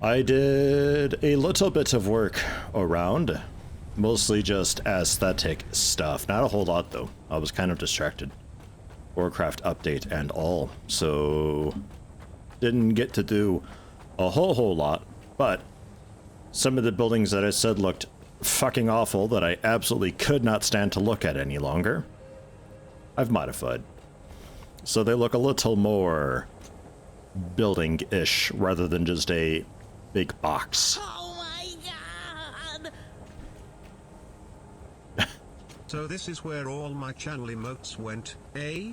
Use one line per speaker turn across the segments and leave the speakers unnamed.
I did a little bit of work around, mostly just aesthetic stuff. Not a whole lot though. I was kind of distracted. Warcraft update and all, so didn't get to do a whole lot, but some of the buildings that I said looked fucking awful that I absolutely could not stand to look at any longer, I've modified. So they look a little more building-ish rather than just a big box.
Oh my god!
So this is where all my channel emotes went, eh?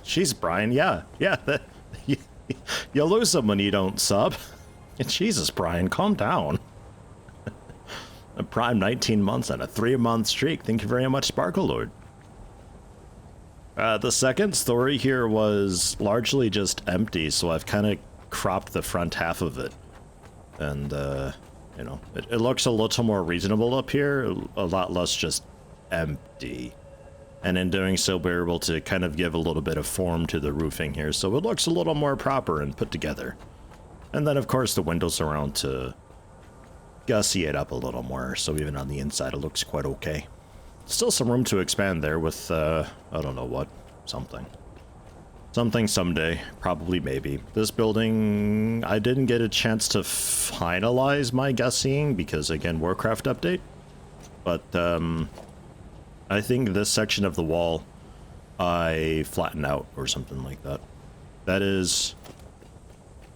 Jeez, Brian, yeah. You lose them when you don't sub. Jesus, Brian, calm down. A prime 19 months and a 3-month streak. Thank you very much, Sparkle Lord. The second story here was largely just empty, so I've kind of cropped the front half of it. And, you know, it looks a little more reasonable up here, a lot less just empty. And in doing so, we're able to kind of give a little bit of form to the roofing here, so it looks a little more proper and put together. And then, of course, the windows around to gussy it up a little more, so even on the inside it looks quite okay. Still some room to expand there with, I don't know what, something. Something someday, probably, maybe. This building, I didn't get a chance to finalize my gussying because, again, Warcraft update. But, I think this section of the wall I flatten out or something like that. That is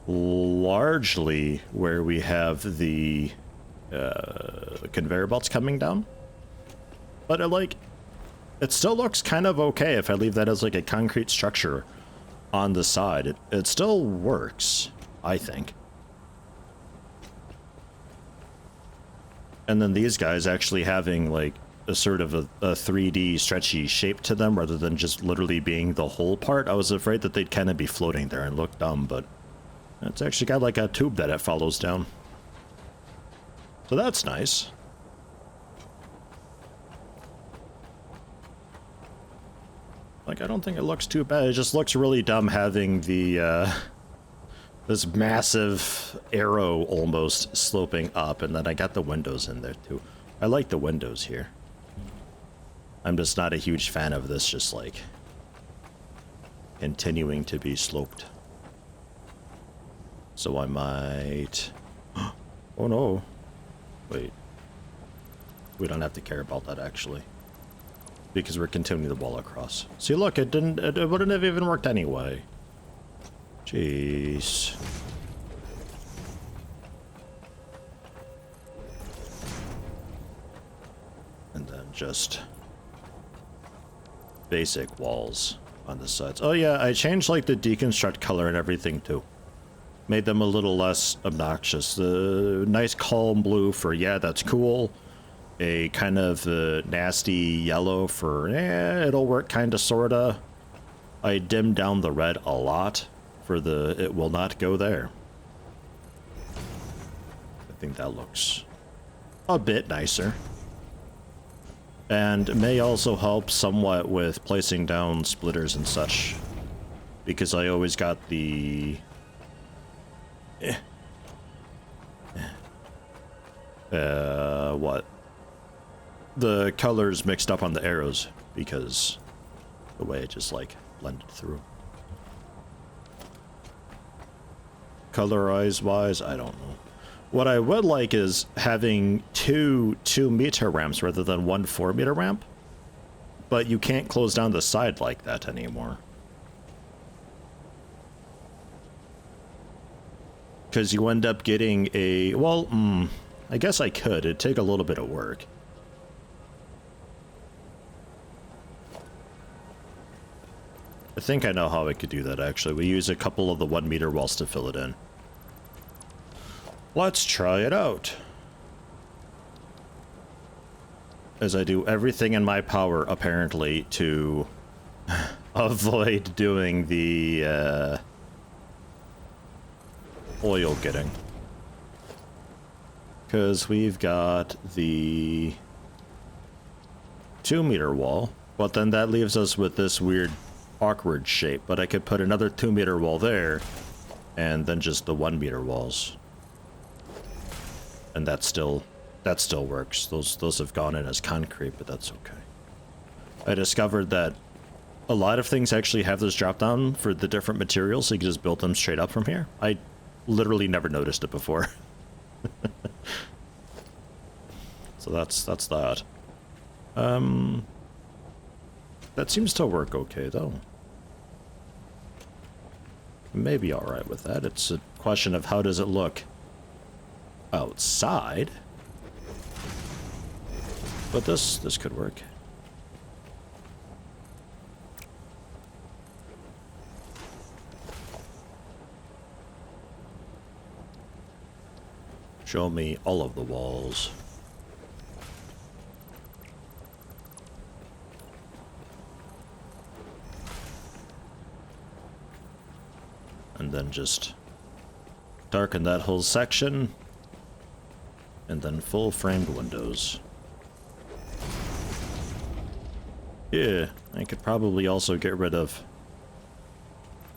largely where we have the conveyor belts coming down. But it still looks kind of okay if I leave that as like a concrete structure on the side. It still works, I think. And then these guys actually having like a sort of a 3D stretchy shape to them rather than just literally being the whole part. I was afraid that they'd kind of be floating there and look dumb, but it's actually got like a tube that it follows down. So that's nice. Like, I don't think it looks too bad. It just looks really dumb having the, this massive arrow almost sloping up, and then I got the windows in there too. I like the windows here. I'm just not a huge fan of this just like continuing to be sloped. So I might... Oh no. Wait. We don't have to care about that actually, because we're continuing the wall across. See, look, it wouldn't have even worked anyway. Jeez. And then just basic walls on the sides. Oh yeah, I changed like the deconstruct color and everything too. Made them a little less obnoxious. The nice calm blue for, yeah, that's cool. A kind of nasty yellow for, it'll work kind of sorta. I dimmed down the red a lot for the, it will not go there. I think that looks a bit nicer. And may also help somewhat with placing down splitters and such, because I always got the what? The colors mixed up on the arrows because the way it just like blended through. Colorize wise, I don't know. What I would like is having two 2-meter ramps rather than one 4-meter ramp, but you can't close down the side like that anymore. Because you end up getting a, well, I guess I could. It'd take a little bit of work. I think I know how I could do that, actually. We use a couple of the 1-meter walls to fill it in. Let's try it out. As I do everything in my power, apparently, to avoid doing the, oil getting. Because we've got the 2-meter wall, but then that leaves us with this weird awkward shape. But I could put another 2-meter wall there and then just the 1-meter walls. And that still works. Those have gone in as concrete, but that's okay. I discovered that a lot of things actually have this drop down for the different materials, so you can just build them straight up from here. I literally never noticed it before. So that's that. That seems to work okay though. Maybe alright with that. It's a question of how does it look outside. But this could work. Show me all of the walls. And then just darken that whole section. And then full framed windows. Yeah, I could probably also get rid of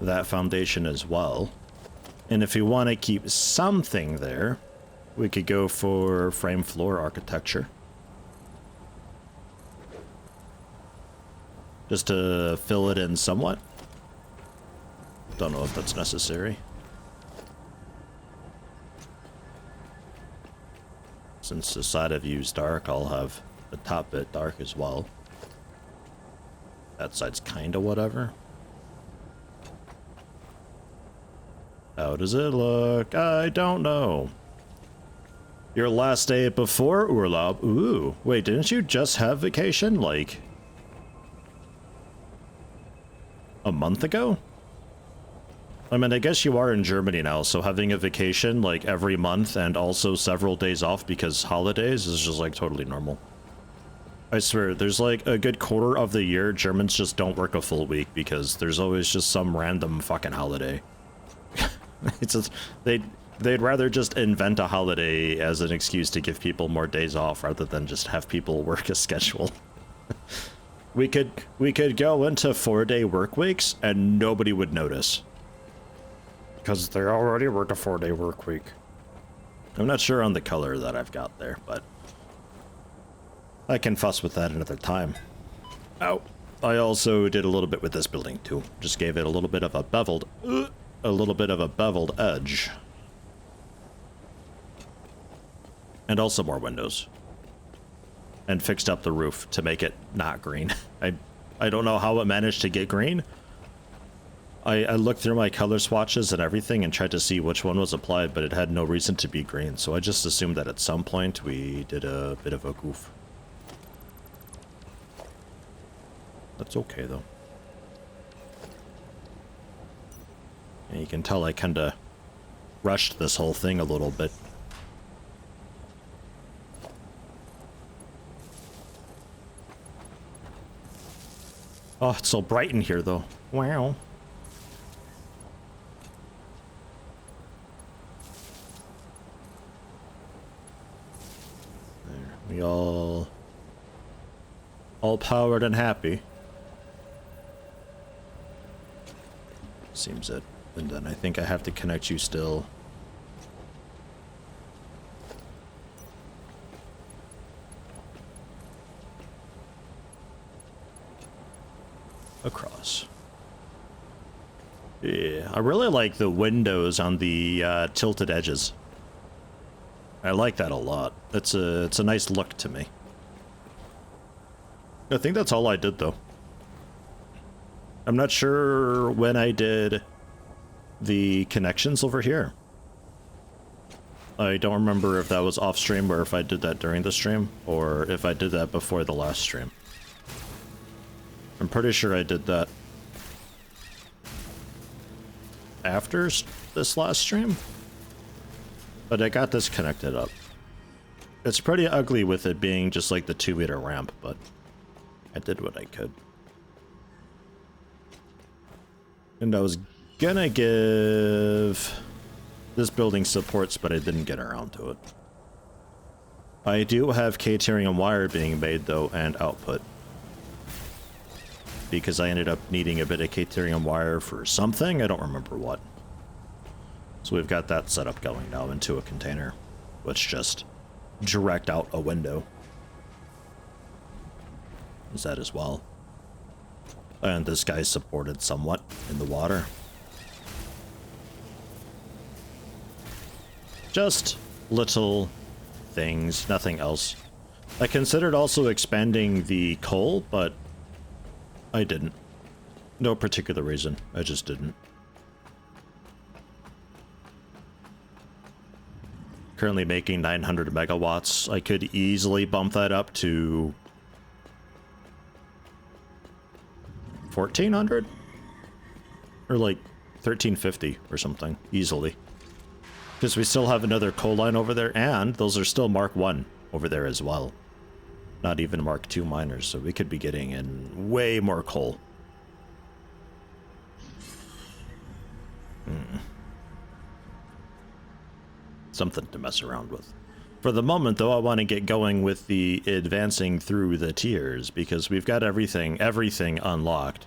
that foundation as well. And if you want to keep something there, we could go for frame floor architecture. Just to fill it in somewhat. Don't know if that's necessary. Since the side of view's dark, I'll have the top bit dark as well. That side's kinda whatever. How does it look? I don't know. Your last day before Urlaub? Ooh, wait, didn't you just have vacation, like, a month ago? I mean, I guess you are in Germany now, so having a vacation, like, every month and also several days off because holidays is just, like, totally normal. I swear, there's, like, a good quarter of the year Germans just don't work a full week because there's always just some random fucking holiday. It's just, they'd rather just invent a holiday as an excuse to give people more days off rather than just have people work a schedule. We could go into 4-day work weeks and nobody would notice. Because they already work a 4-day work week. I'm not sure on the color that I've got there, but I can fuss with that another time. Oh, I also did a little bit with this building too. Just gave it a little bit of a beveled edge. And also more windows. And fixed up the roof to make it not green. I don't know how it managed to get green. I looked through my color swatches and everything and tried to see which one was applied, but it had no reason to be green, so I just assumed that at some point we did a bit of a goof. That's okay though. And you can tell I kinda rushed this whole thing a little bit. Oh, it's so bright in here though. Wow. There, we all powered and happy. Seems it. And then I think I have to connect you still. Across. Yeah, I really like the windows on the tilted edges. I like that a lot. It's a nice look to me. I think that's all I did though. I'm not sure when I did the connections over here. I don't remember if that was off stream or if I did that during the stream or if I did that before the last stream. I'm pretty sure I did that after this last stream, but I got this connected up. It's pretty ugly with it being just like the 2-meter ramp, but I did what I could. And I was gonna give this building supports, but I didn't get around to it. I do have catering and wire being made though, and output. Because I ended up needing a bit of catering and wire for something, I don't remember what. So we've got that set up going now into a container. which just direct out a window. Is that as well. And this guy's supported somewhat in the water. Just little things, nothing else. I considered also expanding the coal, but I didn't. No particular reason. I just didn't. Currently making 900 megawatts. I could easily bump that up to 1400 or like 1350 or something easily, because we still have another coal line over there, and those are still Mark 1 over there as well, not even Mark 2 miners, so we could be getting in way more coal. Something to mess around with. For the moment, though, I want to get going with the advancing through the tiers, because we've got everything unlocked.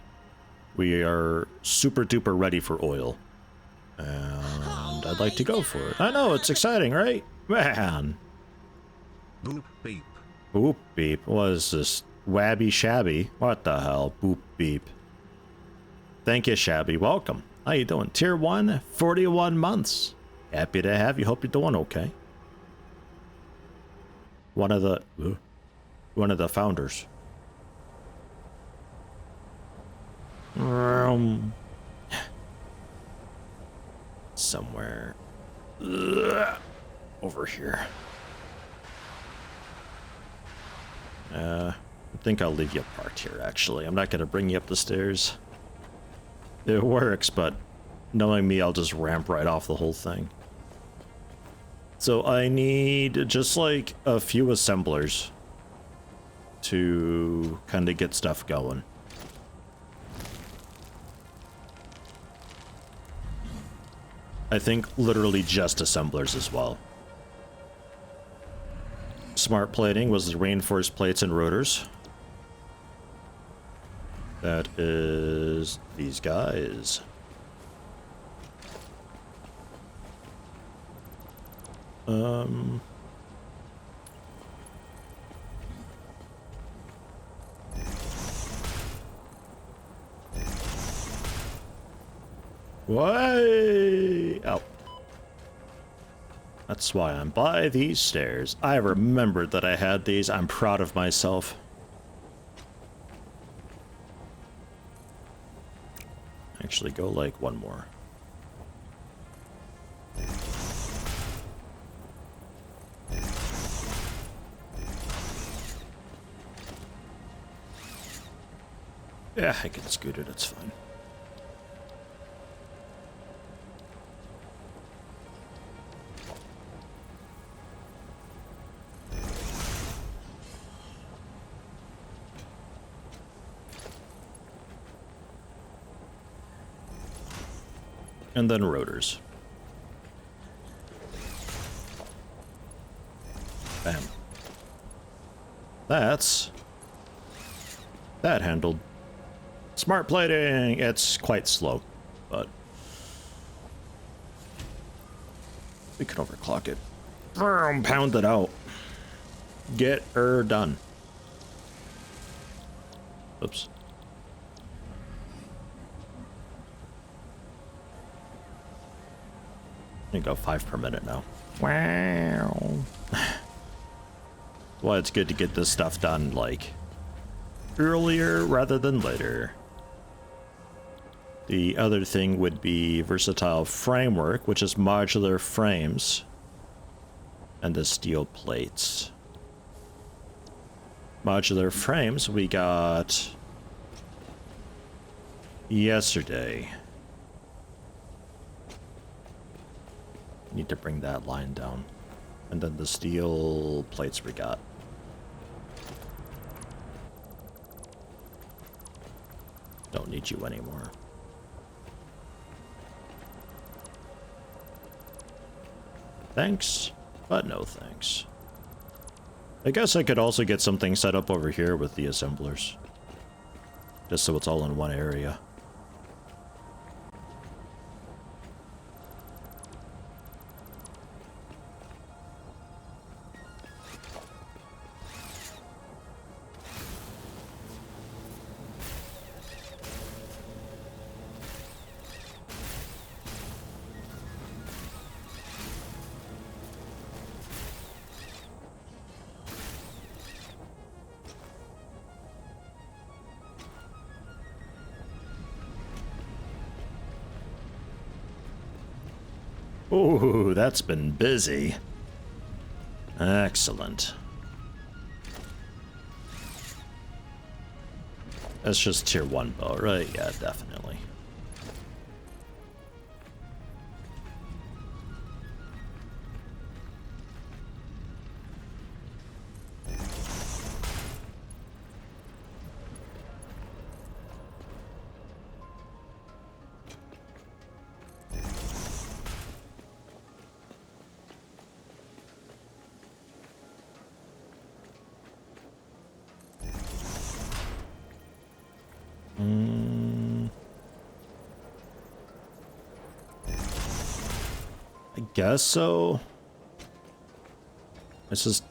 We are super duper ready for oil. And I'd like to go for it. I know, it's exciting, right? Man.
Boop beep.
Boop beep. What is this? Wabby Shabby? What the hell? Boop beep. Thank you, Shabby. Welcome. How you doing? Tier 1, 41 months. Happy to have you. Hope you're doing okay. One of the founders. Somewhere over here. I think I'll leave you parked here, actually. I'm not going to bring you up the stairs. It works, but knowing me, I'll just ramp right off the whole thing. So I need just like a few assemblers to kind of get stuff going. I think literally just assemblers as well. Smart plating was the reinforced plates and rotors. That is these guys. Way out. That's why I'm by these stairs. I remembered that I had these. I'm proud of myself. Actually, go like one more. Yeah, I can scoot it, it's fine. And then rotors. Bam. That handled. Smart plating! It's quite slow, but we can overclock it. Pound it out. Get her done. Oops. I go 5 per minute now. Wow. Well, it's good to get this stuff done, like, earlier rather than later. The other thing would be versatile framework, which is modular frames, and the steel plates. Modular frames we got yesterday. Need to bring that line down. And then the steel plates we got. Don't need you anymore. Thanks, but no thanks. I guess I could also get something set up over here with the assemblers. Just so it's all in one area. Ooh, that's been busy. Excellent. That's just tier 1 bow, right? Yeah, definitely. I guess so. This is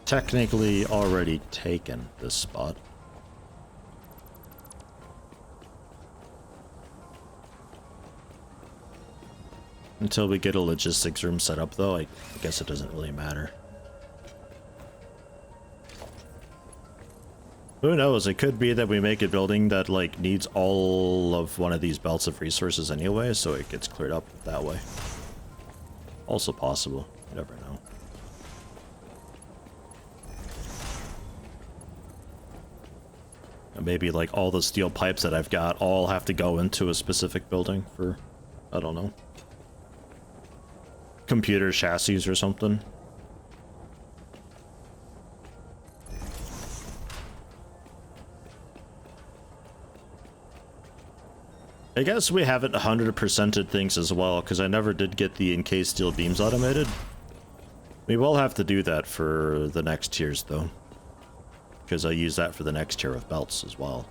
technically already taken, this spot. Until we get a logistics room set up, though, I guess it doesn't really matter. Who knows? It could be that we make a building that, like, needs all of one of these belts of resources anyway, so it gets cleared up that way. Also possible. You never know. And maybe, like, all the steel pipes that I've got all have to go into a specific building for, I don't know, computer chassis or something. I guess we haven't 100%ed things as well, because I never did get the encased steel beams automated. We will have to do that for the next tiers, though, because I use that for the next tier of belts as well.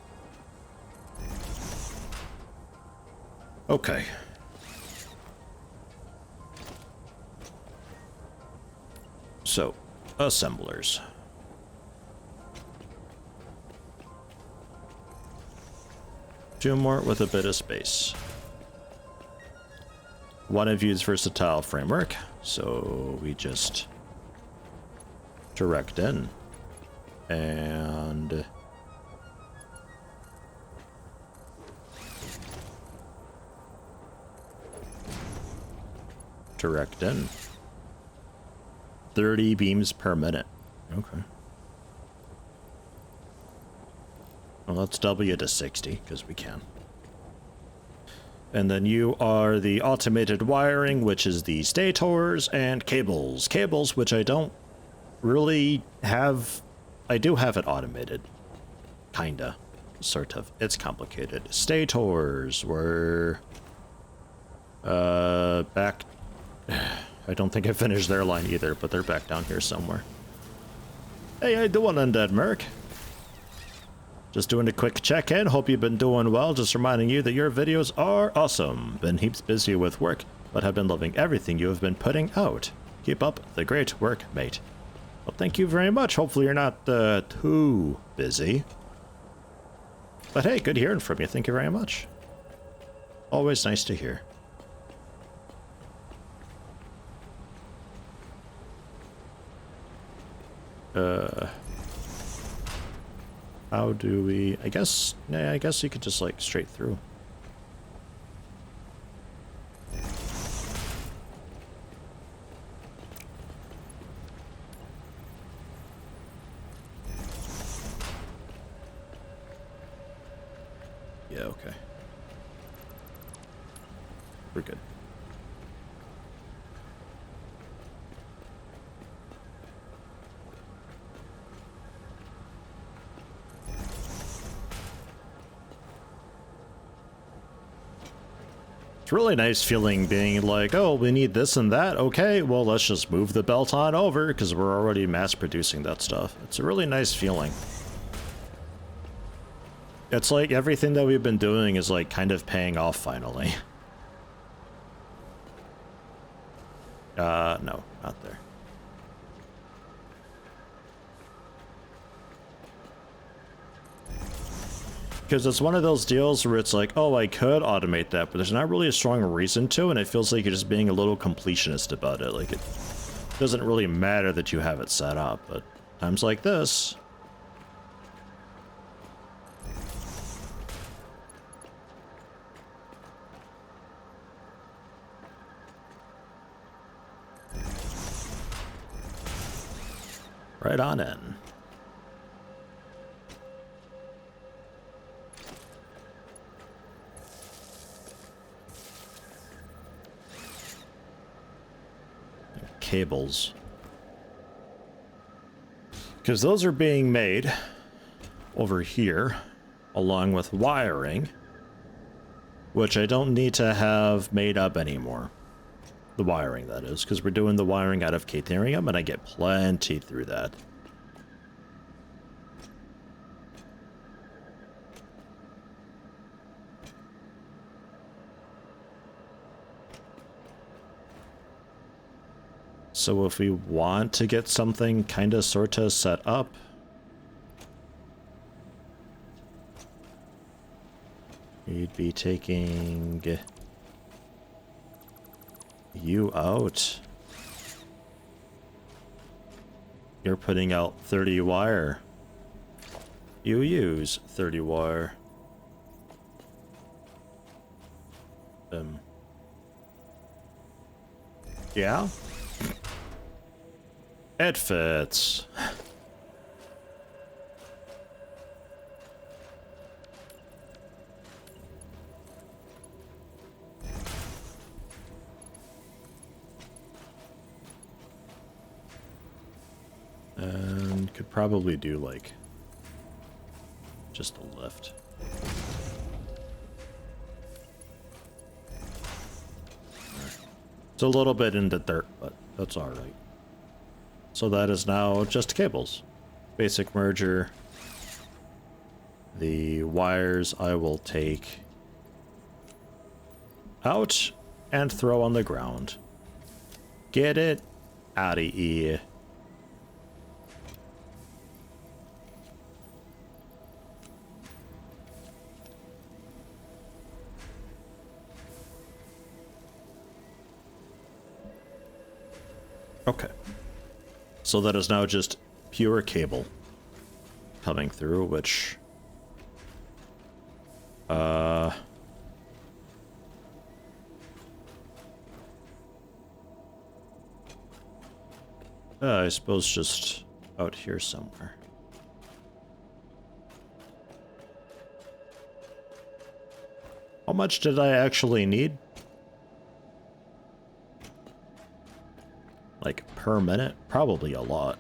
Okay. So, assemblers. Two more with a bit of space. One of you's versatile framework, so we just direct in and direct in. 30 beams per minute. Okay. Well, let's W to 60, because we can. And then you are the automated wiring, which is the stators and cables. Cables, which I don't really have. I do have it automated. Kinda. Sort of. It's complicated. Stators were back. I don't think I finished their line either, but they're back down here somewhere. Hey, how you doing, Undead Merc? Just doing a quick check-in. Hope you've been doing well. Just reminding you that your videos are awesome. Been heaps busy with work, but have been loving everything you have been putting out. Keep up the great work, mate. Well, thank you very much. Hopefully you're not too busy. But hey, good hearing from you. Thank you very much. Always nice to hear. How do we... I guess you could just, like, straight through. Yeah, okay. We're good. It's really nice feeling being like, oh, we need this and that. Okay, well, let's just move the belt on over because we're already mass producing that stuff. It's a really nice feeling. It's like everything that we've been doing is like kind of paying off finally. No, not there. Because it's one of those deals where it's like, oh, I could automate that, but there's not really a strong reason to, and it feels like you're just being a little completionist about it. Like, it doesn't really matter that you have it set up, but times like this... Right on in. Cables. Because those are being made over here, along with wiring, which I don't need to have made up anymore. The wiring, that is, because we're doing the wiring out of Caterium, and I get plenty through that. So if we want to get something kind of sort of set up, we'd be taking you out. You're putting out 30 wire. You use 30 wire. Yeah? It fits. And could probably do like just a lift. It's a little bit into dirt, but that's all right. So that is now just cables. Basic merger. The wires I will take out and throw on the ground. Get it out of here. Okay. So that is now just pure cable coming through, which I suppose just out here somewhere. How much did I actually need? Like per minute? Probably a lot.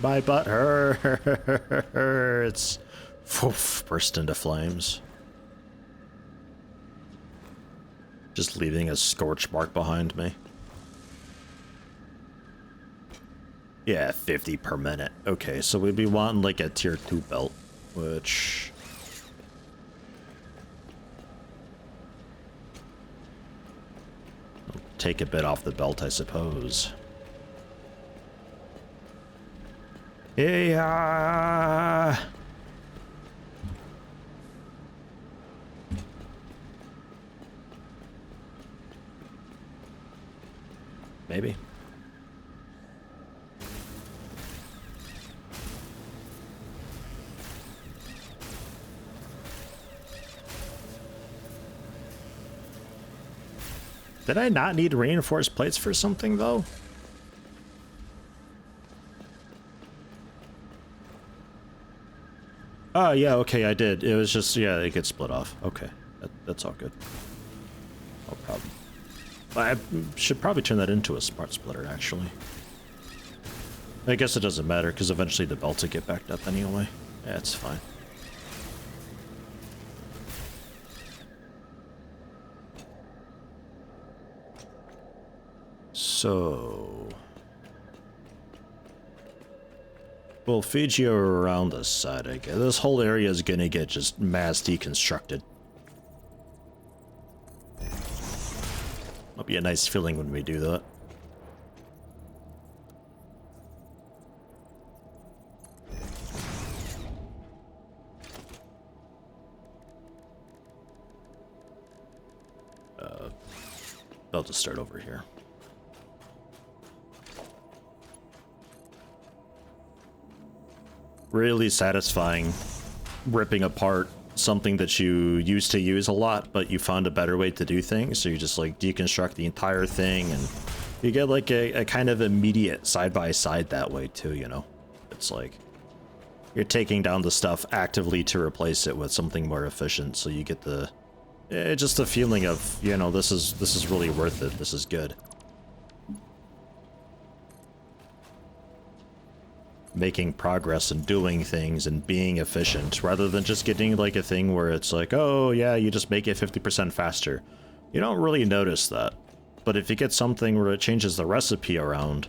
My butt hurts. Poof, burst into flames. Just leaving a scorch mark behind me. Yeah, 50 per minute. Okay, so we'd be wanting like a tier 2 belt, which... I'll take a bit off the belt, I suppose. Yeah. Maybe. Did I not need reinforced plates for something, though? Oh, yeah, okay, I did. It was just, yeah, it gets split off. Okay, that's all good. No problem. I should probably turn that into a smart splitter, actually. I guess it doesn't matter, because eventually the belts will get backed up anyway. Yeah, it's fine. So... we'll feed you around the side, I guess. This whole area is gonna get just mass deconstructed. It'll be a nice feeling when we do that. I'll just start over here. Really satisfying ripping apart something that you used to use a lot, but you found a better way to do things. So you just like deconstruct the entire thing, and you get like a kind of immediate side-by-side that way too, you know? It's like you're taking down the stuff actively to replace it with something more efficient, so you get the just the feeling of, you know, this is really worth it. This is good. Making progress and doing things and being efficient, rather than just getting like a thing where it's like, oh yeah, you just make it 50% faster. You don't really notice that. But if you get something where it changes the recipe around,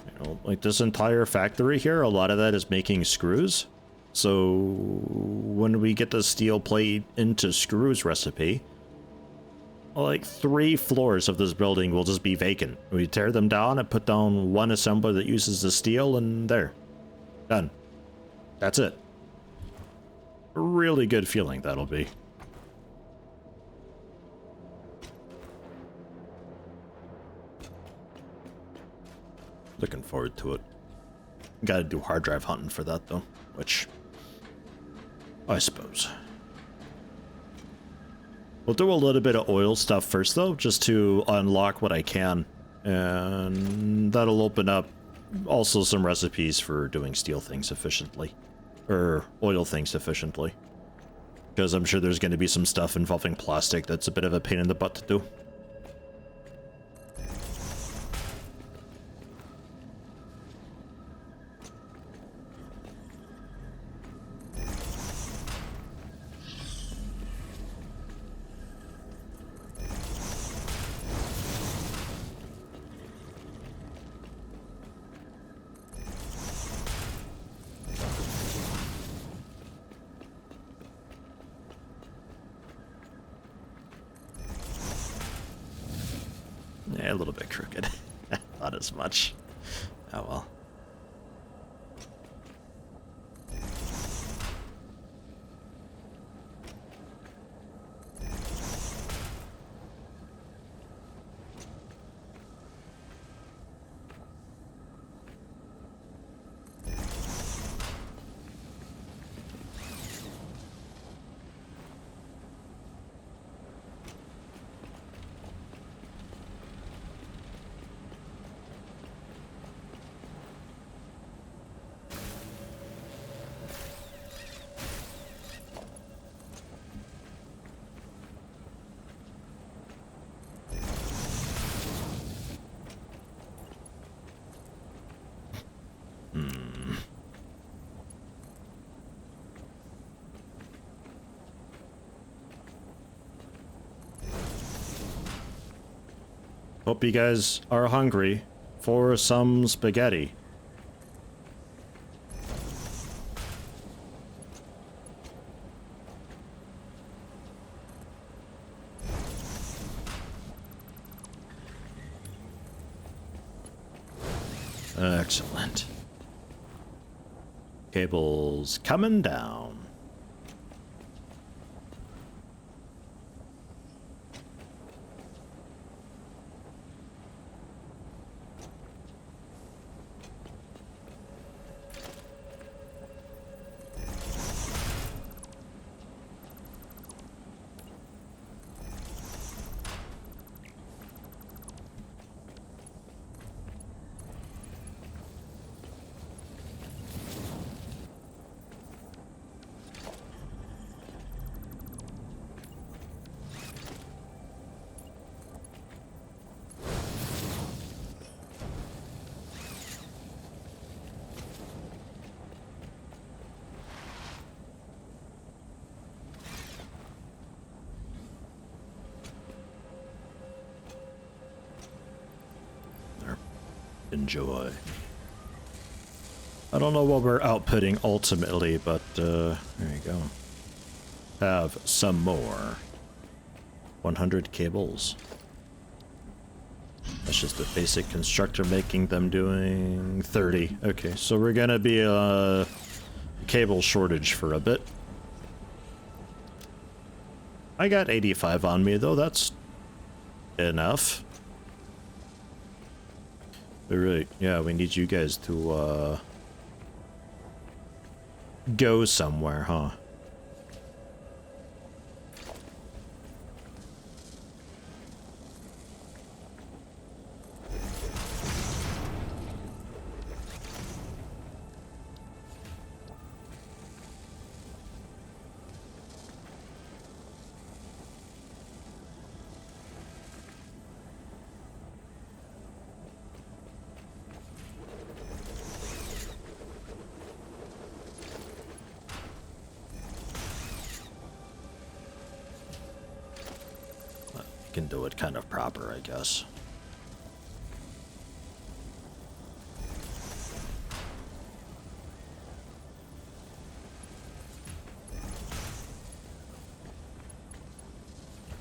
you know, like this entire factory here, a lot of that is making screws. So when we get the steel plate into screws recipe, like 3 floors of this building will just be vacant. We tear them down and put down one assembler that uses the steel, and there. Done. That's it. A really good feeling that'll be. Looking forward to it. Gotta do hard drive hunting for that though, which I suppose. We'll do a little bit of oil stuff first though, just to unlock what I can. And that'll open up also some recipes for doing steel things efficiently. Or oil things efficiently. Because I'm sure there's going to be some stuff involving plastic that's a bit of a pain in the butt to do. Yeah, a little bit crooked. Not as much. Oh well. Hope you guys are hungry for some spaghetti. Excellent. Cables coming down. Enjoy. I don't know what we're outputting ultimately, but there you go. Have some more. 100 cables. That's just the basic constructor making them doing 30. Okay, so we're gonna be a cable shortage for a bit. I got 85 on me though, that's enough. Alright, yeah, we need you guys to go somewhere, huh? Can do it kind of proper, I guess.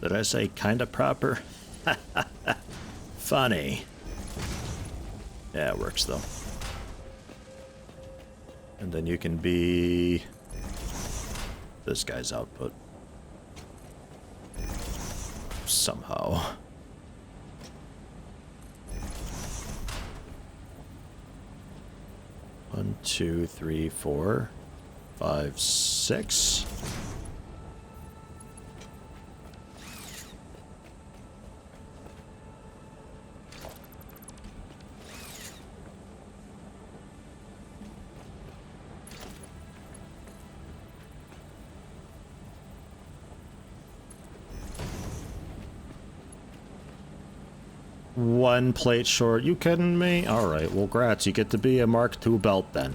Did I say kind of proper? Funny. Yeah, it works though. And then you can be this guy's output. Somehow. One, two, three, 4, 5, 6. One plate short. You kidding me? Alright, well, grats. You get to be a Mark II belt then.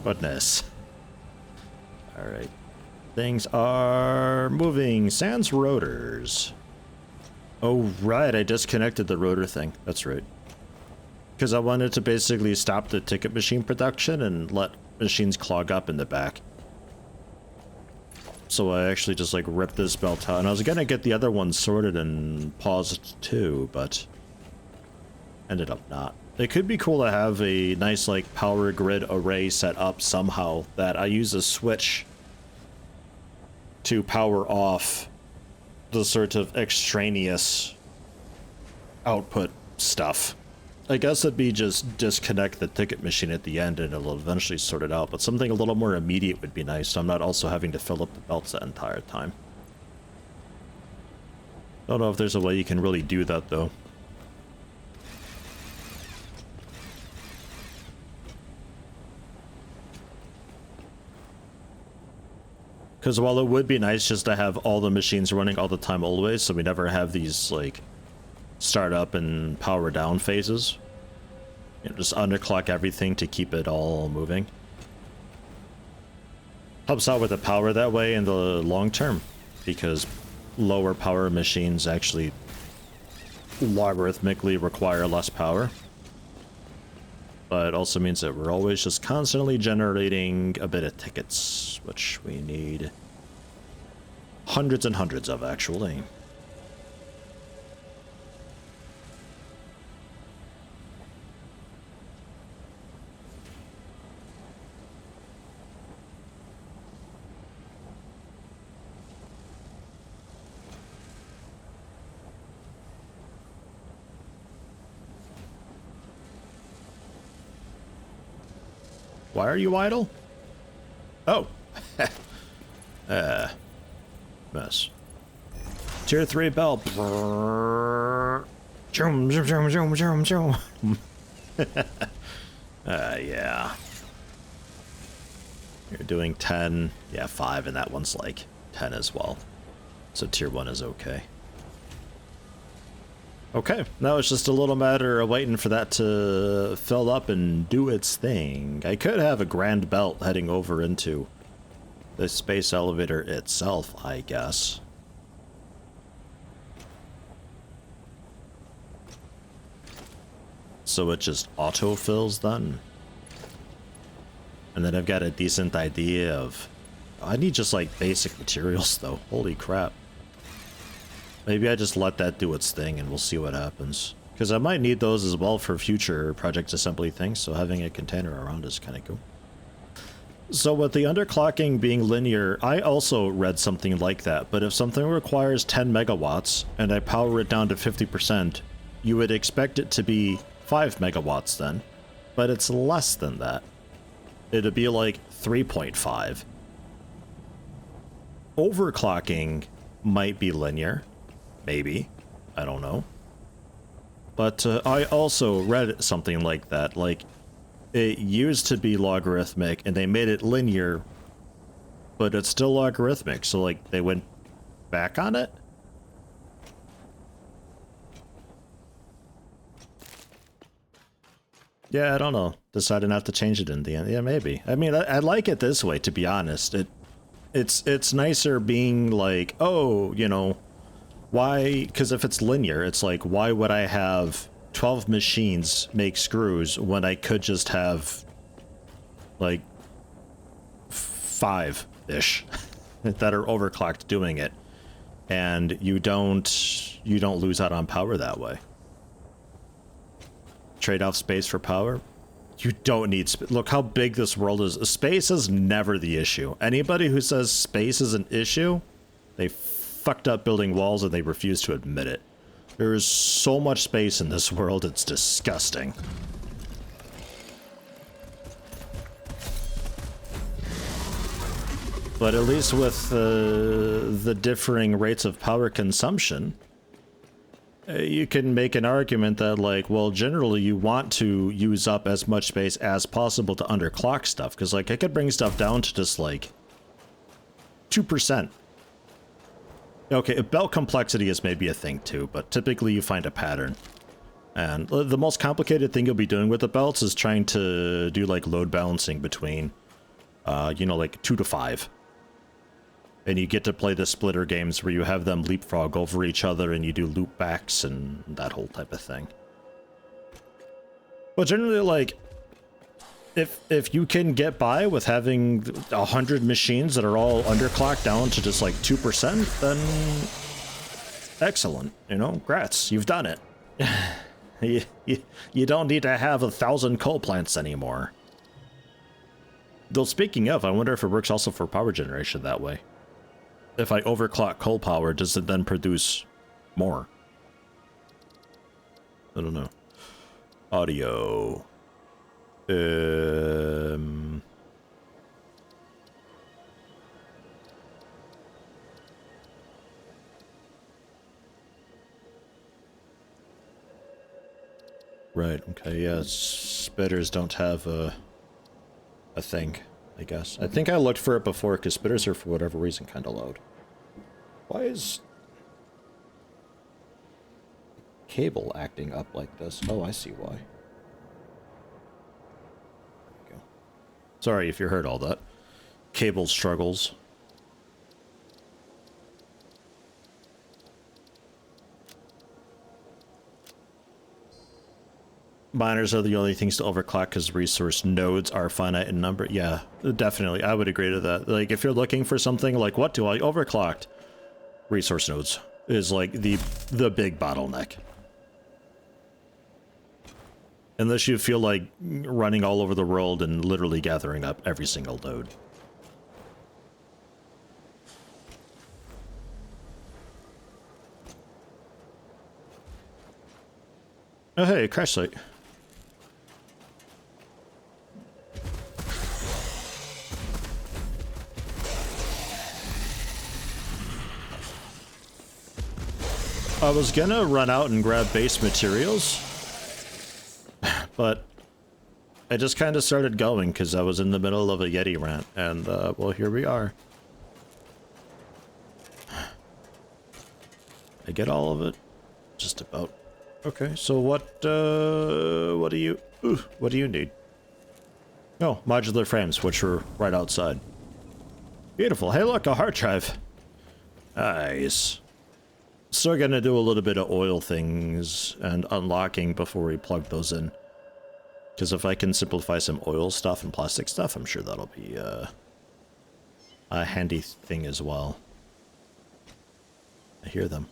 Goodness. Alright. Things are moving. Sans rotors. Oh, right. I disconnected the rotor thing. That's right. Because I wanted to basically stop the ticket machine production and let machines clog up in the back. So I actually just like ripped this belt out, and I was gonna get the other one sorted and paused too, but ended up not. It could be cool to have a nice like power grid array set up somehow that I use a switch to power off the sort of extraneous output stuff. I guess it'd be just disconnect the ticket machine at the end and it'll eventually sort it out, but something a little more immediate would be nice, so I'm not also having to fill up the belts the entire time. Don't know if there's a way you can really do that, though. Because while it would be nice just to have all the machines running all the time always, so we never have these, like, start up and power down phases. You know, just underclock everything to keep it all moving. Helps out with the power that way in the long term, because lower power machines actually logarithmically require less power. But it also means that we're always just constantly generating a bit of tickets, which we need hundreds and hundreds of, actually. Why are you idle? Oh. Mess. Tier 3 bell. Yeah. You're doing 10. Yeah, 5, and that one's like 10 as well. So tier 1 is okay. Okay, now it's just a little matter of waiting for that to fill up and do its thing. I could have a grand belt heading over into the space elevator itself, I guess. So it just auto-fills then? And then I've got a decent idea of... I need just like basic materials though, holy crap. Maybe I just let that do its thing and we'll see what happens. Because I might need those as well for future project assembly things, so having a container around is kind of cool. So with the underclocking being linear, I also read something like that, but if something requires 10 megawatts and I power it down to 50%, you would expect it to be 5 megawatts then, but it's less than that. it'd be like 3.5. Overclocking might be linear. Maybe. I don't know. But I also read something like that. Like, it used to be logarithmic, and they made it linear, but it's still logarithmic. So, like, they went back on it? Yeah, I don't know. Decided not to change it in the end. Yeah, maybe. I mean, I like it this way, to be honest. It's nicer being like, oh, you know, why? Because if it's linear, it's like, why would I have 12 machines make screws when I could just have like 5-ish that are overclocked doing it, and you don't lose out on power that way. Trade off space for power. You don't need look how big this world is. Space is never the issue. Anybody who says space is an issue, they fucked up building walls and they refuse to admit it. There is so much space in this world, it's disgusting. But at least with the differing rates of power consumption, you can make an argument that, like, well, generally you want to use up as much space as possible to underclock stuff, because, like, I could bring stuff down to just, like, 2%. Okay, belt complexity is maybe a thing, too, but typically you find a pattern. And the most complicated thing you'll be doing with the belts is trying to do, like, load balancing between, you know, like, 2 to 5. And you get to play the splitter games where you have them leapfrog over each other and you do loop backs and that whole type of thing. But generally, like, if you can get by with having 100 machines that are all underclocked down to just like 2%, then excellent, you know, grats, you've done it. you don't need to have 1,000 coal plants anymore. Though speaking of, I wonder if it works also for power generation that way. If I overclock coal power, does it then produce more? I don't know. Audio. Right, okay, yeah, spitters don't have a thing, I guess. I think I looked for it before, because spitters are, for whatever reason, kind of loud. Why is cable acting up like this? Oh, I see why. There we go. Sorry if you heard all that. Cable struggles. Miners are the only things to overclock because resource nodes are finite in number. Yeah, definitely. I would agree to that. Like, if you're looking for something like, what do I overclocked? Resource nodes is like the big bottleneck. Unless you feel like running all over the world and literally gathering up every single node. Oh, hey, crash site. I was gonna run out and grab base materials, but I just kind of started going because I was in the middle of a Yeti rant, and well, here we are. I get all of it, just about. Okay, so what do you need? Oh, modular frames, which were right outside. Beautiful. Hey, look, a hard drive. Nice. Still gonna do a little bit of oil things and unlocking before we plug those in. Because if I can simplify some oil stuff and plastic stuff, I'm sure that'll be a handy thing as well. I hear them.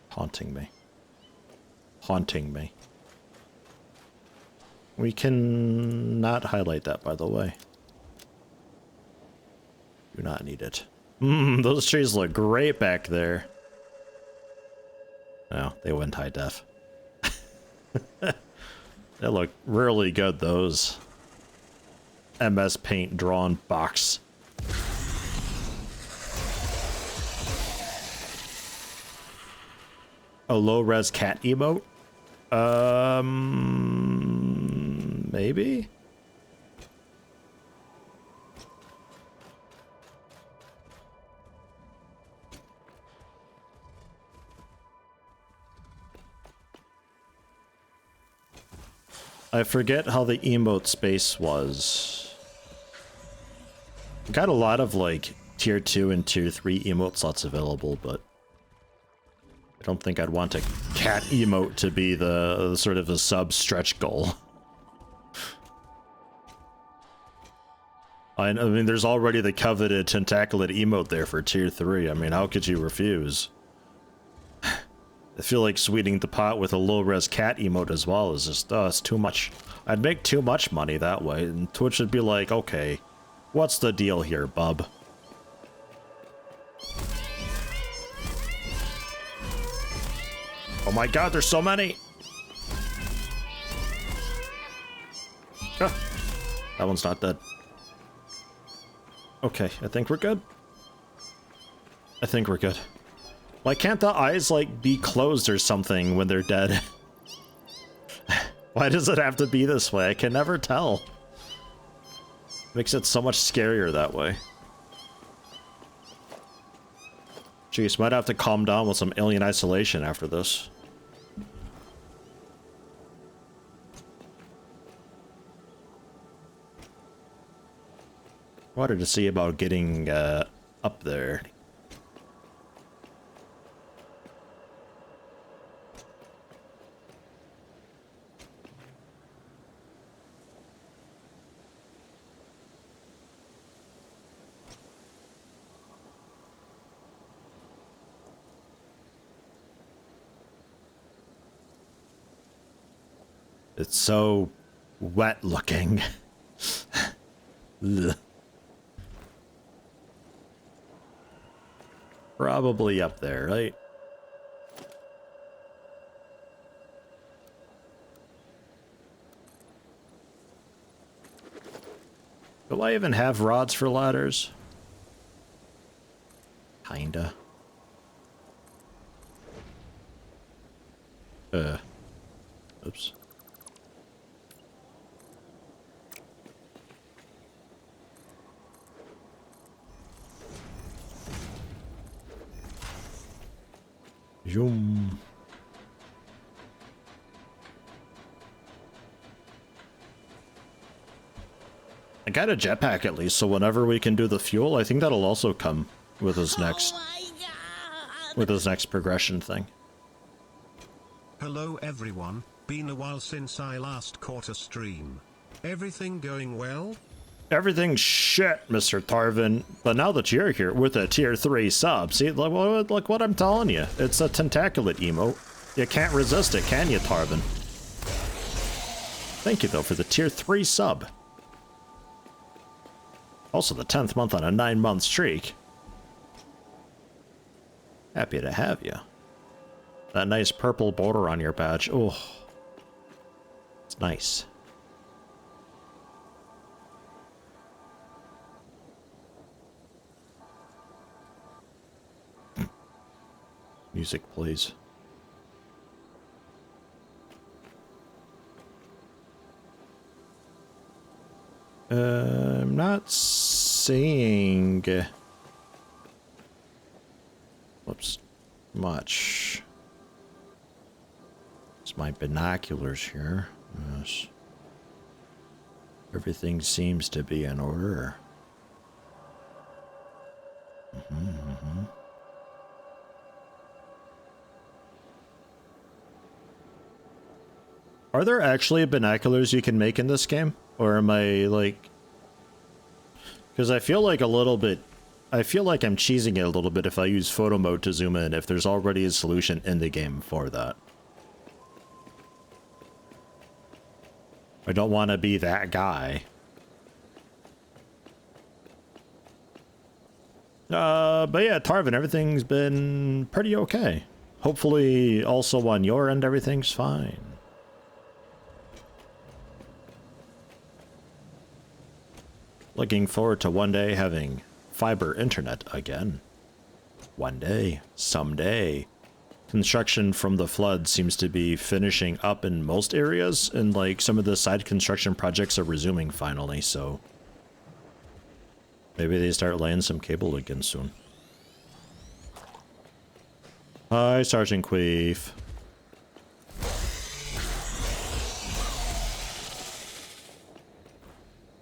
Haunting me. Haunting me. We can not highlight that, by the way. Do not need it. Those trees look great back there. No, they went high def. They look really good, those. MS Paint drawn box. A low-res cat emote? Maybe? I forget how the emote space was. Got a lot of, like, tier 2 and tier 3 emote slots available, but I don't think I'd want a cat emote to be the sort of a sub-stretch goal. I mean, there's already the coveted tentaculate emote there for tier 3. I mean, how could you refuse? I feel like sweetening the pot with a low-res cat emote as well is just, it's too much. I'd make too much money that way, and Twitch would be like, okay, what's the deal here, bub? Oh my god, there's so many! Ah, that one's not dead. Okay, I think we're good. I think we're good. Why can't the eyes, like, be closed or something when they're dead? Why does it have to be this way? I can never tell. Makes it so much scarier that way. Jeez, might have to calm down with some alien isolation after this. Wanted to see about getting up there. It's so wet looking. Ugh. Probably up there, right? Do I even have rods for ladders? Kinda. Oops. Zoom. I got a jetpack at least, so whenever we can do the fuel, I think that'll also come with his next, with his next progression thing.
Hello everyone, been a while since I last caught a stream. Everything going well?
Everything's shit, Mr. Tarvin. But now that you're here with a tier 3 sub, see, look what I'm telling you. It's a tentaculate emote. You can't resist it, can you, Tarvin? Thank you, though, for the tier 3 sub. Also the 10th month on a 9-month streak. Happy to have you. That nice purple border on your badge. Oh, it's nice. Music, please. I'm not seeing whoops much. It's my binoculars here. Yes. Everything seems to be in order. Are there actually binoculars you can make in this game? Or am I, like... Because I feel like a little bit... I feel like I'm cheesing it a little bit if I use photo mode to zoom in, if there's already a solution in the game for that. I don't want to be that guy. But yeah, Tarvin, everything's been pretty okay. Hopefully, also on your end, everything's fine. Looking forward to one day having fiber internet again. One day, someday. Construction from the flood seems to be finishing up in most areas, and like some of the side construction projects are resuming finally, so maybe they start laying some cable again soon. Hi, Sergeant Queef.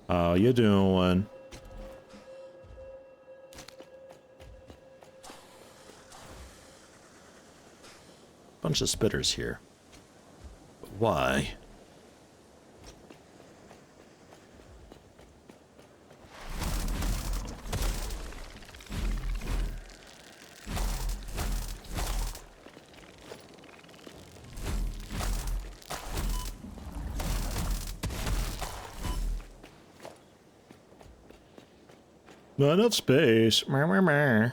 How you doing? Bunch of spitters here. But why? Not enough space. Meh, meh, meh.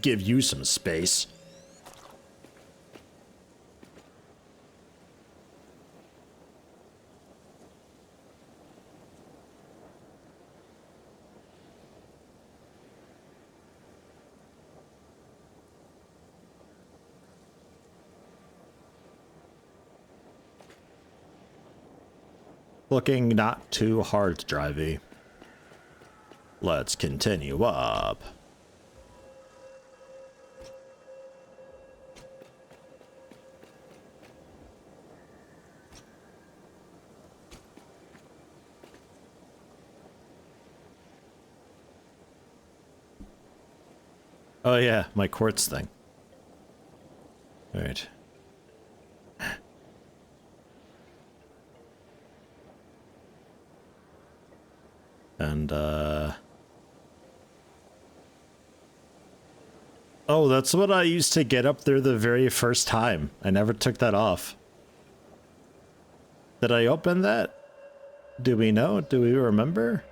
Give you some space. Looking not too hard drivey. Let's continue up. Oh yeah, my quartz thing. All right. And, oh, that's what I used to get up there the very first time. I never took that off. Did I open that? Do we know? Do we remember?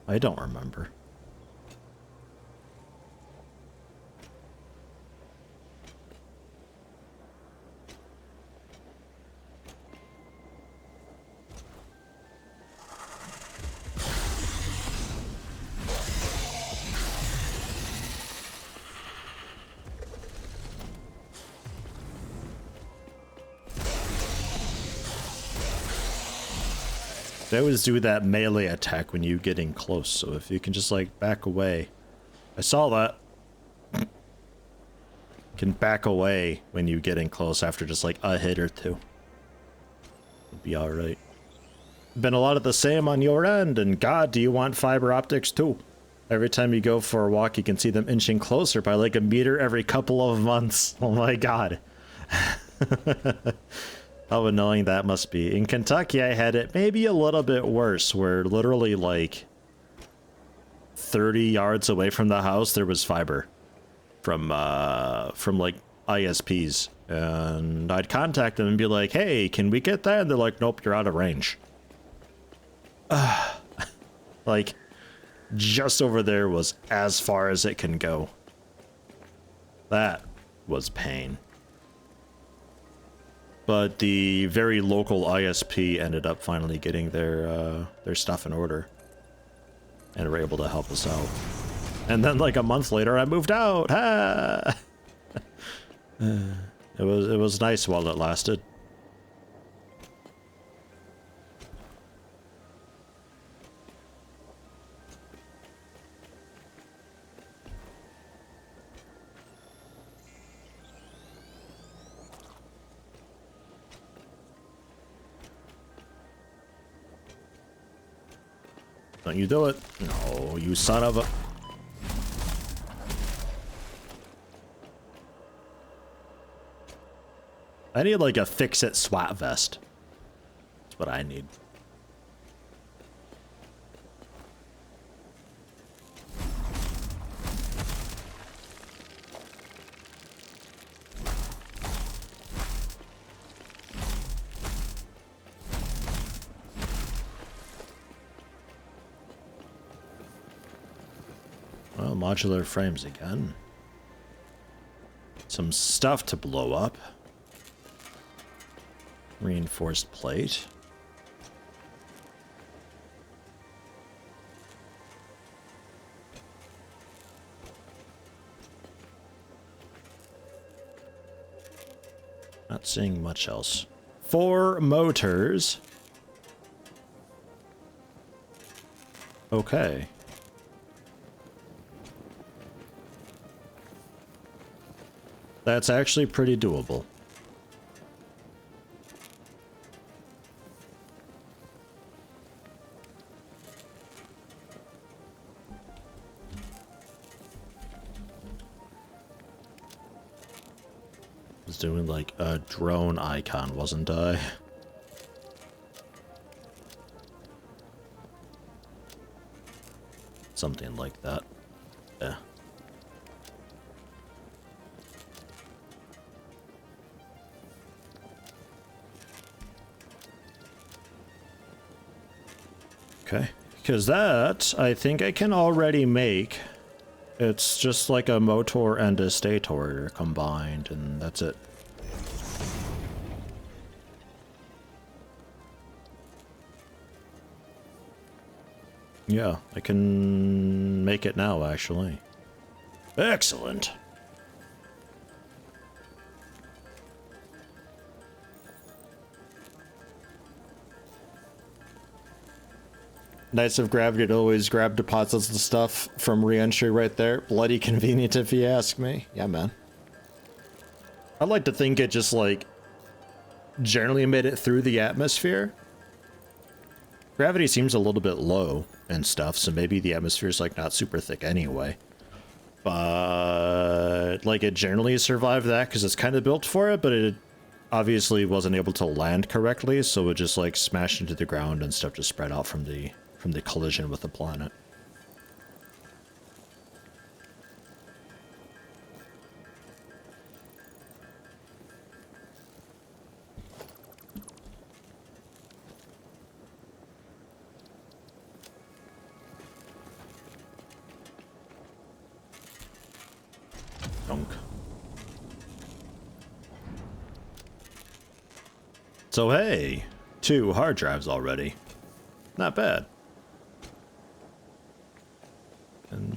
I don't remember. They always do that melee attack when you're getting close, so if you can just like back away. I saw that. Can back away when you're getting close after just like a hit or two. It'll be alright. Been a lot of the same on your end, and god, do you want fiber optics too? Every time you go for a walk, you can see them inching closer by like a meter every couple of months. Oh my god. How annoying that must be. In Kentucky, I had it maybe a little bit worse, where literally like 30 yards away from the house, there was fiber from like ISPs. And I'd contact them and be like, hey, can we get that? And they're like, nope, you're out of range. Like, just over there was as far as it can go. That was pain. But the very local ISP ended up finally getting their stuff in order. And were able to help us out. And then like a month later, I moved out. Ha! It was nice while it lasted. Don't you do it. No, you son of a... I need like a fix-it SWAT vest. That's what I need. Well, modular frames again. some stuff to blow up. Reinforced plate. Not seeing much else. 4 motors. Okay. That's actually pretty doable. Was doing like a drone icon, wasn't I? Something like that. Yeah. Okay. Because that, I think I can already make. It's just like a motor and a stator combined, and that's it. Yeah, I can make it now, actually. Excellent. Knights of Gravity always grab deposits of stuff from re-entry right there. Bloody convenient if you ask me. Yeah, man. I'd like to think it just, like, generally made it through the atmosphere. Gravity seems a little bit low and stuff, so maybe the atmosphere's, like, not super thick anyway. But, like, it generally survived that because it's kind of built for it, but it obviously wasn't able to land correctly, so it just, like, smashed into the ground and stuff just spread out from the collision with the planet. Dunk. So hey, 2 hard drives already. Not bad. And,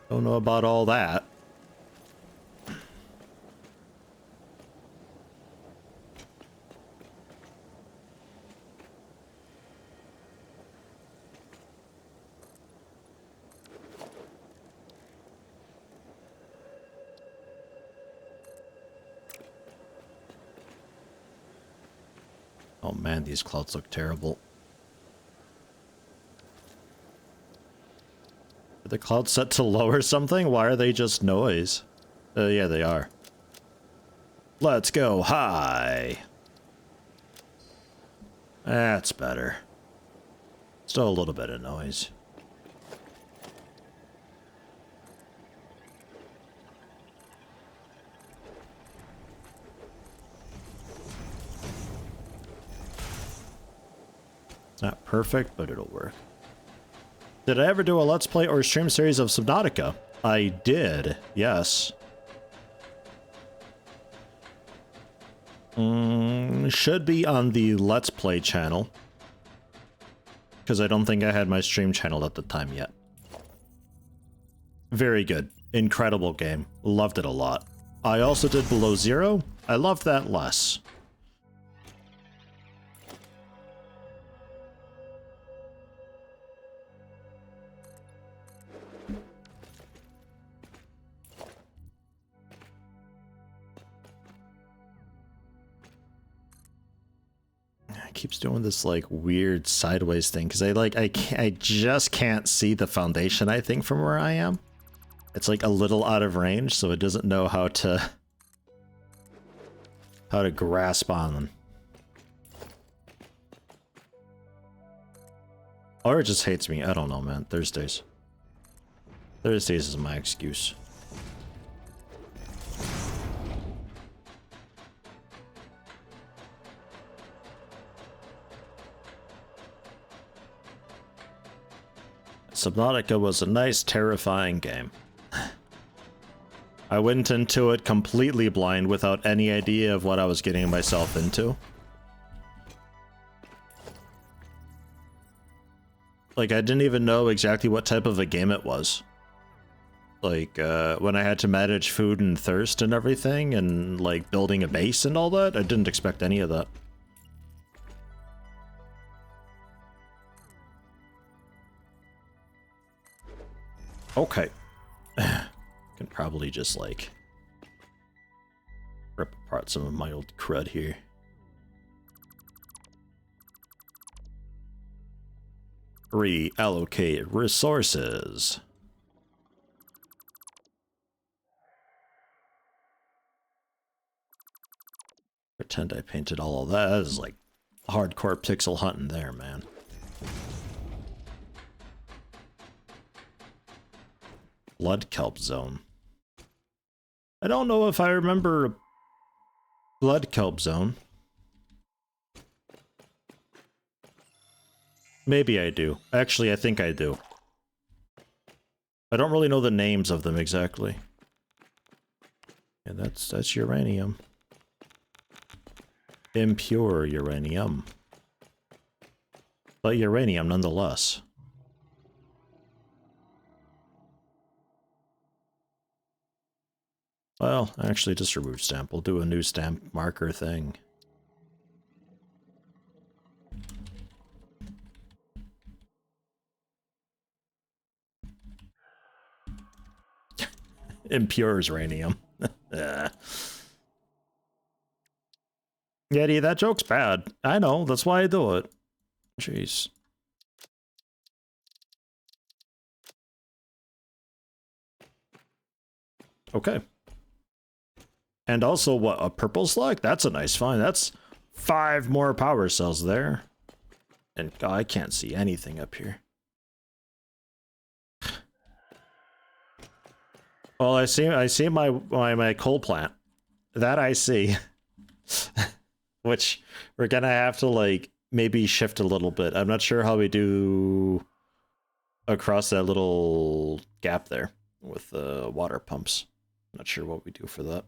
don't know about all that. Oh man, these clouds look terrible. Are the clouds set to low or something? Why are they just noise? Yeah, they are. Let's go high. That's better. Still a little bit of noise. Not perfect, but it'll work. Did I ever do a Let's Play or stream series of Subnautica? I did, yes. Should be on the Let's Play channel. Because I don't think I had my stream channel at the time yet. Very good. Incredible game. Loved it a lot. I also did Below Zero. I loved that less. Keeps doing this like weird sideways thing because I just can't see the foundation, I think, from where I am. It's like a little out of range, so it doesn't know how to grasp on them. Or it just hates me. I don't know, man. Thursdays is my excuse. Subnautica was a nice, terrifying game. I went into it completely blind without any idea of what I was getting myself into. Like, I didn't even know exactly what type of a game it was. Like, when I had to manage food and thirst and everything, and, like, building a base and all that, I didn't expect any of that. Okay. Can probably just, like, rip apart some of my old crud here. Reallocate resources. Pretend I painted all of that. That is like hardcore pixel hunting there, man. Blood kelp zone. I don't know if I remember blood kelp zone. Maybe I do. Actually, I think I do. I don't really know the names of them exactly. Yeah, that's uranium. Impure uranium. But uranium nonetheless. Well, actually, just remove stamp. We'll do a new stamp marker thing. Impure uranium. Yeti, that joke's bad. I know, that's why I do it. Jeez. Okay. And also, what, a purple slug? That's a nice find. That's 5 more power cells there. And God, I can't see anything up here. Well, I see my coal plant. That I see. Which we're gonna have to, like, maybe shift a little bit. I'm not sure how we do across that little gap there with the water pumps. Not sure what we do for that.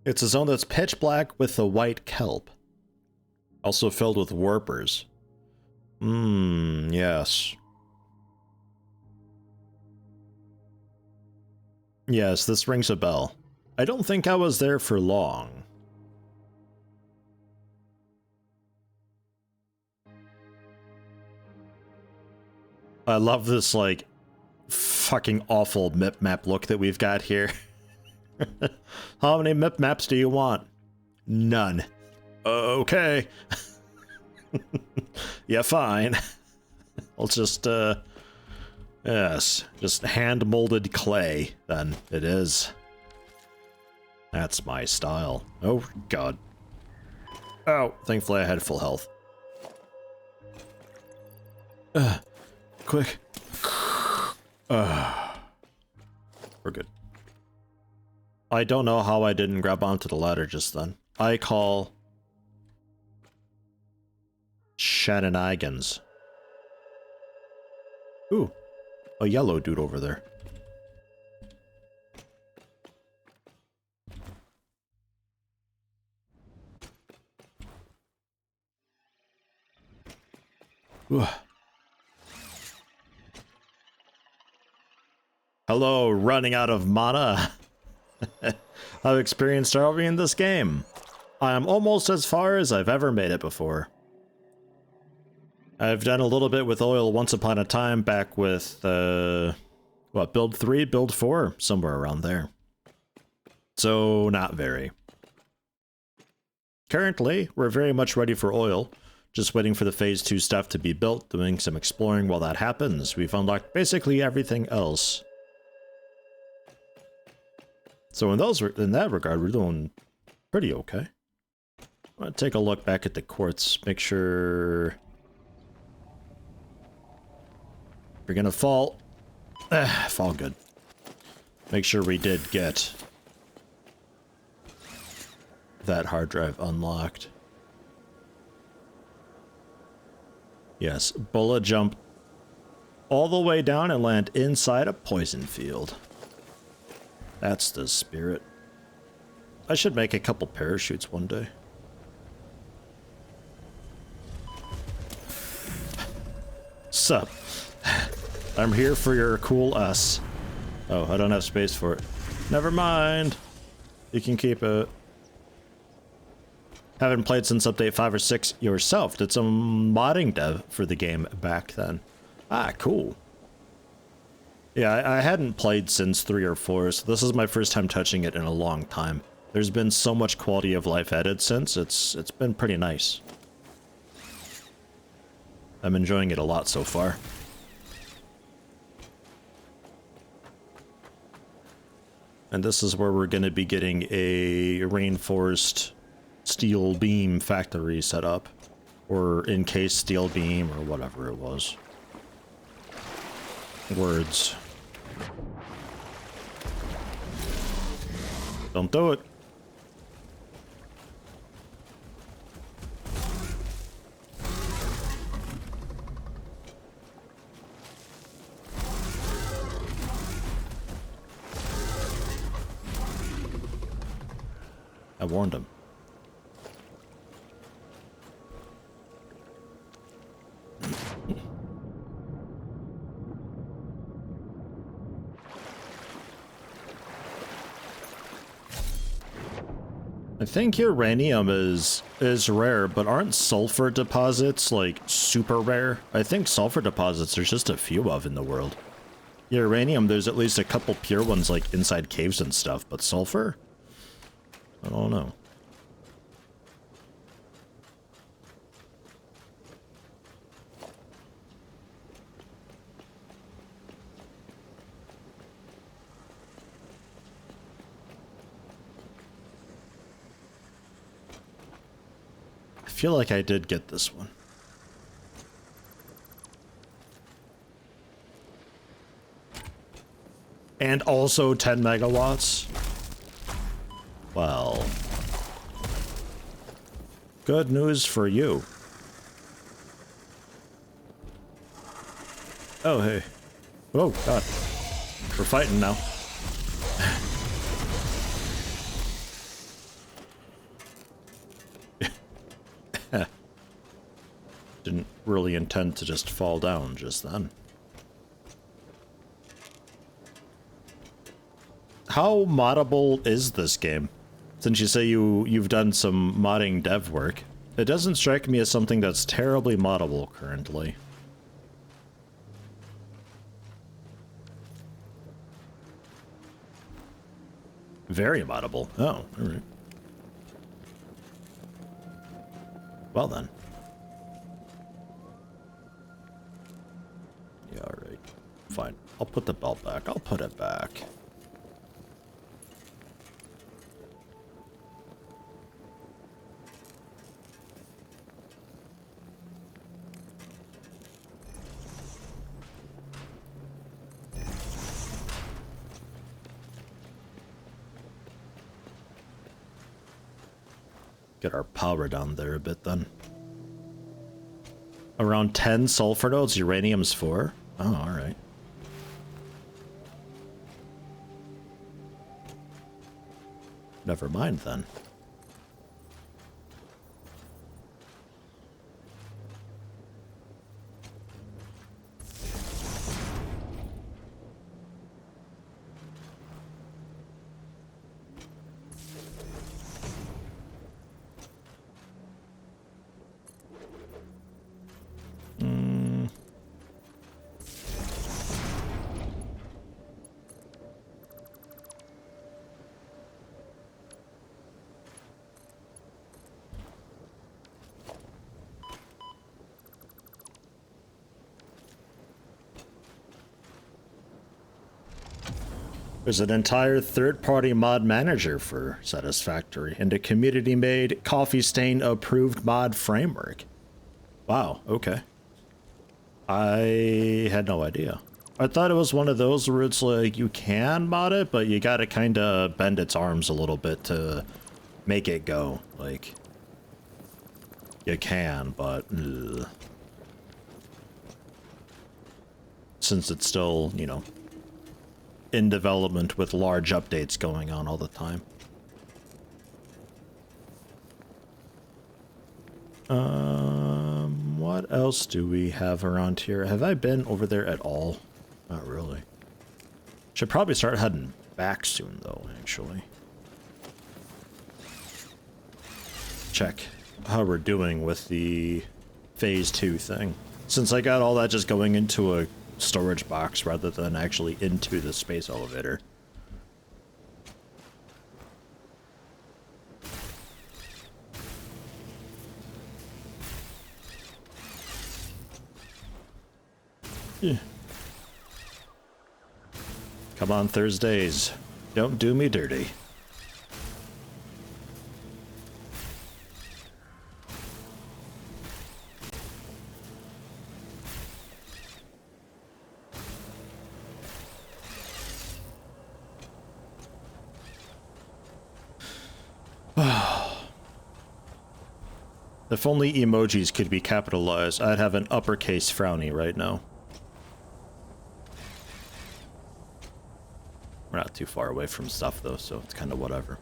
It's a zone that's pitch black with the white kelp. Also filled with warpers. Yes. Yes, this rings a bell. I don't think I was there for long. I love this, like, fucking awful map look that we've got here. How many maps do you want? None. Okay. Yeah, fine. I'll just, yes, just hand-molded clay, then it is. That's my style. Oh, God. Oh, thankfully I had full health. Quick. We're good. I don't know how I didn't grab onto the ladder just then. I call shenanigans. Ooh, a yellow dude over there. Ooh. Hello, running out of mana. I've experienced RV in this game. I am almost as far as I've ever made it before. I've done a little bit with oil once upon a time back with, what, build 3, build 4, somewhere around there. So, not very. Currently, we're very much ready for oil. Just waiting for the phase 2 stuff to be built, doing some exploring while that happens. We've unlocked basically everything else. So in that regard, we're doing pretty okay. I'm gonna take a look back at the quartz, make sure we're gonna fall. Fall good. Make sure we did get that hard drive unlocked. Yes, bullet jump all the way down and land inside a poison field. That's the spirit. I should make a couple parachutes one day. Sup? I'm here for your cool us. Oh, I don't have space for it. Never mind. You can keep it. Haven't played since update 5 or 6 yourself. Did some modding dev for the game back then. Ah, cool. Yeah, I hadn't played since 3 or 4, so this is my first time touching it in a long time. There's been so much quality of life added since, it's been pretty nice. I'm enjoying it a lot so far. And this is where we're going to be getting a reinforced steel beam factory set up. Or encased steel beam, or whatever it was. Words. Don't do it. I warned him. I think uranium is rare, but aren't sulfur deposits like super rare? I think sulfur deposits there's just a few of in the world. Uranium, there's at least a couple pure ones like inside caves and stuff, but sulfur? I don't know. I feel like I did get this one. And also 10 megawatts? Well, good news for you. Oh, hey. Oh, God. We're fighting now. Didn't really intend to just fall down just then. How moddable is this game? Since you say you've done some modding dev work, it doesn't strike me as something that's terribly moddable currently. Very moddable. Oh, alright. Well then. Yeah, alright. Fine. I'll put the belt back. I'll put it back. Get our power down there a bit then. Around 10 sulfur nodes, uranium's 4? Oh, alright. Never mind then. There's an entire third-party mod manager for Satisfactory and a community-made, coffee stain approved mod framework. Wow, okay. I had no idea. I thought it was one of those where it's like you can mod it, but you gotta kinda bend its arms a little bit to make it go. Like, you can, but ugh. since it's still, you know, in development with large updates going on all the time. What else do we have around here? Have I been over there at all? Not really. Should probably start heading back soon, though, actually. Check how we're doing with the phase 2 thing. Since I got all that just going into a storage box rather than actually into the space elevator. Yeah. Come on, Thursdays. Don't do me dirty. If only emojis could be capitalized, I'd have an uppercase frowny right now. We're not too far away from stuff though, so it's kind of whatever.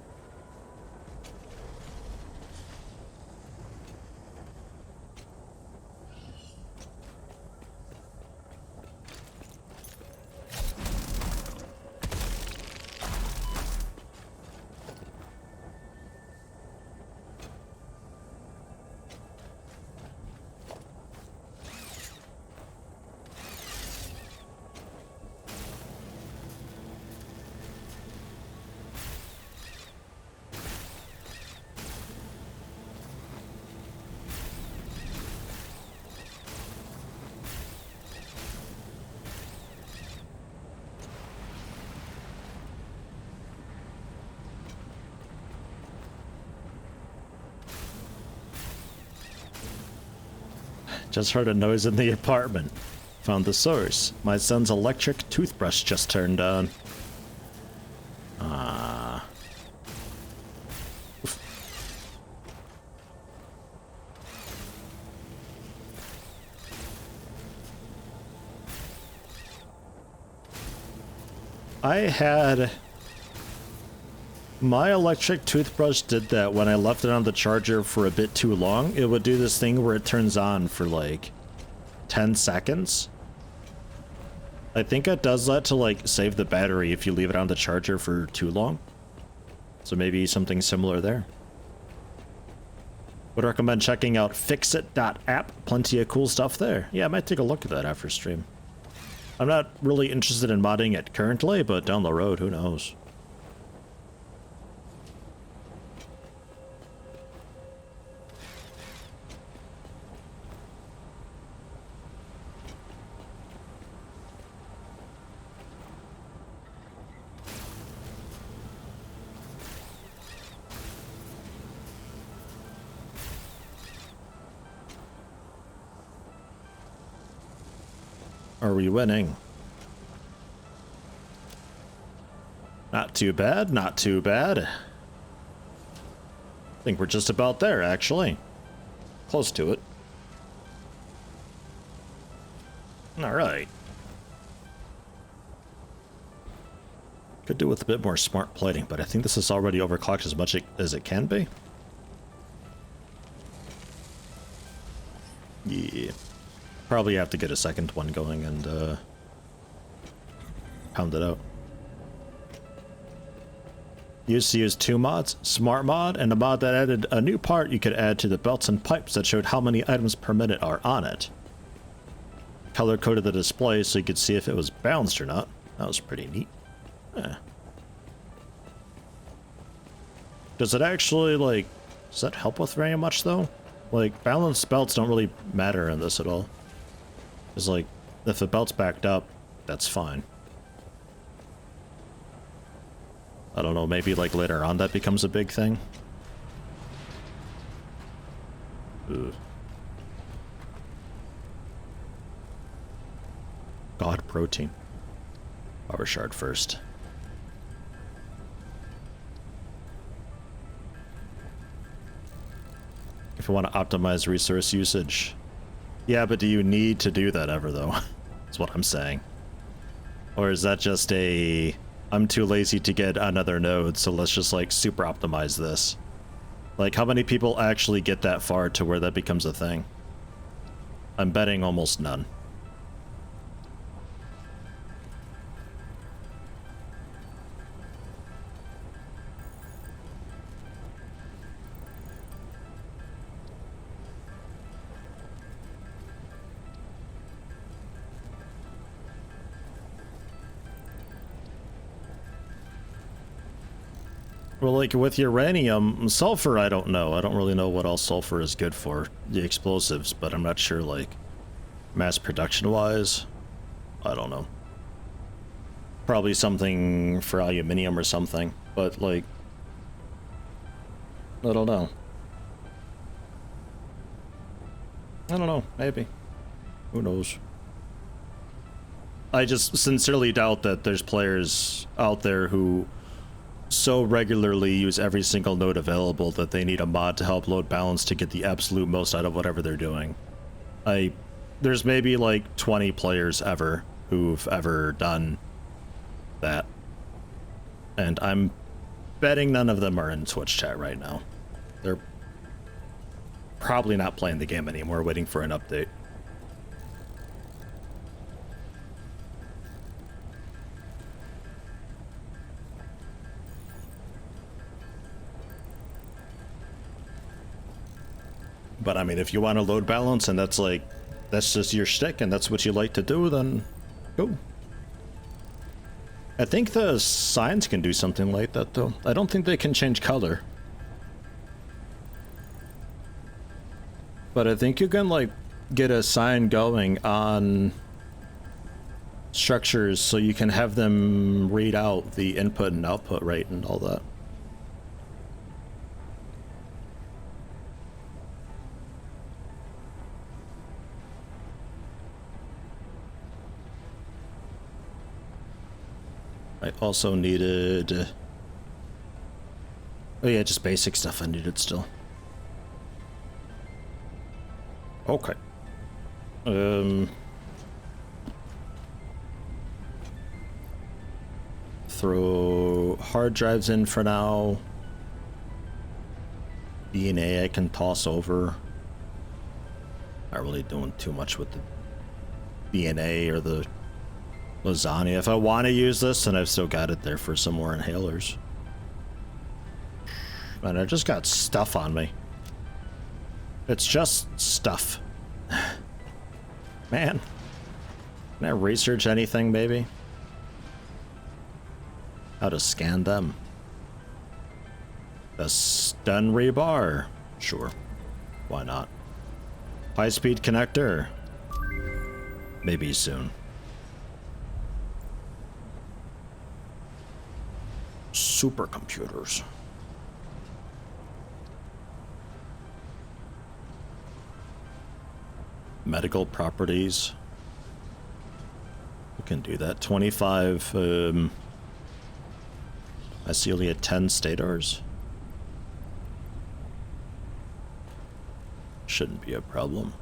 Just heard a noise in the apartment. Found the source. My son's electric toothbrush just turned on. I had... My electric toothbrush did that when I left it on the charger for a bit too long. It would do this thing where it turns on for like 10 seconds. I think it does that to like save the battery if you leave it on the charger for too long. So maybe something similar there. Would recommend checking out fixit.app. Plenty of cool stuff there. Yeah, I might take a look at that after stream. I'm not really interested in modding it currently, but down the road, who knows? Are we winning? Not too bad, not too bad. I think we're just about there, actually. Close to it. Alright. Could do with a bit more smart plating, but I think this is already overclocked as much as it can be. Yeah. Probably have to get a second one going and pound it out. Used to use two mods, Smart Mod and a mod that added a new part you could add to the belts and pipes that showed how many items per minute are on it. Color coded the display so you could see if it was balanced or not. That was pretty neat. Yeah. Does it actually, like, does that help with very much though? Like, balanced belts don't really matter in this at all. It's like, if the belt's backed up, that's fine. I don't know, maybe like later on that becomes a big thing. Ugh. God, protein. Power shard first. If you want to optimize resource usage. Yeah, but do you need to do that ever, though? That's what I'm saying. Or is that just a, I'm too lazy to get another node, so let's just like super optimize this? Like, how many people actually get that far to where that becomes a thing? I'm betting almost none. Well, like with uranium, sulfur, I don't know. I don't really know what else sulfur is good for, the explosives, but I'm not sure, like, mass production-wise. I don't know. Probably something for aluminium or something, but, like, I don't know. I don't know, maybe. Who knows? I just sincerely doubt that there's players out there who so regularly use every single node available that they need a mod to help load balance to get the absolute most out of whatever they're doing. There's maybe like 20 players ever who've ever done that. And I'm betting none of them are in Twitch chat right now. They're probably not playing the game anymore, waiting for an update. But I mean, if you want to load balance and that's like, that's just your shtick and that's what you like to do, then go. I think the signs can do something like that though. I don't think they can change color. But I think you can like get a sign going on structures so you can have them read out the input and output rate and all that. I also needed... oh yeah, just basic stuff I needed still. Okay. Throw hard drives in for now. DNA I can toss over. Not really doing too much with the DNA or the lasagna. If I want to use this, then I've still got it there for some more inhalers. And I just got stuff on me. It's just stuff. Man. Can I research anything, maybe? How to scan them. A stun rebar. Sure. Why not? High-speed connector. Maybe soon. Supercomputers. Medical properties. We can do that. 25, I see only at 10 stators. Shouldn't be a problem.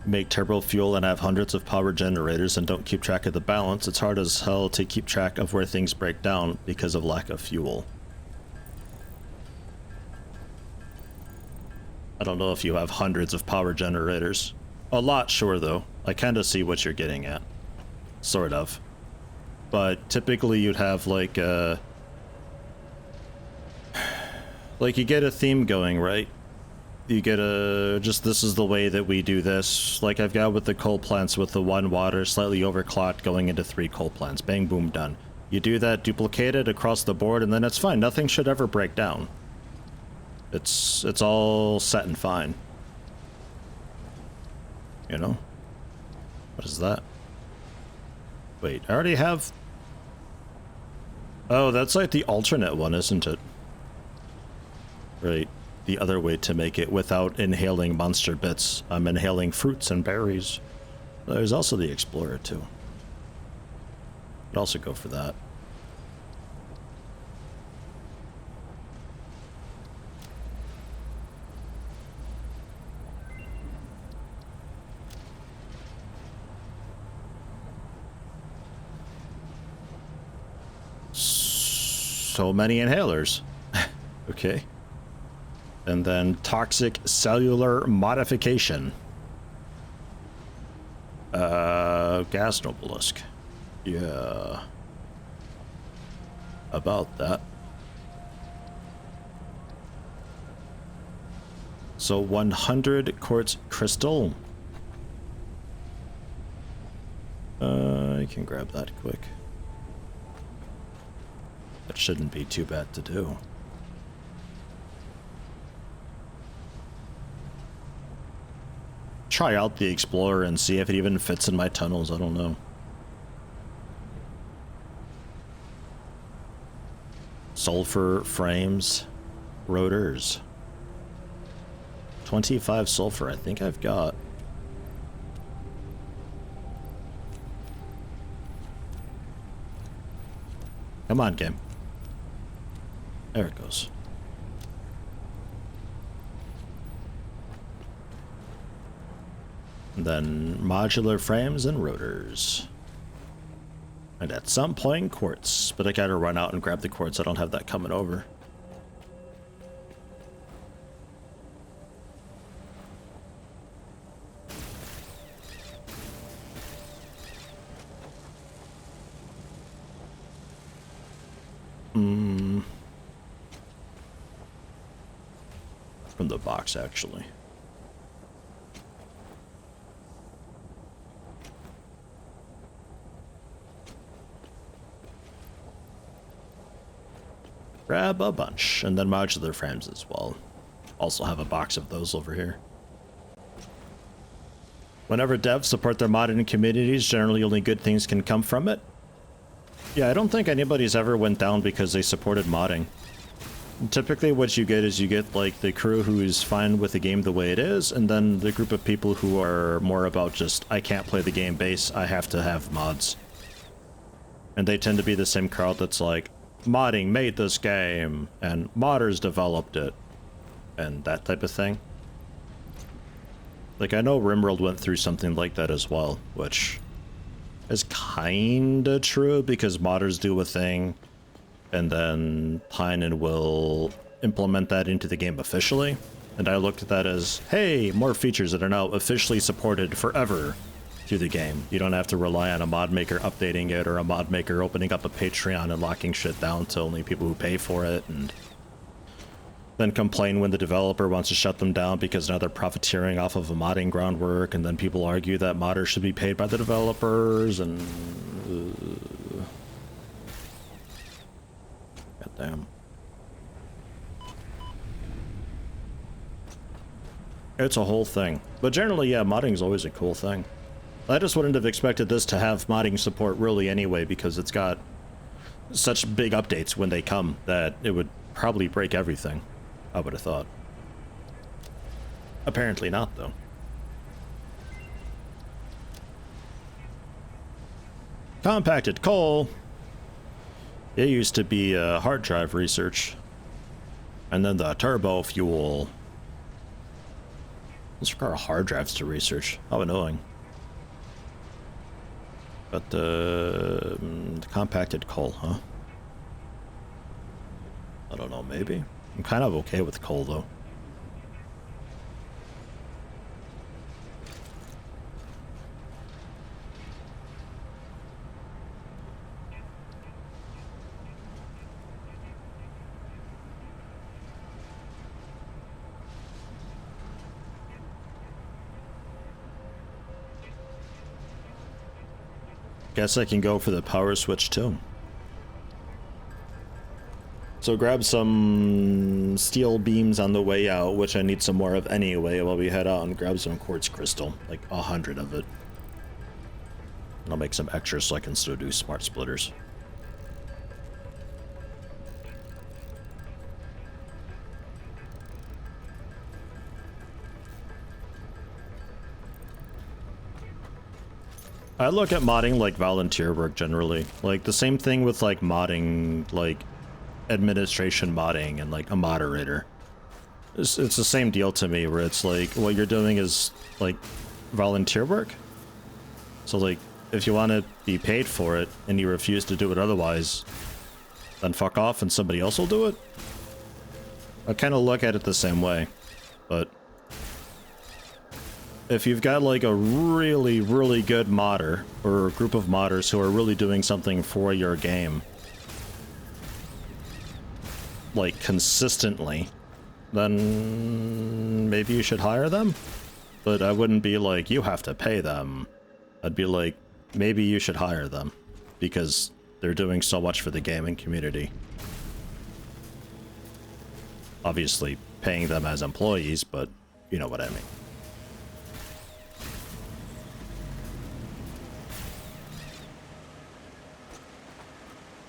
Make turbo fuel and have hundreds of power generators and don't keep track of the balance, it's hard as hell to keep track of where things break down because of lack of fuel. I don't know if you have hundreds of power generators. A lot, sure, though. I kind of see what you're getting at. Sort of. But typically you'd have like a... like you get a theme going, right? You get a, just this is the way that we do this, like I've got with the coal plants with the 1 water slightly overclocked going into 3 coal plants. Bang, boom, done. You do that, duplicate it across the board, and then it's fine. Nothing should ever break down. It's all set and fine. You know? What is that? Wait, I already have... oh, that's like the alternate one, isn't it? Right. The other way to make it without inhaling monster bits. I'm inhaling fruits and berries. There's also the Explorer, too. I'd also go for that. so many inhalers. Okay. And then toxic cellular modification. Gas obelisk. Yeah. About that. So 100 quartz crystal. I can grab that quick. That shouldn't be too bad to do. Try out the Explorer and see if it even fits in my tunnels. I don't know. Sulfur frames, rotors. 25 sulfur, I think I've got. Come on, game. There it goes. And then modular frames and rotors. And at some point, quartz. But I gotta run out and grab the quartz. I don't have that coming over. From the box, actually. Grab a bunch, and then modular frames as well. Also have a box of those over here. Whenever devs support their modding communities, generally only good things can come from it. Yeah, I don't think anybody's ever went down because they supported modding. Typically what you get is you get like the crew who's fine with the game the way it is, and then the group of people who are more about just, I can't play the game base, I have to have mods. And they tend to be the same crowd that's like, modding made this game, and modders developed it, and that type of thing. Like, I know Rimworld went through something like that as well, which is kinda true, because modders do a thing, and then Tynan will implement that into the game officially. And I looked at that as, hey, more features that are now officially supported forever through the game. You don't have to rely on a mod maker updating it, or a mod maker opening up a Patreon and locking shit down to only people who pay for it, and then complain when the developer wants to shut them down because now they're profiteering off of a modding groundwork, and then people argue that modders should be paid by the developers, and goddamn. It's a whole thing. But generally, yeah, modding is always a cool thing. I just wouldn't have expected this to have modding support really anyway, because it's got such big updates when they come that it would probably break everything, I would have thought. Apparently not, though. Compacted coal. It used to be hard drive research. And then the turbo fuel. Those require hard drives to research. How annoying. But the compacted coal, huh? I don't know, maybe? I'm kind of okay with coal, though. Guess I can go for the power switch too. So grab some steel beams on the way out, which I need some more of anyway, while we head out, and grab some quartz crystal, like 100 of it. And I'll make some extras so I can still do smart splitters. I look at modding like volunteer work generally. Like the same thing with like modding, like administration modding and like a moderator. It's the same deal to me, where it's like what you're doing is like volunteer work. So like if you want to be paid for it and you refuse to do it otherwise, then fuck off and somebody else will do it. I kind of look at it the same way, but if you've got like a really, really good modder or a group of modders who are really doing something for your game, like consistently, then maybe you should hire them. But I wouldn't be like, you have to pay them. I'd be like, maybe you should hire them because they're doing so much for the gaming community. Obviously paying them as employees, but you know what I mean.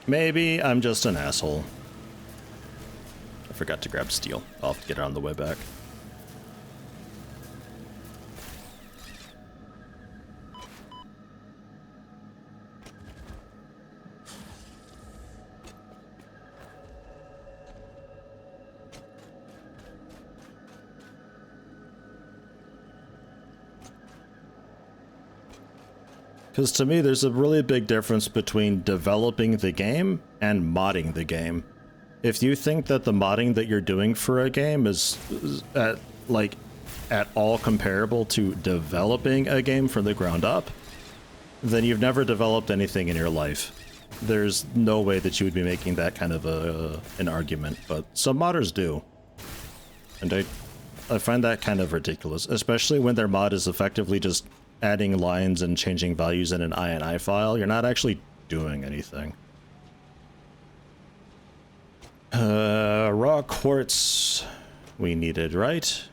Maybe I'm just an asshole. I forgot to grab steel. I'll get it on the way back. Because to me, there's a really big difference between developing the game and modding the game. If you think that the modding that you're doing for a game is at all comparable to developing a game from the ground up, then you've never developed anything in your life. There's no way that you would be making that kind of an argument, but some modders do. And I find that kind of ridiculous, especially when their mod is effectively just adding lines and changing values in an INI file. You're not actually doing anything. Raw quartz we needed, right?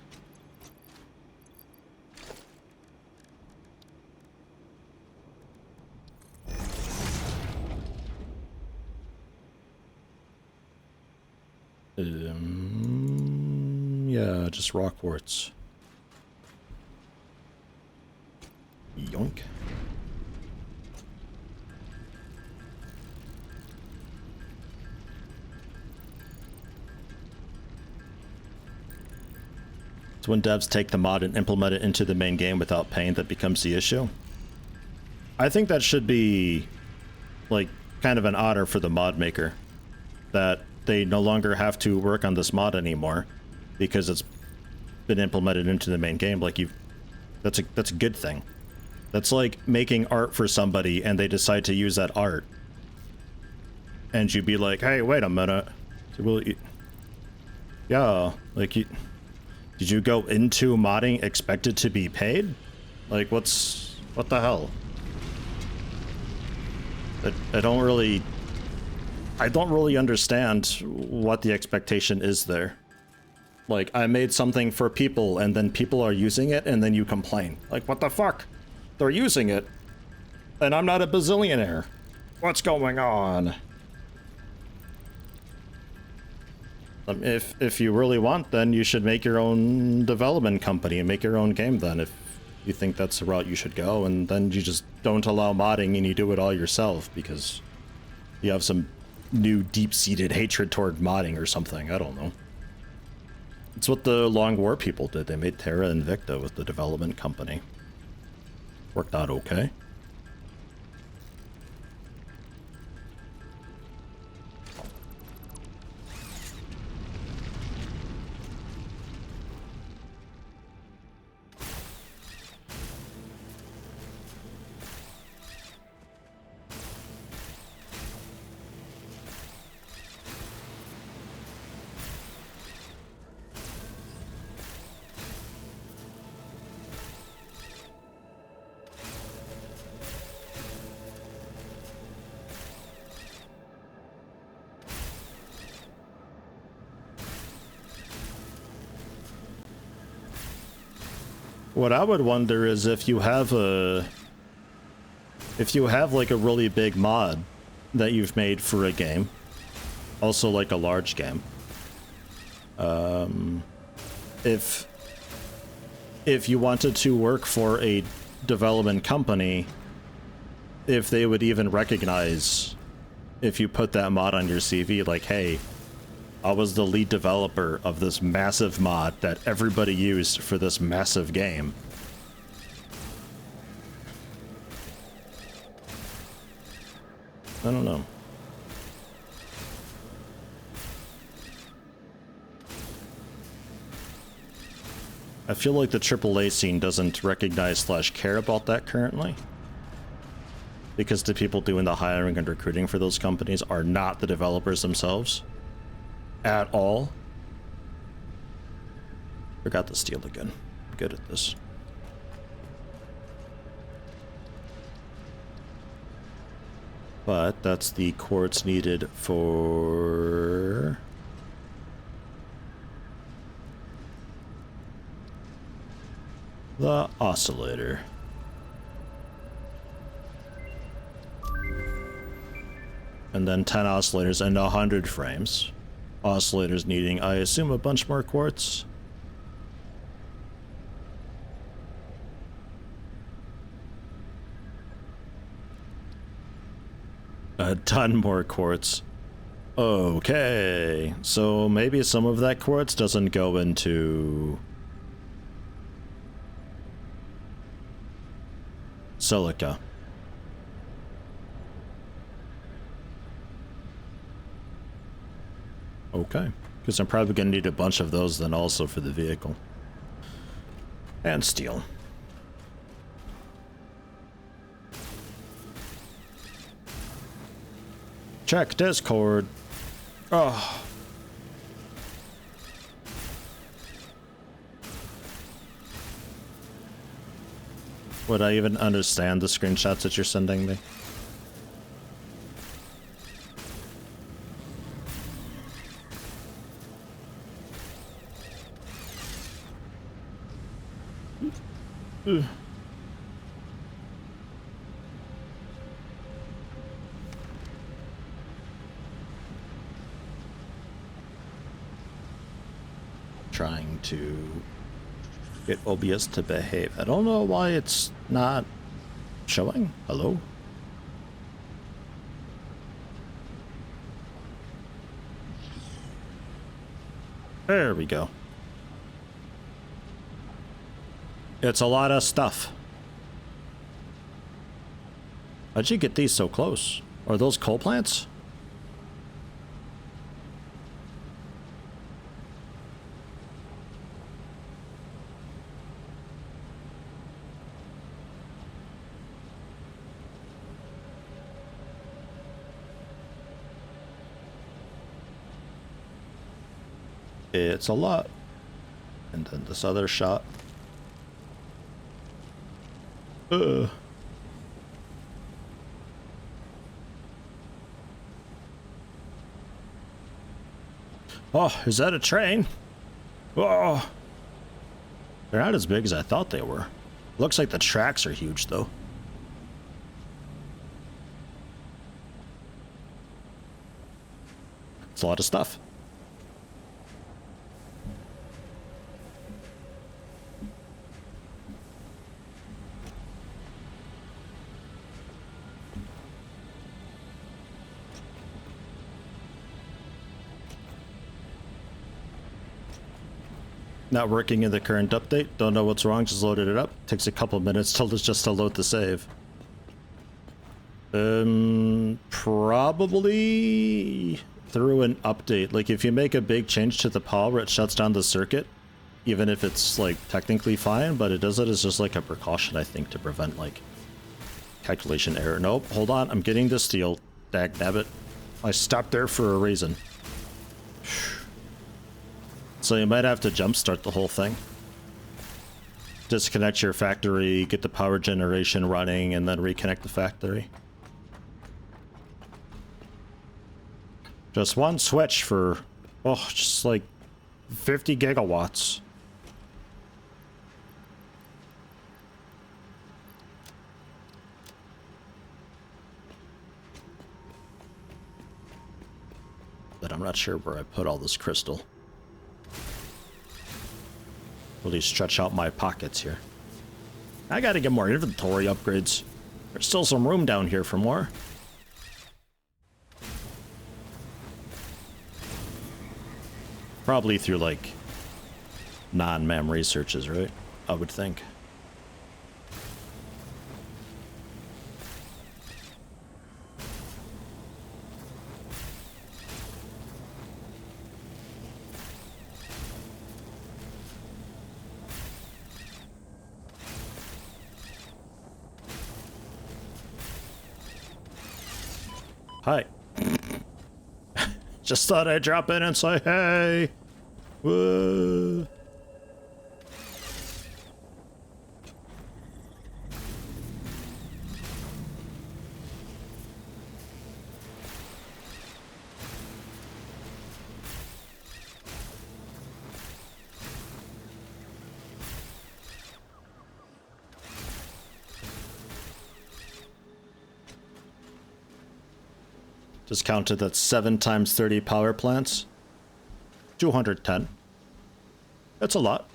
Yeah, just raw quartz. Yoink. It's when devs take the mod and implement it into the main game without paying that becomes the issue. I think that should be, like, kind of an honor for the mod maker. That they no longer have to work on this mod anymore because it's been implemented into the main game. Like, that's a good thing. That's like making art for somebody and they decide to use that art. And you'd be like, hey, wait a minute. Well, yeah, like, did you go into modding expected to be paid? Like, what the hell? I don't really understand what the expectation is there. Like, I made something for people and then people are using it and then you complain. Like, what the fuck? They're using it, and I'm not a bazillionaire. What's going on? If you really want, then you should make your own development company and make your own game then, if you think that's the route you should go, and then you just don't allow modding and you do it all yourself because you have some new deep-seated hatred toward modding or something. I don't know. It's what the Long War people did. They made Terra Invicta with the development company. Worked out okay. What I would wonder is if you have like a really big mod that you've made for a game, also like a large game, if you wanted to work for a development company, if they would even recognize if you put that mod on your CV, like, hey, I was the lead developer of this massive mod that everybody used for this massive game. I don't know. I feel like the AAA scene doesn't recognize / care about that currently. Because the people doing the hiring and recruiting for those companies are not the developers themselves. At all. Forgot to steal again. I'm good at this. But that's the quartz needed for... the oscillator. And then 10 oscillators and 100 frames. Oscillators needing, I assume, a bunch more quartz. A ton more quartz. Okay, so maybe some of that quartz doesn't go into silica. Okay, because I'm probably going to need a bunch of those then also for the vehicle. And steel. Check Discord. Oh. Would I even understand the screenshots that you're sending me? Trying to get OBS to behave. I don't know why it's not showing. Hello? There we go. It's a lot of stuff. How'd you get these so close? Are those coal plants? It's a lot. And then this other shot. Oh, is that a train? Oh, they're not as big as I thought they were. Looks like the tracks are huge, though. It's a lot of stuff. Not working in the current update. Don't know what's wrong. Just loaded it up. Takes a couple minutes till it's just to load the save. Probably through an update. Like if you make a big change to the power, it shuts down the circuit, even if it's like technically fine. But it does it as just like a precaution, I think, to prevent like calculation error. Nope. Hold on. I'm getting the steel. Dagnabbit. I stopped there for a reason. So you might have to jumpstart the whole thing. Disconnect your factory, get the power generation running, and then reconnect the factory. Just one switch for, oh, just like 50 gigawatts. But I'm not sure where I put all this crystal. Really stretch out my pockets here. I gotta get more inventory upgrades. There's still some room down here for more. Probably through like non-mem researches, right? I would think. Hi. Just thought I'd drop in and say hey. Whoa. Just counted that 7 times 30 power plants. 210. That's a lot.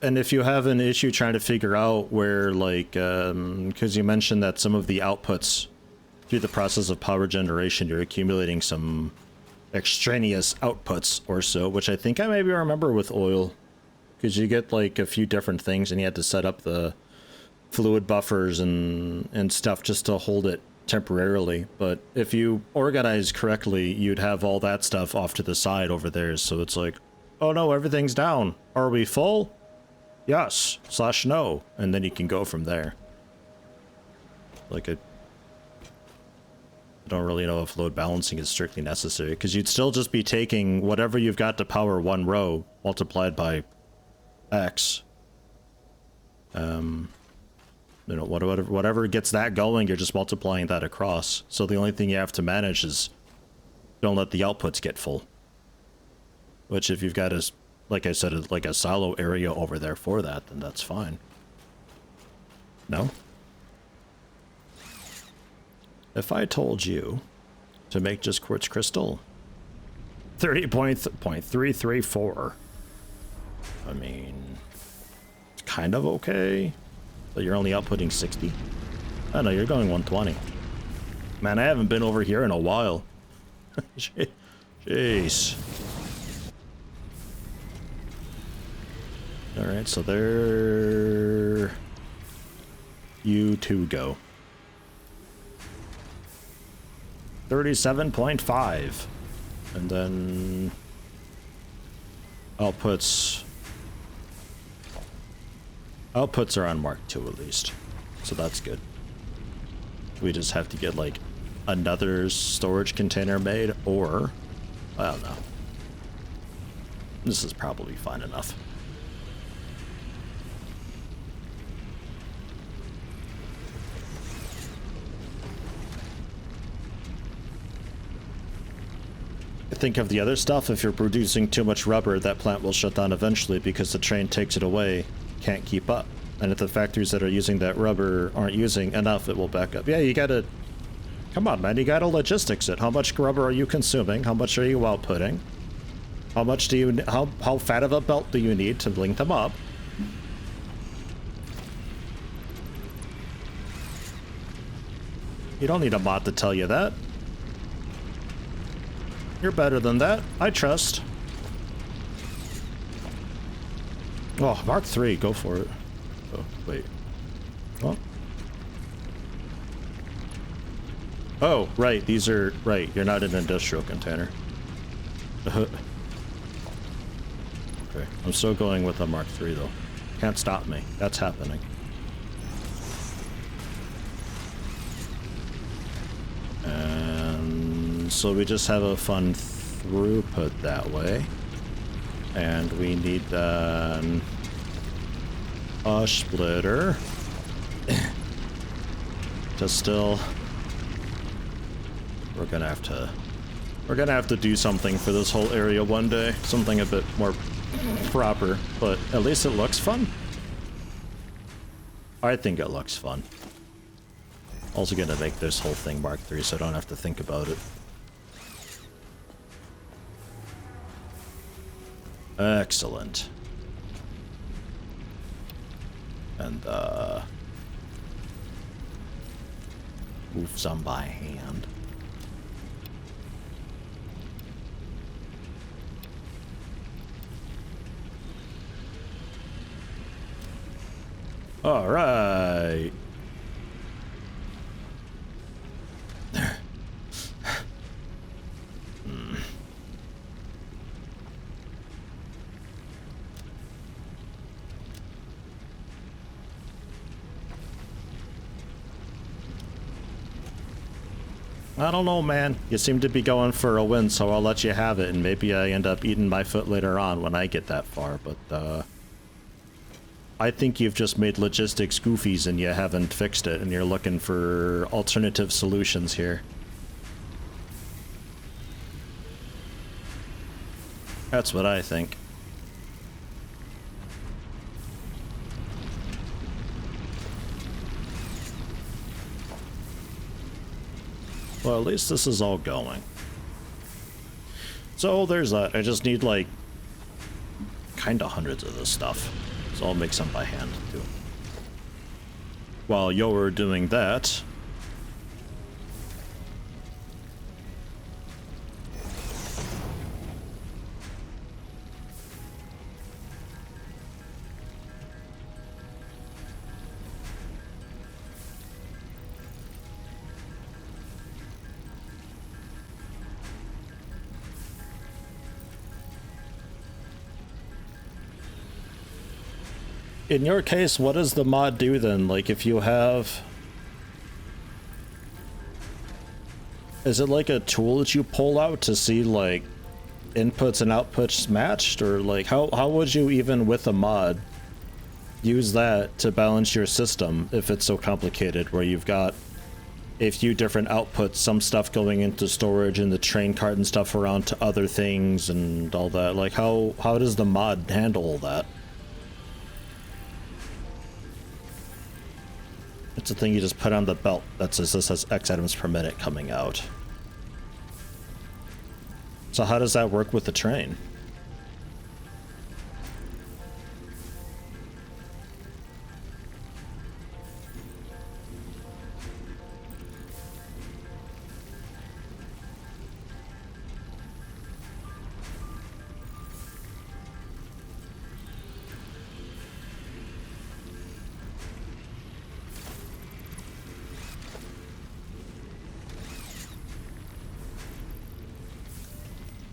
And if you have an issue trying to figure out where, like, because you mentioned that some of the outputs through the process of power generation, you're accumulating some extraneous outputs or so, which I think I maybe remember with oil. Because you get, like, a few different things and you had to set up the fluid buffers and stuff just to hold it temporarily. But if you organize correctly, you'd have all that stuff off to the side over there. So it's like, oh no, everything's down. Are we full? Yes / no. And then you can go from there. Like, I don't really know if load balancing is strictly necessary, because you'd still just be taking whatever you've got to power one row multiplied by X. You know, whatever gets that going, you're just multiplying that across. So the only thing you have to manage is don't let the outputs get full. Which, if you've got a, like I said, like a silo area over there for that, then that's fine. No? If I told you to make just quartz crystal, 30.334. I mean, it's kind of okay. But you're only outputting 60? Oh no, you're going 120. Man, I haven't been over here in a while. Jeez. Alright, so there you two go. 37.5. And then outputs are on Mark II at least, so that's good. We just have to get like another storage container made, or I don't know. This is probably fine enough. Think of the other stuff. If you're producing too much rubber, that plant will shut down eventually because the train takes it away. Can't keep up. And if the factories that are using that rubber aren't using enough, it will back up. Yeah, you gotta... Come on, man, you gotta logistics it. How much rubber are you consuming? How much are you outputting? How much do you... How fat of a belt do you need to link them up? You don't need a mod to tell you that. You're better than that. I trust. Oh, Mark III, go for it. Oh, wait. What? Oh, right, these are... Right, you're not an industrial container. Okay, I'm still going with the Mark III, though. Can't stop me. That's happening. And so we just have a fun throughput that way. And we need a splitter to still... We're gonna have to do something for this whole area one day. Something a bit more proper, but at least it looks fun. I think it looks fun. Also gonna make this whole thing Mark III so I don't have to think about it. Excellent. And, move some by hand. All right. I don't know, man. You seem to be going for a win, so I'll let you have it, and maybe I end up eating my foot later on when I get that far, but, I think you've just made logistics goofies and you haven't fixed it, and you're looking for alternative solutions here. That's what I think. Well, at least this is all going. So there's that. I just need like kinda hundreds of this stuff. So I'll make some by hand too. While you're doing that, in your case, what does the mod do then? Like, if you have... Is it like a tool that you pull out to see, like, inputs and outputs matched? Or, like, how would you, even with a mod, use that to balance your system if it's so complicated, where you've got a few different outputs, some stuff going into storage and the train cart and stuff around to other things and all that? Like, how does the mod handle all that? It's a thing you just put on the belt that says this has X items per minute coming out. So how does that work with the train?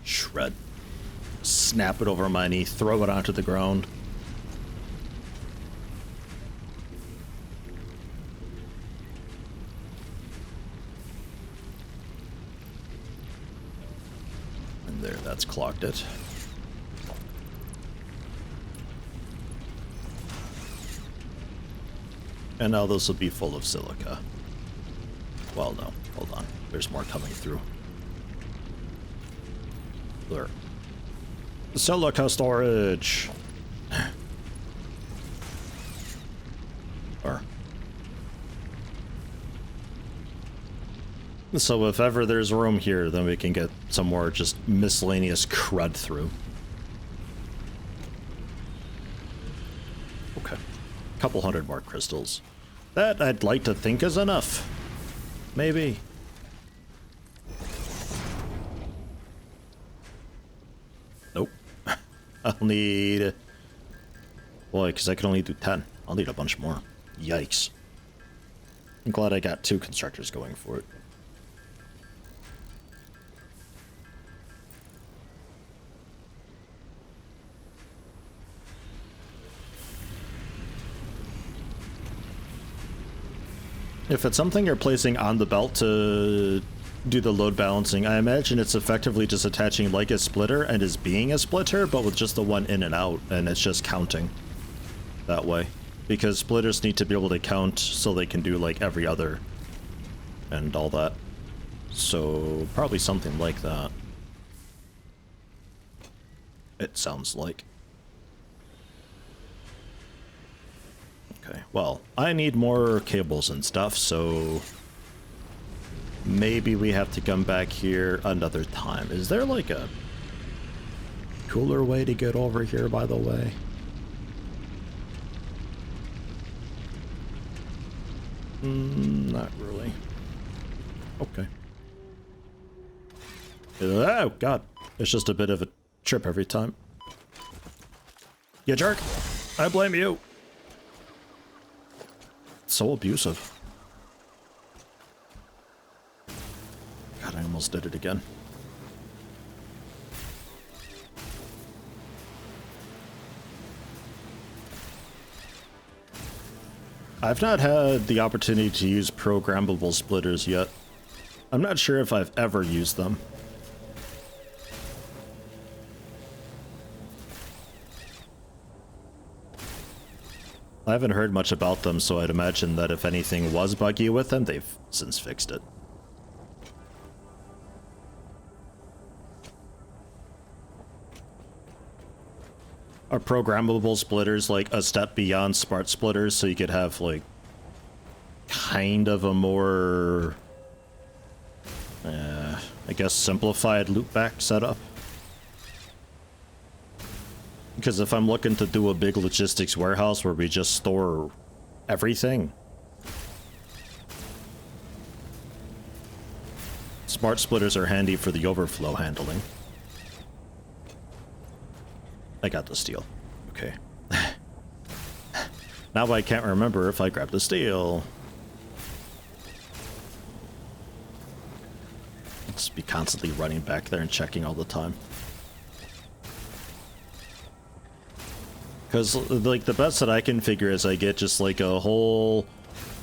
Shred. Snap it over my knee, throw it onto the ground. And there, that's clogged it. And now this will be full of silica. Well, no, hold on. There's more coming through. There. Silica storage. Or. So if ever there's room here, then we can get some more just miscellaneous crud through. Okay. Couple hundred more crystals. That I'd like to think is enough. Maybe. Nope. I'll need... Boy, because I can only do 10. I'll need a bunch more. Yikes. I'm glad I got 2 constructors going for it. If it's something you're placing on the belt to do the load balancing, I imagine it's effectively just attaching like a splitter and is being a splitter, but with just the one in and out, and it's just counting that way. Because splitters need to be able to count so they can do like every other and all that. So probably something like that. It sounds like. Okay, well, I need more cables and stuff, so maybe we have to come back here another time. Is there like a cooler way to get over here, by the way? Not really. Okay. Oh, God. It's just a bit of a trip every time. You jerk! I blame you! So abusive. God, I almost did it again. I've not had the opportunity to use programmable splitters yet. I'm not sure if I've ever used them. I haven't heard much about them, so I'd imagine that if anything was buggy with them, they've since fixed it. Are programmable splitters like a step beyond smart splitters, so you could have like kind of a more I guess simplified loopback setup? Because if I'm looking to do a big logistics warehouse where we just store everything, smart splitters are handy for the overflow handling. I got the steel. Okay. Now I can't remember if I grabbed the steel. Let's be constantly running back there and checking all the time. Because, like, the best that I can figure is I get just, like, a whole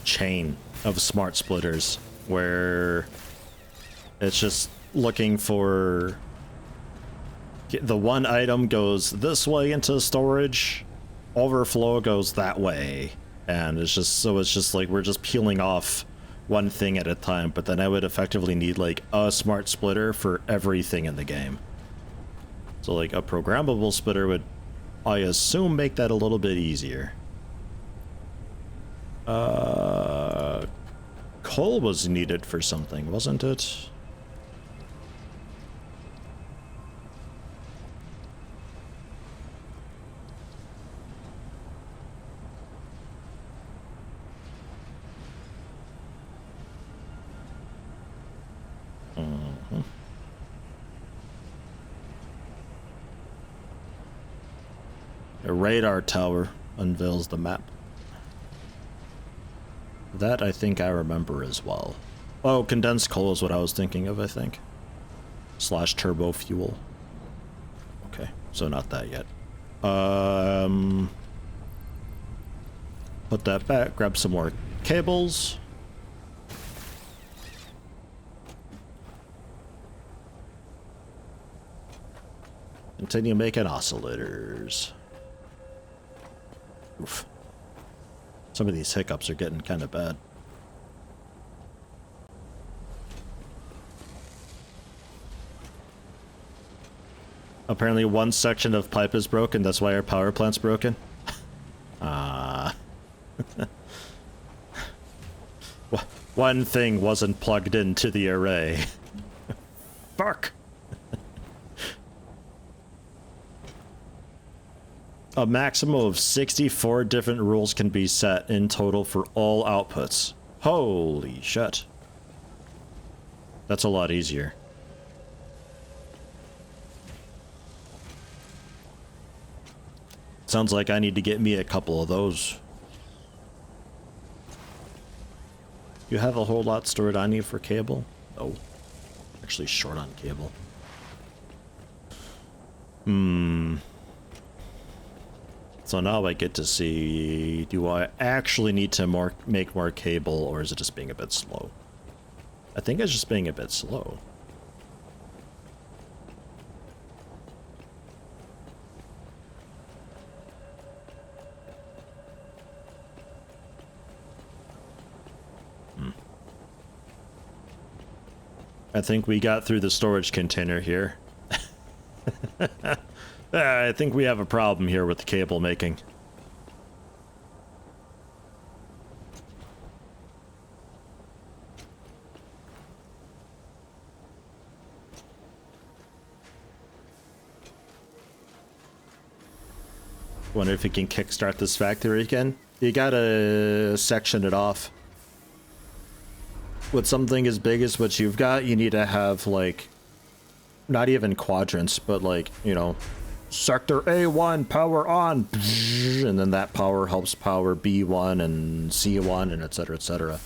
chain of smart splitters where it's just looking for the one item goes this way into storage, overflow goes that way, and it's just like we're just peeling off one thing at a time, but then I would effectively need like a smart splitter for everything in the game. So like a programmable splitter would, I assume, make that a little bit easier. Coal was needed for something, wasn't it? A radar tower unveils the map. That I think I remember as well. Oh, condensed coal is what I was thinking of, I think. Slash turbo fuel. Okay, so not that yet. Put that back, grab some more cables. Continue making oscillators. Oof. Some of these hiccups are getting kind of bad. Apparently one section of pipe is broken, that's why our power plant's broken. One thing wasn't plugged into the array. Fuck! A maximum of 64 different rules can be set in total for all outputs. Holy shit. That's a lot easier. Sounds like I need to get me a couple of those. You have a whole lot stored on you for cable? Oh. Actually short on cable. So now I get to see, do I actually need to make more cable, or is it just being a bit slow? I think it's just being a bit slow. I think we got through the storage container here. I think we have a problem here with the cable making. Wonder if we can kickstart this factory again. You gotta section it off. With something as big as what you've got, you need to have, like, not even quadrants, but, like, you know, Sector A1, power on, and then that power helps power B1 and C1 and etc, etc.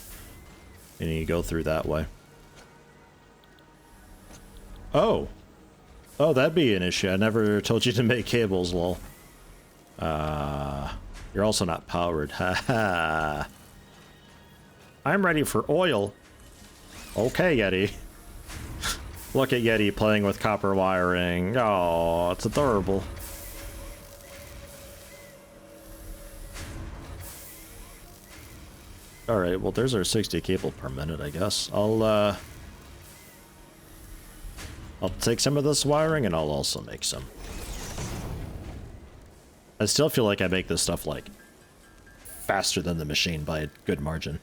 And you go through that way. Oh. Oh, that'd be an issue. I never told you to make cables, lol. You're also not powered. Haha. I'm ready for oil. Okay, Yeti. Look at Yeti playing with copper wiring. Oh, it's adorable. Alright, well there's our 60 cable per minute, I guess. I'll take some of this wiring and I'll also make some. I still feel like I make this stuff like faster than the machine by a good margin.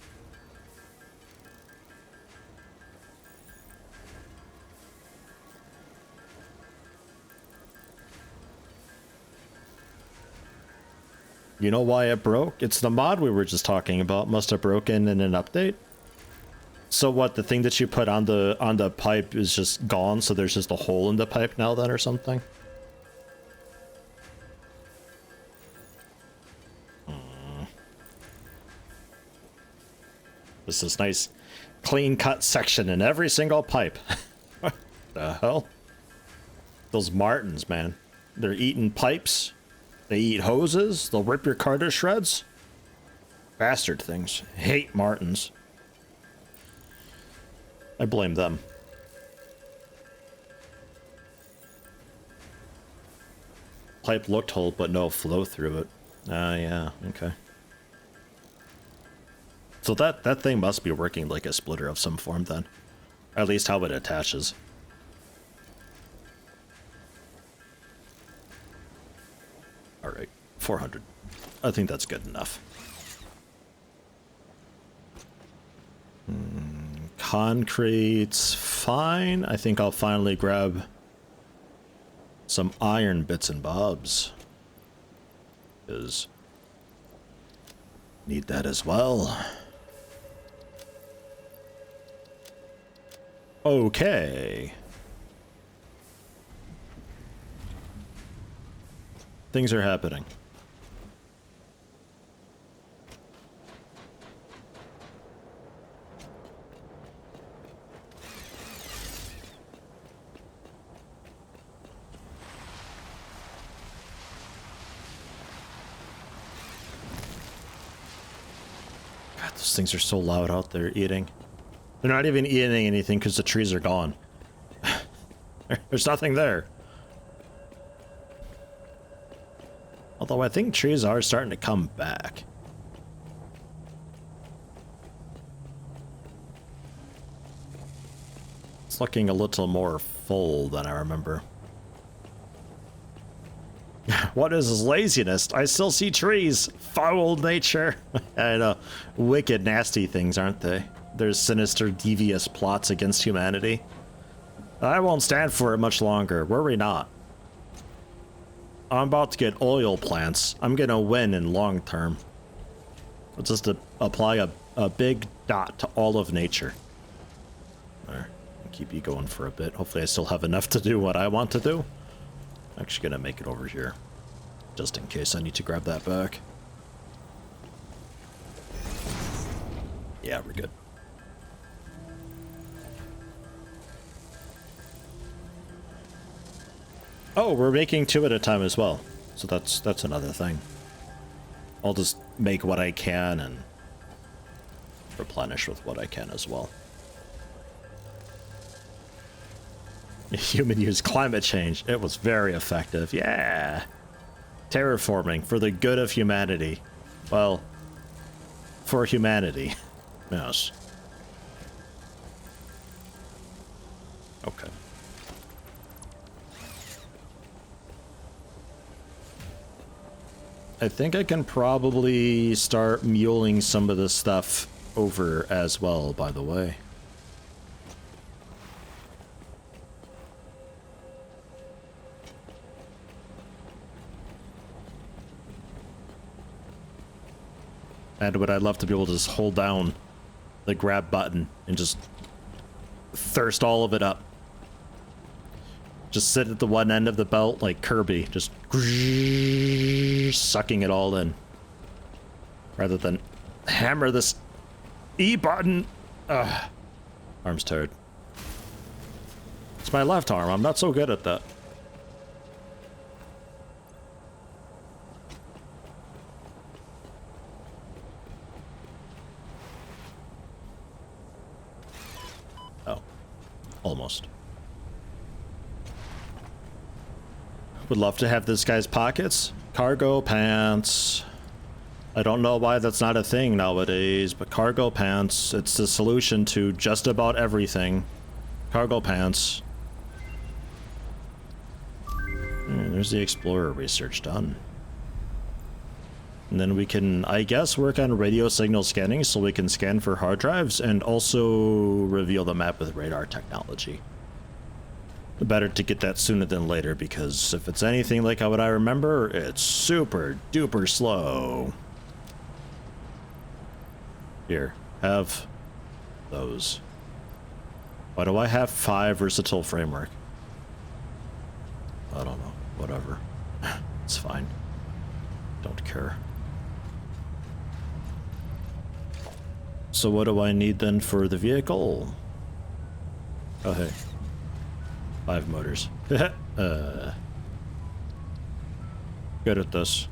You know why it broke? It's the mod we were just talking about. Must have broken in an update. So what, the thing that you put on the pipe is just gone, so there's just a hole in the pipe now then or something? This is nice clean cut section in every single pipe. What the hell? Those Martins, man. They're eating pipes. They eat hoses. They'll rip your car to shreds. Bastard things. Hate Martins. I blame them. Pipe looked whole, but no flow through it. Yeah, okay. So that thing must be working like a splitter of some form then. At least how it attaches. Alright, 400. I think that's good enough. Concrete's fine. I think I'll finally grab some iron bits and bobs. Because need that as well. Okay. Things are happening. God, those things are so loud out there eating. They're not even eating anything because the trees are gone. There's nothing there. Although I think trees are starting to come back. It's looking a little more full than I remember. What is this laziness? I still see trees. Foul nature. I know. Wicked, nasty things, aren't they? There's sinister, devious plots against humanity. I won't stand for it much longer. Worry not. I'm about to get oil plants. I'm gonna win in long term. I'll just apply a big dot to all of nature. There. I'll keep you going for a bit. Hopefully I still have enough to do what I want to do. I'm actually gonna make it over here. Just in case I need to grab that back. Yeah, we're good. Oh, we're making two at a time as well. So that's another thing. I'll just make what I can and replenish with what I can as well. Human use climate change. It was very effective. Yeah. Terraforming for the good of humanity. Well, for humanity. Yes. Okay. I think I can probably start muling some of this stuff over as well, by the way. And would I love to be able to just hold down the grab button and just thirst all of it up. Just sit at the one end of the belt like Kirby, just sucking it all in. Rather than hammer this E button. Ugh. Arm's tired. It's my left arm. I'm not so good at that. Almost. Would love to have this guy's pockets. Cargo pants. I don't know why that's not a thing nowadays, but cargo pants, it's the solution to just about everything. Cargo pants. There's the Explorer research done. And then we can, I guess, work on radio signal scanning so we can scan for hard drives and also reveal the map with radar technology. Better to get that sooner than later, because if it's anything like what I remember, it's super duper slow. Here, have those. Why do I have 5 versatile framework? I don't know. Whatever. It's fine. Don't care. So what do I need then for the vehicle? Oh, hey. 5 motors. Good at this.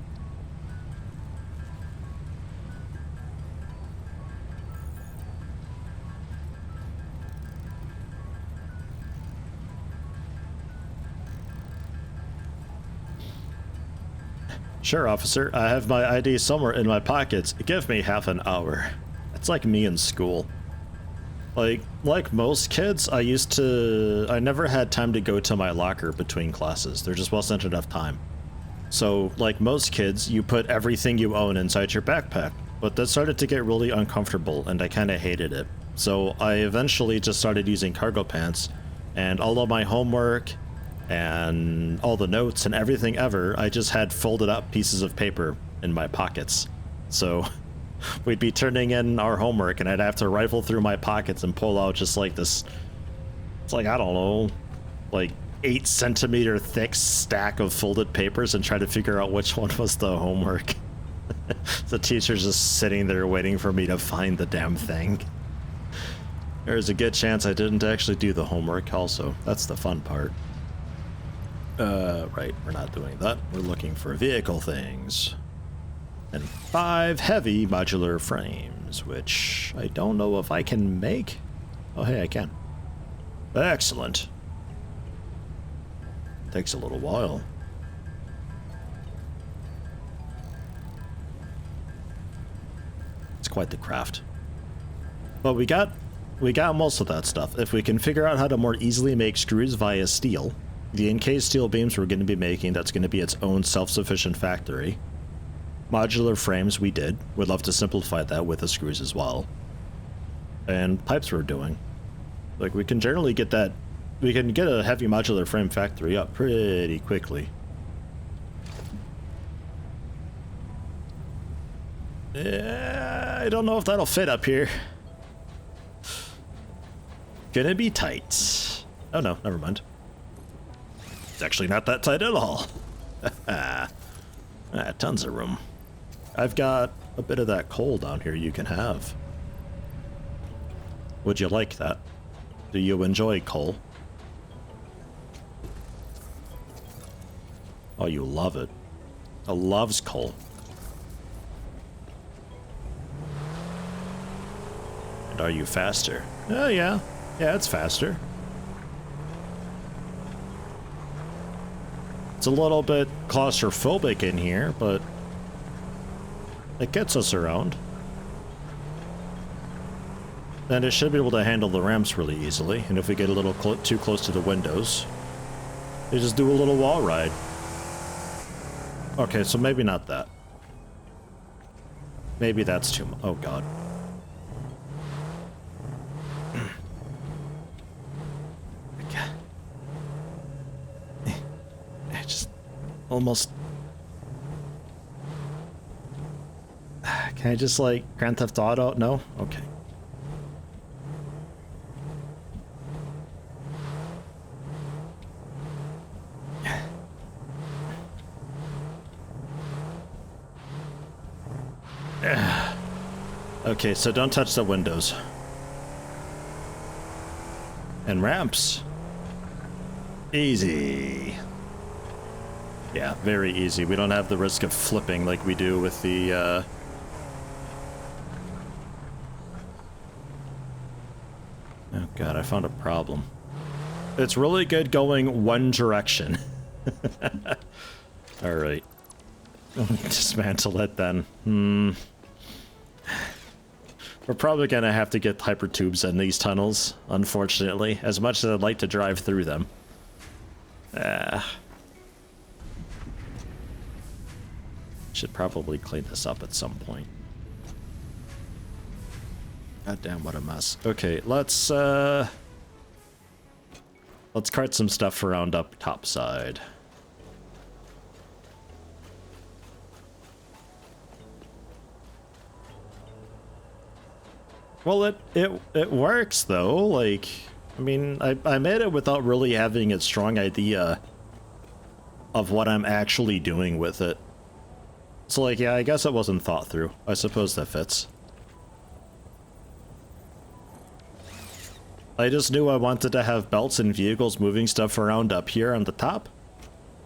Sure, officer. I have my ID somewhere in my pockets. Give me half an hour. It's like me in school. Like most kids, I never had time to go to my locker between classes. There just wasn't enough time. So, like most kids, you put everything you own inside your backpack. But that started to get really uncomfortable, and I kind of hated it. So I eventually just started using cargo pants, and all of my homework and all the notes and everything ever, I just had folded up pieces of paper in my pockets. So we'd be turning in our homework and I'd have to rifle through my pockets and pull out just like this, it's like, I don't know, like 8 centimeter thick stack of folded papers and try to figure out which one was the homework. The teacher's just sitting there waiting for me to find the damn thing. There's a good chance I didn't actually do the homework also. That's the fun part. Right, we're not doing that. We're looking for vehicle things. And 5 heavy modular frames, which I don't know if I can make. Oh, hey, I can. Excellent. Takes a little while. It's quite the craft. But we got most of that stuff. If we can figure out how to more easily make screws via steel, the encased steel beams we're going to be making, that's going to be its own self-sufficient factory. Modular frames we did. Would love to simplify that with the screws as well. And pipes we're doing. Like, we can generally get that, we can get a heavy modular frame factory up pretty quickly. I don't know if that'll fit up here. Gonna be tight. Oh no, never mind. It's actually not that tight at all. Tons of room. I've got a bit of that coal down here you can have. Would you like that? Do you enjoy coal? Oh, you love it. It loves coal. And are you faster? Oh, yeah. Yeah, it's faster. It's a little bit claustrophobic in here, but it gets us around. And it should be able to handle the ramps really easily. And if we get a little too close to the windows, they just do a little wall ride. Okay, so maybe not that. Maybe that's too much. Oh, God. Almost. Can I just like Grand Theft Auto? No? Okay. Okay, so don't touch the windows. And ramps. Easy. Yeah, very easy. We don't have the risk of flipping like we do with the, Oh god, I found a problem. It's really good going one direction. Alright. Dismantle it then. We're probably gonna have to get hypertubes in these tunnels, unfortunately, as much as I'd like to drive through them. Should probably clean this up at some point. God damn, what a mess. Okay, let's cart some stuff around up top side. Well, it works though. Like, I mean, I made it without really having a strong idea of what I'm actually doing with it. So like, yeah, I guess it wasn't thought through. I suppose that fits. I just knew I wanted to have belts and vehicles moving stuff around up here on the top.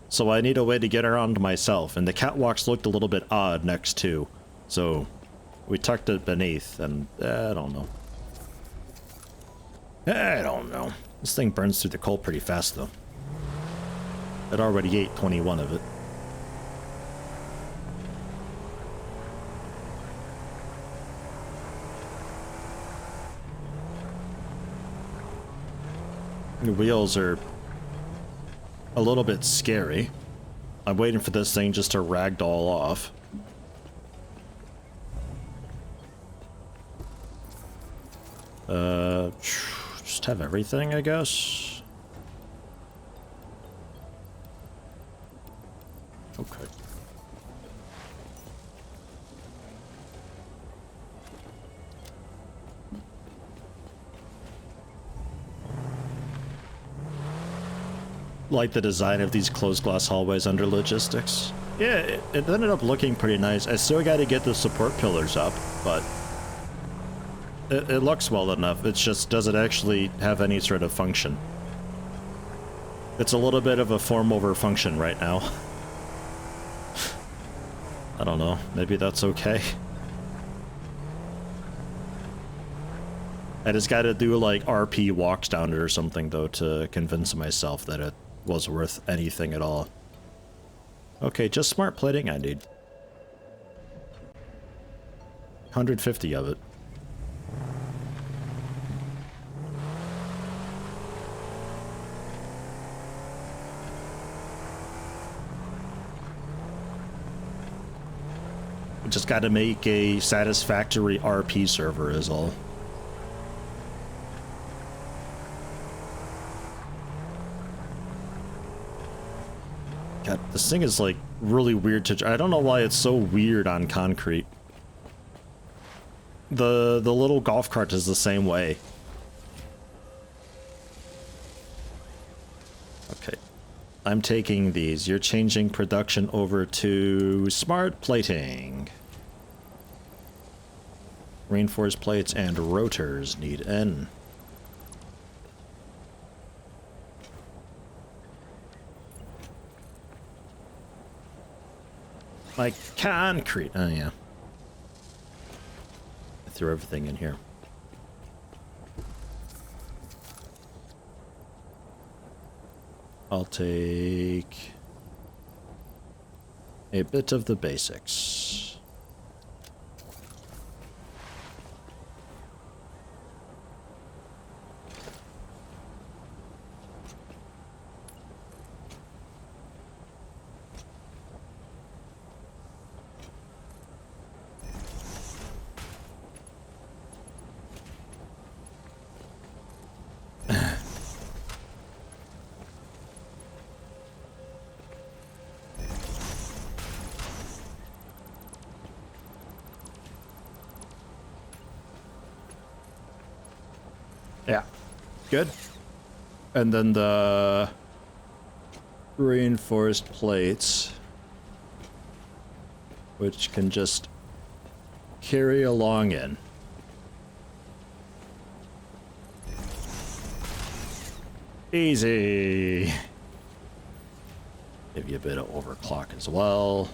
So I need a way to get around myself, and the catwalks looked a little bit odd next to. So we tucked it beneath, and I don't know. I don't know. This thing burns through the coal pretty fast, though. It already ate 21 of it. The wheels are a little bit scary. I'm waiting for this thing just to ragdoll off. Just have everything, I guess. Okay. Like the design of these closed glass hallways under logistics. Yeah, it ended up looking pretty nice. I still got to get the support pillars up, but it looks well enough. It just doesn't actually have any sort of function. It's a little bit of a form over function right now. I don't know. Maybe that's okay. I just gotta do like RP walks down it or something though to convince myself that it was worth anything at all. Okay, just smart plating I need. 150 of it. Just gotta make a Satisfactory RP server is all. God, this thing is like really weird to... I don't know why it's so weird on concrete. The little golf cart is the same way. Okay. I'm taking these. You're changing production over to smart plating. Reinforced plates and rotors need in. Like concrete. Oh, yeah. I threw everything in here. I'll take a bit of the basics. Yeah, good. And then the reinforced plates, which can just carry along in. Easy. Give you a bit of overclock as well.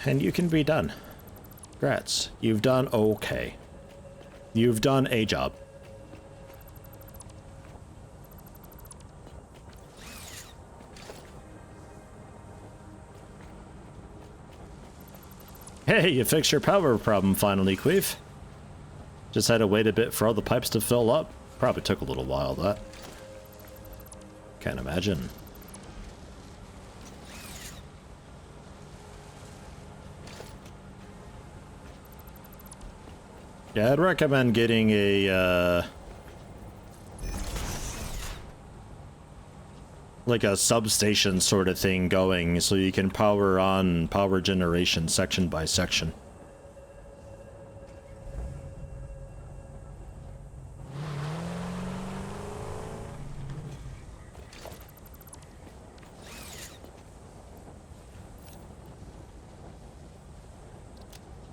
And you can be done. Congrats. You've done okay. You've done a job. Hey, you fixed your power problem finally, Queef. Just had to wait a bit for all the pipes to fill up. Probably took a little while, that. Can't imagine. Yeah, I'd recommend getting a, like a substation sort of thing going so you can power on power generation section by section.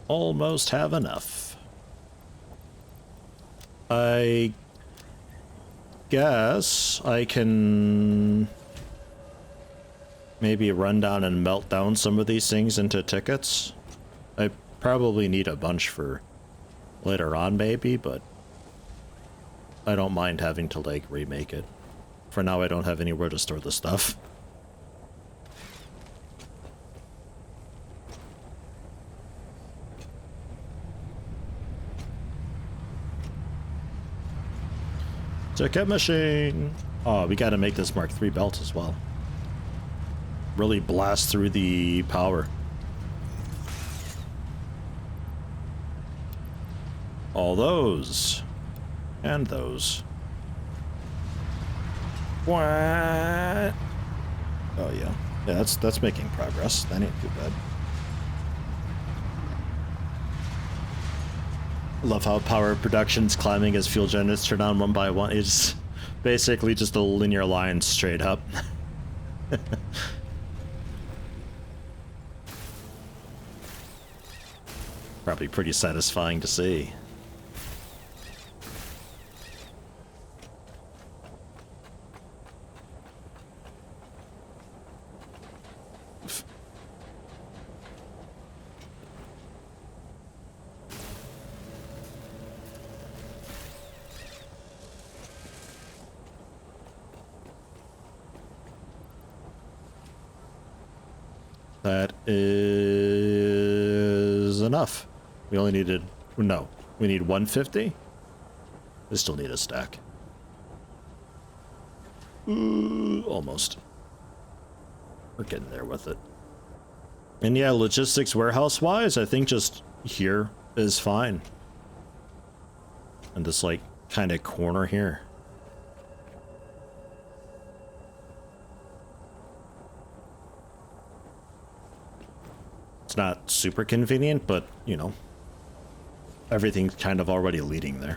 Almost have enough. I guess I can maybe run down and melt down some of these things into tickets. I probably need a bunch for later on maybe, but I don't mind having to like remake it. For now I don't have anywhere to store the stuff. Ticket machine! Oh, we gotta make this Mark III belt as well. Really blast through the power. All those. And those. What? Oh yeah. Yeah, that's making progress. That ain't too bad. Love how power production's climbing as fuel generators turn on one by one. It's basically just a linear line straight up. Probably pretty satisfying to see. That is enough. We only needed, no, we need 150. We still need a stack. Almost. We're getting there with it. And yeah, logistics warehouse wise, I think just here is fine. And this like kind of corner here. It's not super convenient, but, you know, everything's kind of already leading there.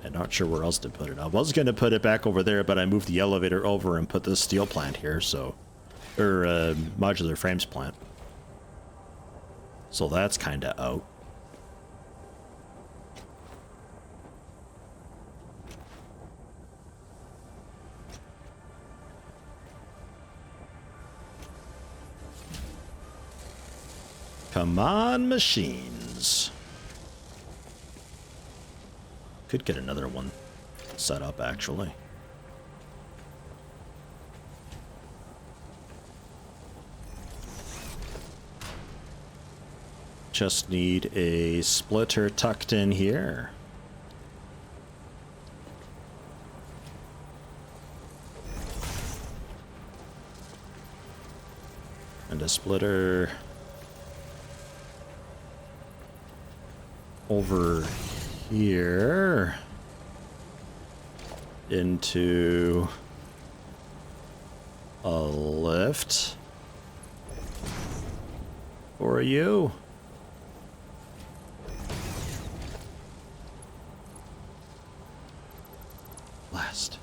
I'm not sure where else to put it. I was going to put it back over there, but I moved the elevator over and put the steel plant here, so... Or, modular frames plant. So that's kind of out. Come on, machines. Could get another one set up, actually. Just need a splitter tucked in here. And a splitter over here into a lift for you. Blast.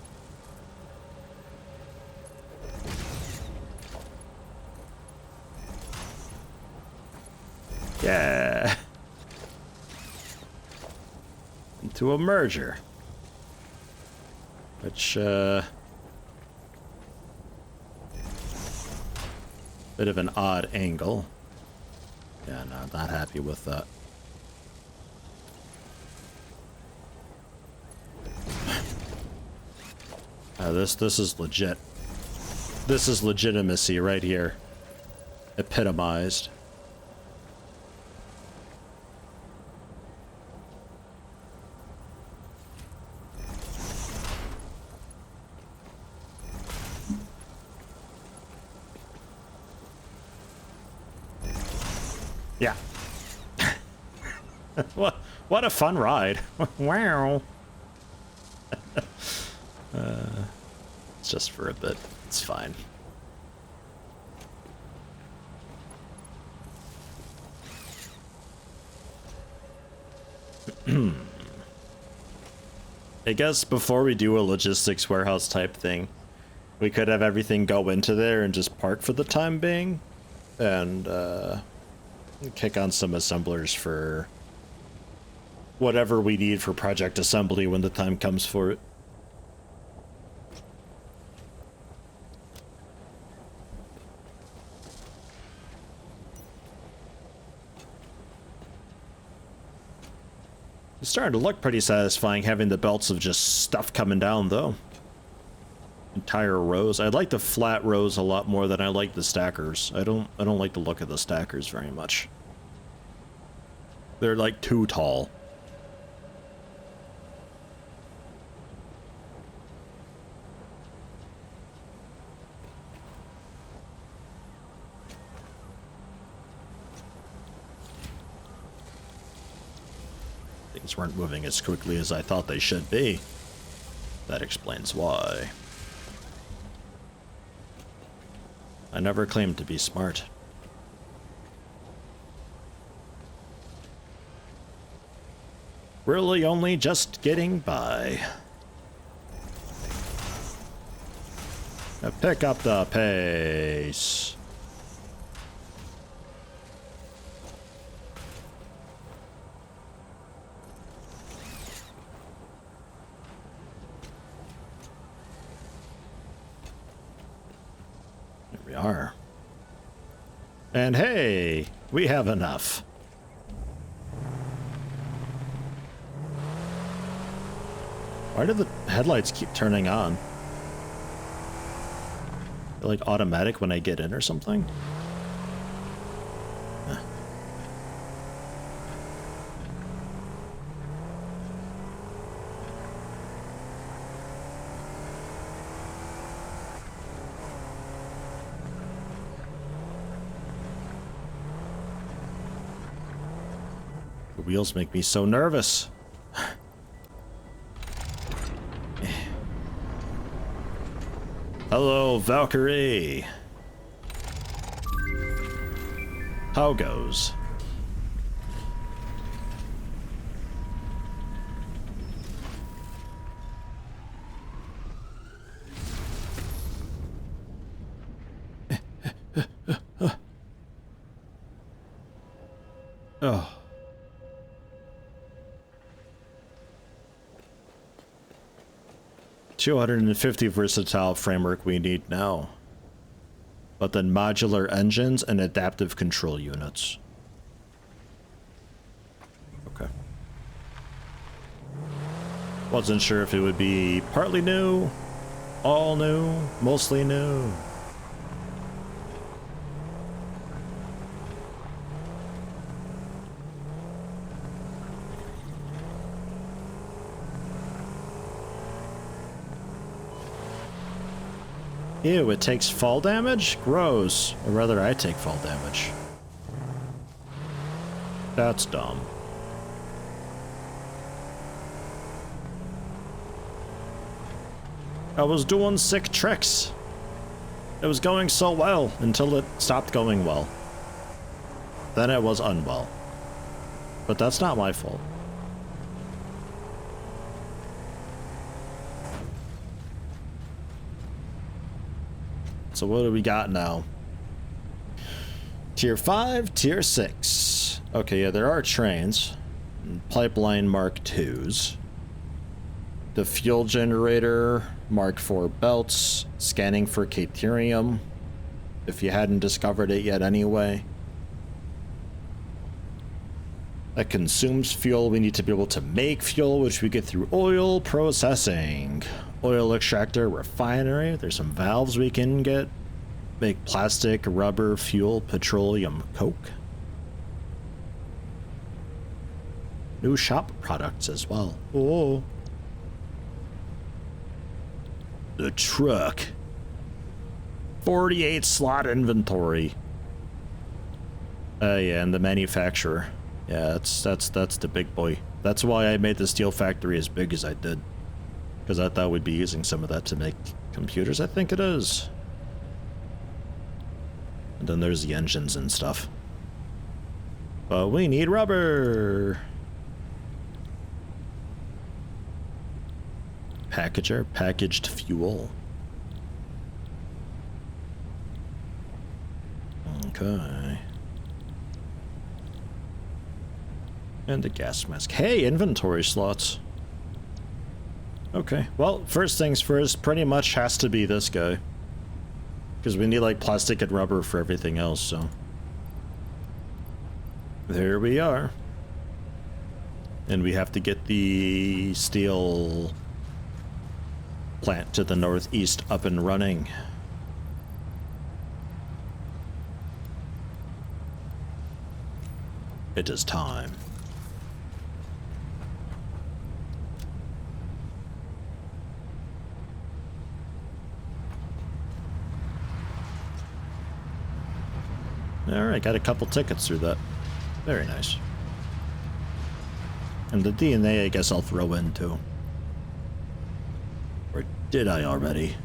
Yeah. To a merger, which bit of an odd angle. Yeah, no, not happy with that. This is legit. This is legitimacy right here, epitomized. Yeah. What a fun ride. Wow. It's just for a bit. It's fine. I guess before we do a logistics warehouse type thing, we could have everything go into there and just park for the time being, and kick on some assemblers for whatever we need for project assembly when the time comes for it. It's starting to look pretty satisfying having the belts of just stuff coming down, though. Entire rows. I like the flat rows a lot more than I like the stackers. I don't like the look of the stackers very much. They're like too tall. Things weren't moving as quickly as I thought they should be. That explains why. I never claimed to be smart. Really only just getting by. Now pick up the pace. Here we are. And hey, we have enough. Why do the headlights keep turning on? They're like automatic when I get in or something? Huh. The wheels make me so nervous. Hello, Valkyrie. How goes? Oh. $250 versatile framework we need now. But then modular engines and adaptive control units. Okay. Wasn't sure if it would be partly new, all new, mostly new. Ew, it takes fall damage? Gross. Or rather, I take fall damage. That's dumb. I was doing sick tricks. It was going so well until it stopped going well. Then it was unwell. But that's not my fault. So what do we got now? Tier 5, Tier 6. Okay, yeah, there are trains. Pipeline Mark IIs. The fuel generator, Mark IV belts. Scanning for Caterium, if you hadn't discovered it yet anyway. That consumes fuel. We need to be able to make fuel, which we get through oil processing. Oil extractor, refinery. There's some valves we can get. Make plastic, rubber, fuel, petroleum, coke. New shop products as well. Oh. The truck. 48 slot inventory. Yeah, and the manufacturer. Yeah, that's the big boy. That's why I made the steel factory as big as I did. Because I thought we'd be using some of that to make computers, I think it is. And then there's the engines and stuff. But we need rubber! Packager, packaged fuel. Okay. And the gas mask. Hey, inventory slots. Okay, well, first things first, pretty much has to be this guy. Because we need, like, plastic and rubber for everything else, so... There we are. And we have to get the steel plant to the northeast up and running. It is time. Alright, got a couple tickets through that. Very nice. And the DNA, I guess I'll throw in too. Or did I already?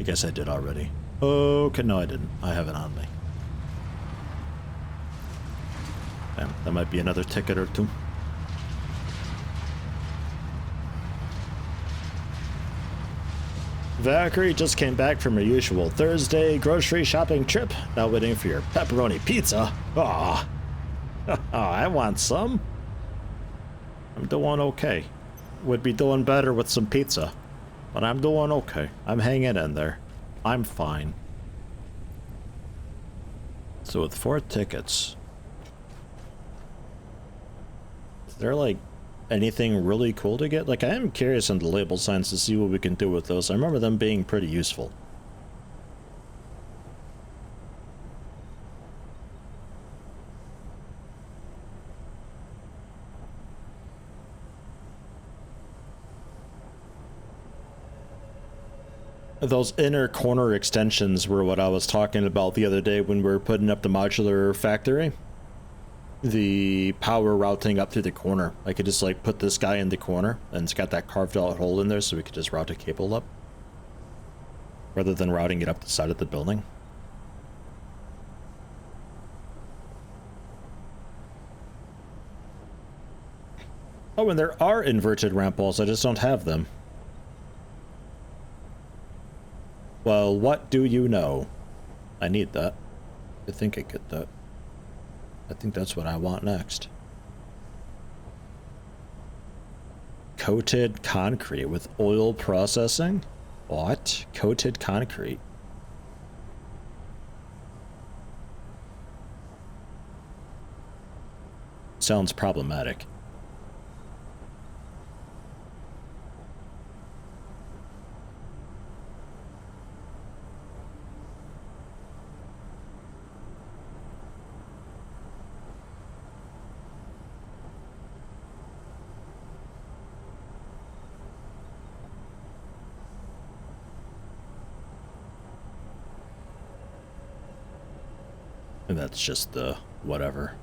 I guess I did already. Okay, no I didn't. I have it on me. Damn, that might be another ticket or two. Valkyrie just came back from her usual Thursday grocery shopping trip. Now waiting for your pepperoni pizza. Aw. I want some. I'm doing okay. Would be doing better with some pizza. But I'm doing okay. I'm hanging in there. I'm fine. So with 4 tickets... Is there like anything really cool to get? Like, I am curious on the label signs to see what we can do with those. I remember them being pretty useful. Those inner corner extensions were what I was talking about the other day when we were putting up the modular factory. The power routing up through the corner. I could just like put this guy in the corner and it's got that carved out hole in there so we could just route a cable up. Rather than routing it up the side of the building. Oh, and there are inverted ramp walls, I just don't have them. Well, what do you know? I need that. I think I get that. I think that's what I want next. Coated concrete with oil processing? What? Coated concrete? Sounds problematic. And that's just the whatever.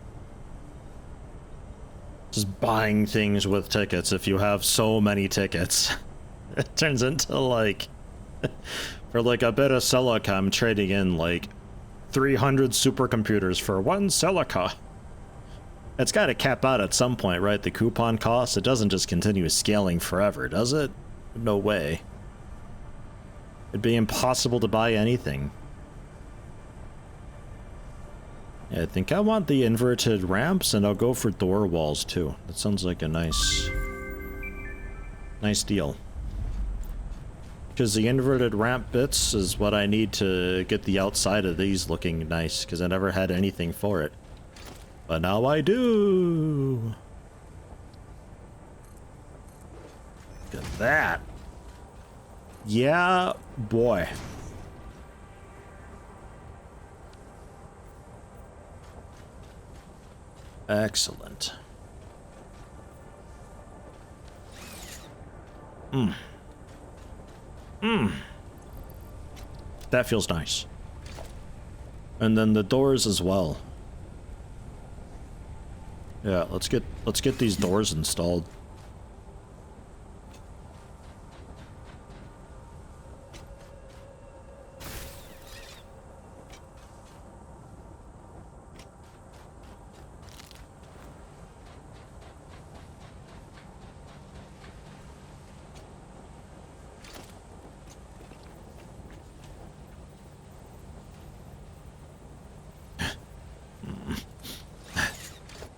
Just buying things with tickets. If you have so many tickets, it turns into like, for like a bit of Celica, I'm trading in like 300 supercomputers for 1 Celica. It's got to cap out at some point, right? The coupon cost, it doesn't just continue scaling forever, does it? No way. It'd be impossible to buy anything. Yeah, I think I want the inverted ramps, and I'll go for door walls too. That sounds like a nice deal. Because the inverted ramp bits is what I need to get the outside of these looking nice, because I never had anything for it. But now I do! Look at that! Yeah, boy. Excellent. That feels nice. And then the doors as well. Yeah, let's get these doors installed.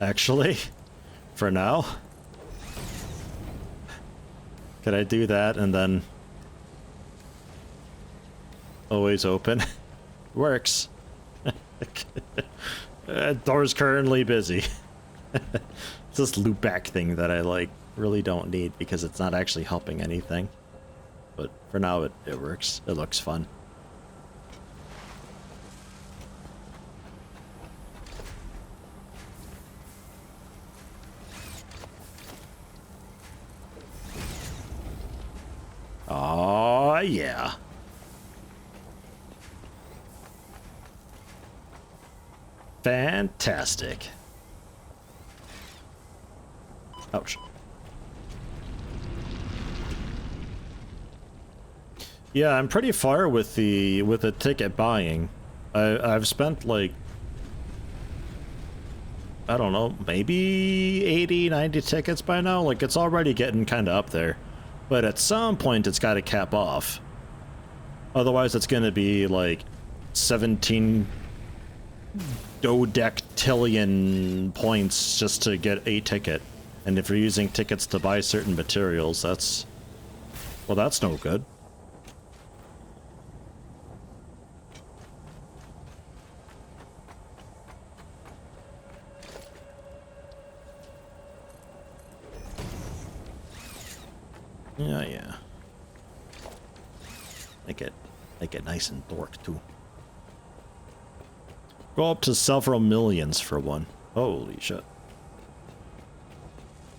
Actually, for now, could I do that and then always open? Works. Door's currently busy. It's this loop back thing that I like really don't need because it's not actually helping anything. But for now it works. It looks fun. Oh, yeah. Fantastic. Ouch. Yeah, I'm pretty far with the ticket buying. I've spent like, I don't know, maybe 80, 90 tickets by now. Like, it's already getting kind of up there. But at some point, it's got to cap off. Otherwise, it's going to be like 17 dodectillion points just to get a ticket. And if you're using tickets to buy certain materials, that's... well, that's no good. Yeah. Make it nice and dork too. Go up to several millions for one. Holy shit.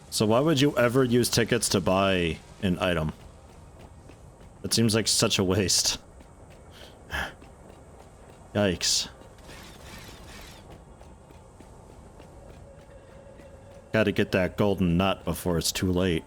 So why would you ever use tickets to buy an item? It seems like such a waste. Yikes. Gotta get that golden nut before it's too late.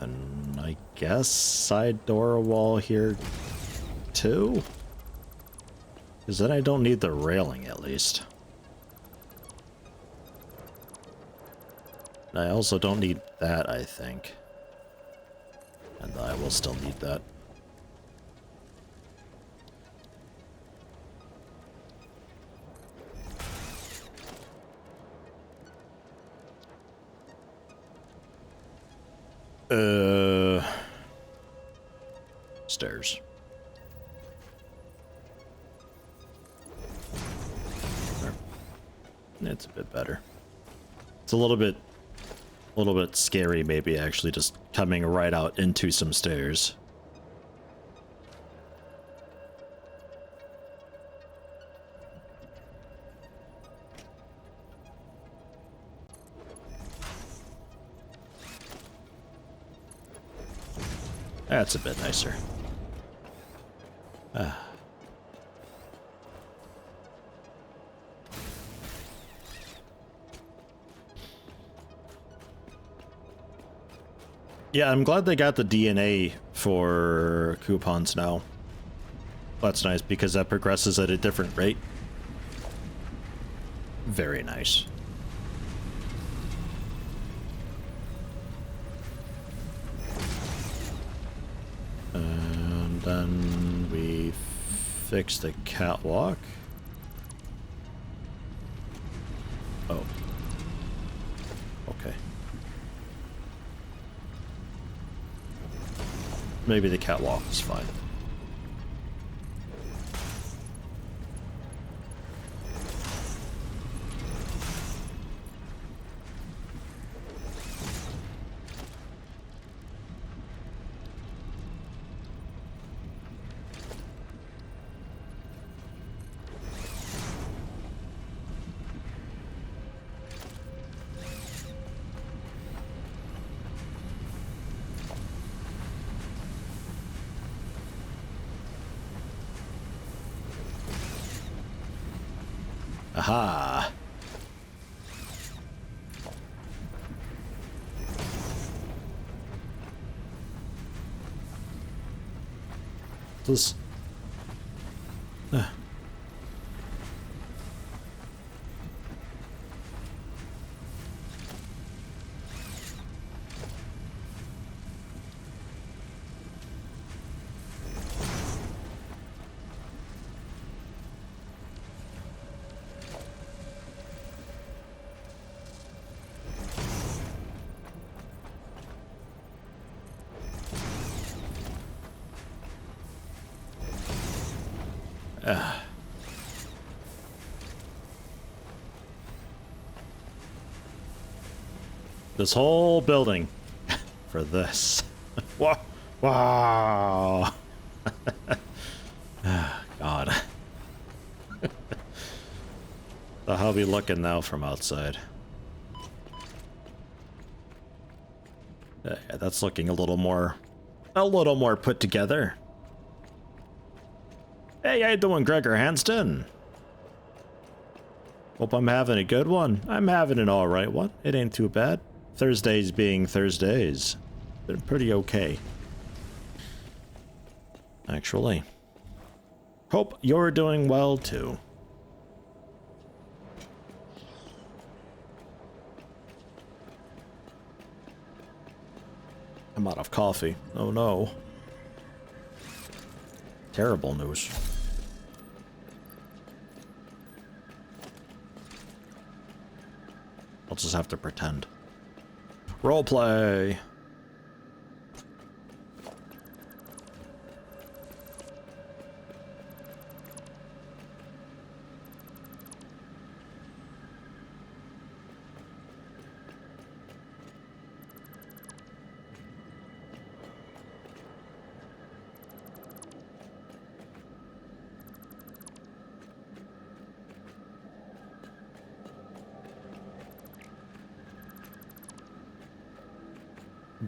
And I guess side door wall here too? Because then I don't need the railing at least. I also don't need that, I think. And I will still need that. Stairs. There. It's a bit better. It's a little bit scary, maybe, actually, just coming right out into some stairs. That's a bit nicer. Yeah, I'm glad they got the DNA for coupons now. That's nice because that progresses at a different rate. Very nice. And then we fix the catwalk. Oh. Okay. Maybe the catwalk is fine. Aha. This. This whole building for this. Wow. Wow. God. So how we looking now from outside? Yeah, that's looking a little more put together. Hey, how you doing, Gregor Hanston? Hope I'm having a good one. I'm having an alright one. It ain't too bad. Thursdays being Thursdays. Been pretty okay. Actually. Hope you're doing well too. I'm out of coffee. Oh no. Terrible news. I'll just have to pretend. Roleplay.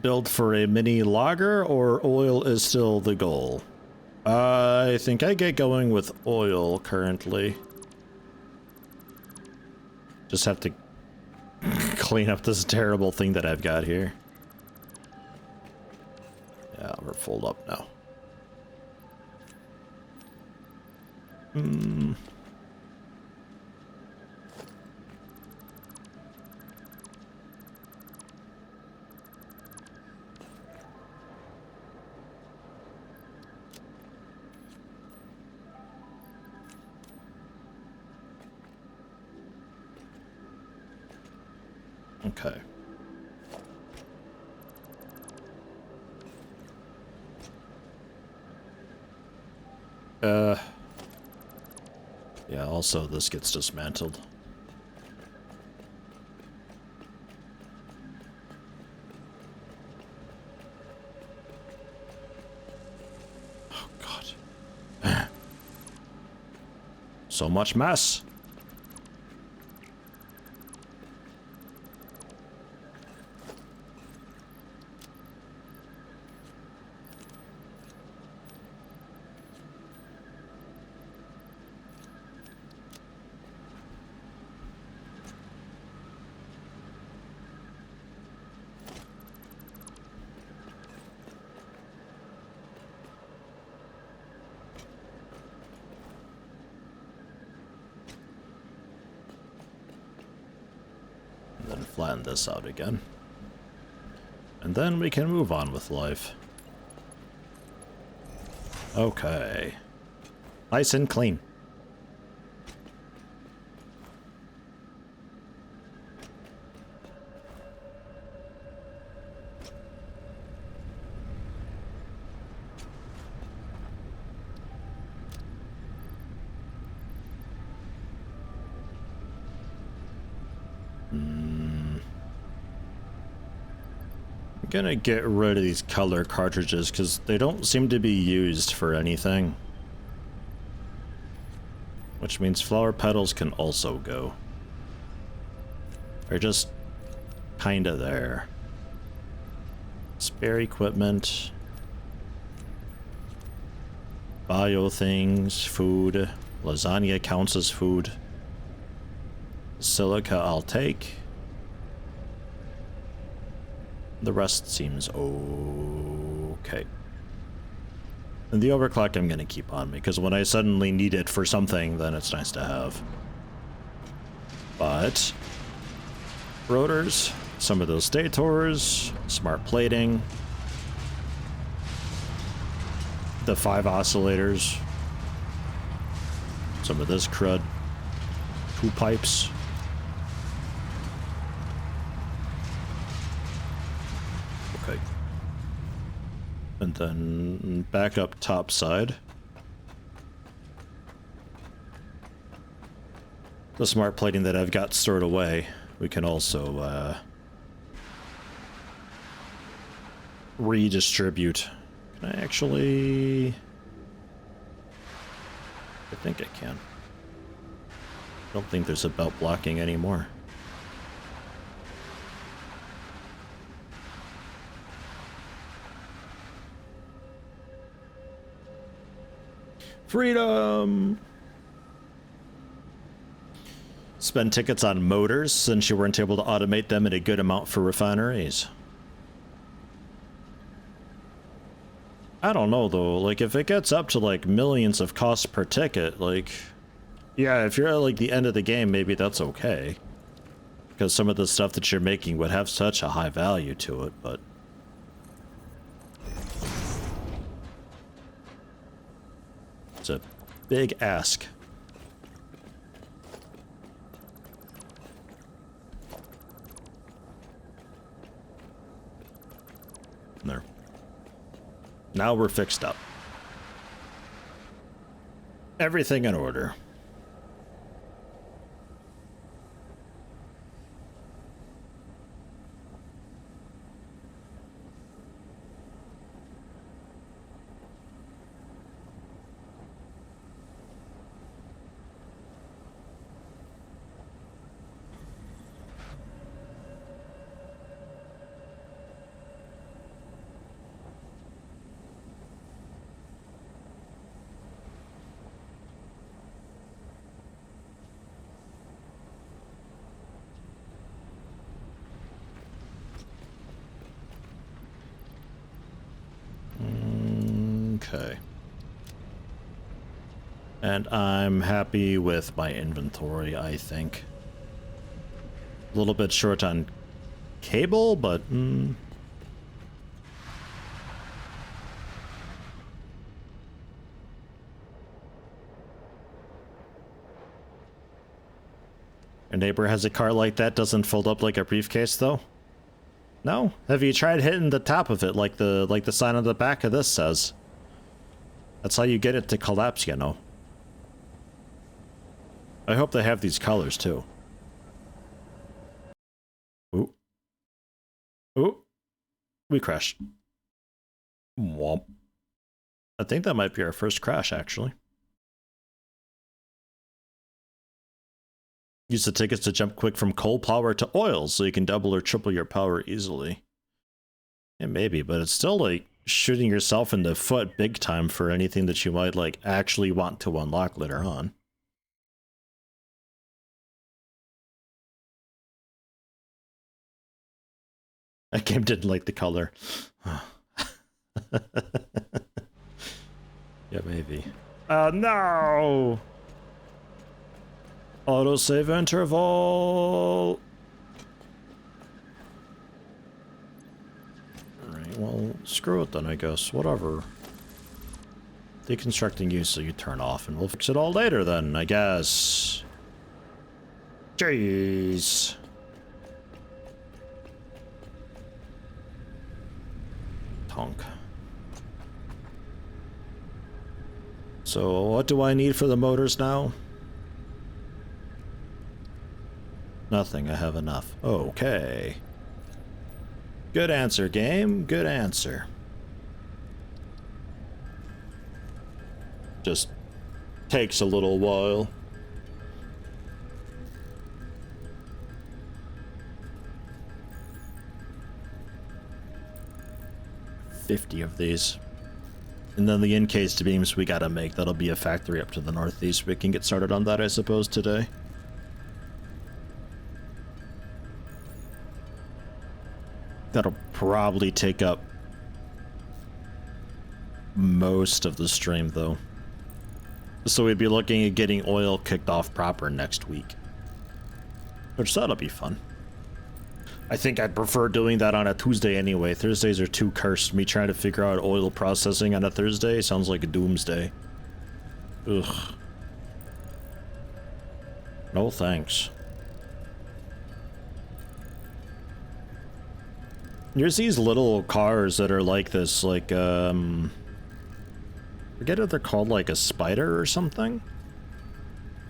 Build for a mini lager, or oil is still the goal? I think I get going with oil currently. Just have to clean up this terrible thing that I've got here. Yeah, we're full up now. Okay. Yeah, also this gets dismantled. Oh, God. So much mess. Then flatten this out again. And then we can move on with life. Okay. Nice and clean. Gonna get rid of these color cartridges because they don't seem to be used for anything. Which means flower petals can also go. They're just kinda there. Spare equipment. Bio things, food. Lasagna counts as food. Silica I'll take. The rest seems okay. And the overclock I'm gonna keep on me, because when I suddenly need it for something, then it's nice to have. But rotors, some of those stators, smart plating, the 5 oscillators, some of this crud, 2 pipes. Okay. And then back up top side. The smart plating that I've got stored away, we can also redistribute. Can I actually? I think I can. I don't think there's a belt blocking anymore. Freedom! Spend tickets on motors since you weren't able to automate them in a good amount for refineries. I don't know though, like if it gets up to like millions of costs per ticket, like, yeah, if you're at like the end of the game, maybe that's okay. Because some of the stuff that you're making would have such a high value to it, but... it's a big ask. There. Now we're fixed up. Everything in order. Okay. And I'm happy with my inventory, I think. A little bit short on cable, but... Your neighbor has a car like that, doesn't fold up like a briefcase, though? No? Have you tried hitting the top of it like the sign on the back of this says? That's how you get it to collapse, you know. I hope they have these colors, too. Ooh. Ooh. We crashed. Womp. I think that might be our first crash, actually. Use the tickets to jump quick from coal power to oil, so you can double or triple your power easily. Yeah, maybe, but it's still like shooting yourself in the foot big time for anything that you might like actually want to unlock later on. That game didn't like the color. Yeah, maybe. No! Autosave interval! Alright, well, screw it then, I guess. Whatever. Deconstructing you so you turn off, and we'll fix it all later then, I guess. Jeez. Tonk. So, what do I need for the motors now? Nothing, I have enough. Okay. Good answer, game. Good answer. Just takes a little while. $50 of these. And then the encased beams we gotta make. That'll be a factory up to the northeast. We can get started on that, I suppose, today. That'll probably take up most of the stream, though. So we'd be looking at getting oil kicked off proper next week. Which, that'll be fun. I think I'd prefer doing that on a Tuesday anyway. Thursdays are too cursed. Me trying to figure out oil processing on a Thursday sounds like a doomsday. Ugh. No thanks. There's these little cars that are like this, like, forget what they're called, like a spider or something?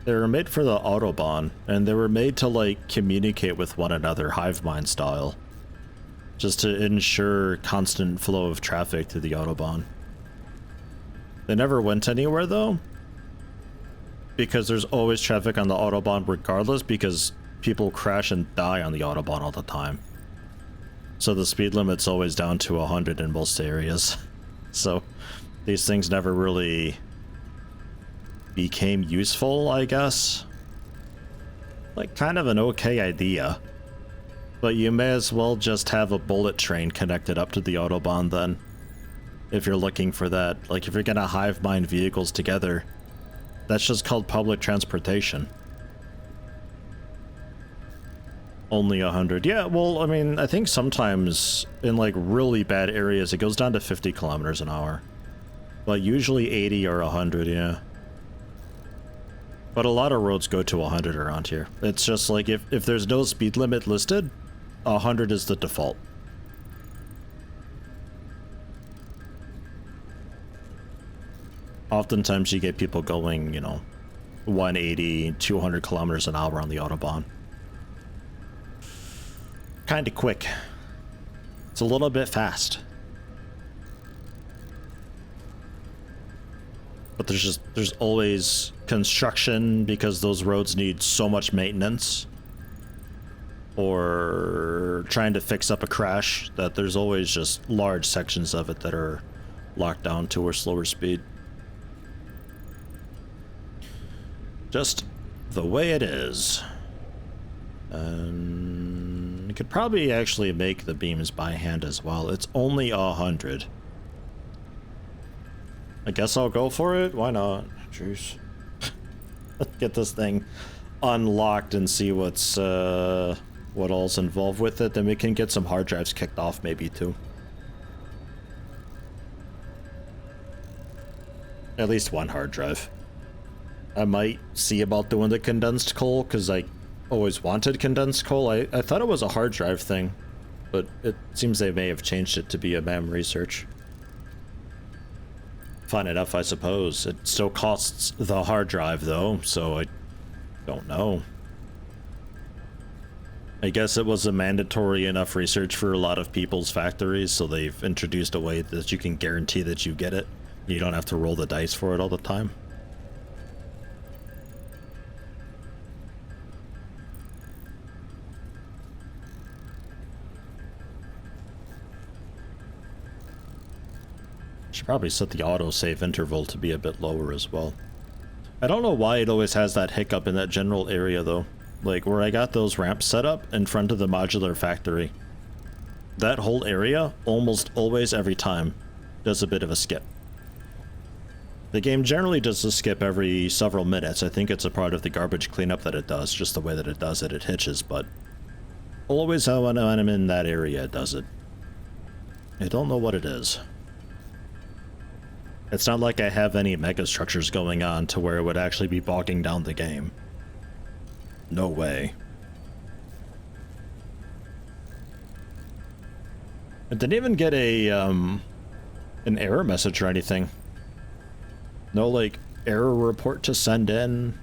They were made for the Autobahn, and they were made to, like, communicate with one another, hive mind style. Just to ensure constant flow of traffic to the Autobahn. They never went anywhere, though. Because there's always traffic on the Autobahn regardless, because people crash and die on the Autobahn all the time. So the speed limit's always down to 100 in most areas. So these things never really became useful, I guess. Like, kind of an okay idea. But you may as well just have a bullet train connected up to the Autobahn then. If you're looking for that. Like, if you're gonna hive mind vehicles together, that's just called public transportation. Only 100. Yeah, well, I mean, I think sometimes in, like, really bad areas, it goes down to 50 kilometers an hour. But usually 80 or 100, yeah. But a lot of roads go to 100 around here. It's just like, if there's no speed limit listed, 100 is the default. Oftentimes you get people going, you know, 180, 200 kilometers an hour on the Autobahn. Kinda quick. It's a little bit fast. But there's always construction because those roads need so much maintenance. Or trying to fix up a crash, that there's always just large sections of it that are locked down to a slower speed. Just the way it is. You could probably actually make the beams by hand as well. It's only 100. I guess I'll go for it. Why not? Jeez. Let's get this thing unlocked and see what's what all's involved with it. Then we can get some hard drives kicked off maybe too. At least one hard drive. I might see about doing the condensed coal, because I always wanted condensed coal. I thought it was a hard drive thing, but it seems they may have changed it to be a memory search. Fine enough, I suppose. It still costs the hard drive, though, so I don't know. I guess it was a mandatory enough research for a lot of people's factories, so they've introduced a way that you can guarantee that you get it. You don't have to roll the dice for it all the time. Should probably set the autosave interval to be a bit lower as well. I don't know why it always has that hiccup in that general area though. Like where I got those ramps set up in front of the modular factory. That whole area, almost always every time, does a bit of a skip. The game generally does a skip every several minutes. I think it's a part of the garbage cleanup that it does, just the way that it does it, it hitches, but always when I'm in that area it does it. I don't know what it is. It's not like I have any mega structures going on to where it would actually be bogging down the game. No way. It didn't even get a, an error message or anything. No, like, error report to send in.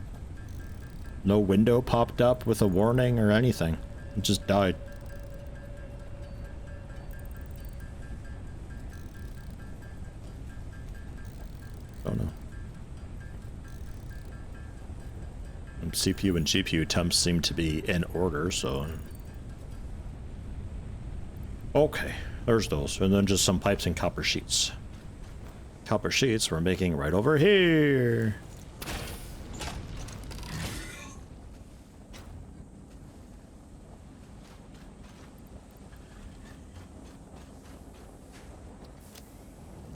No window popped up with a warning or anything. It just died. Oh no. CPU and GPU temps seem to be in order, so... Okay, there's those. And then just some pipes and copper sheets. Copper sheets we're making right over here.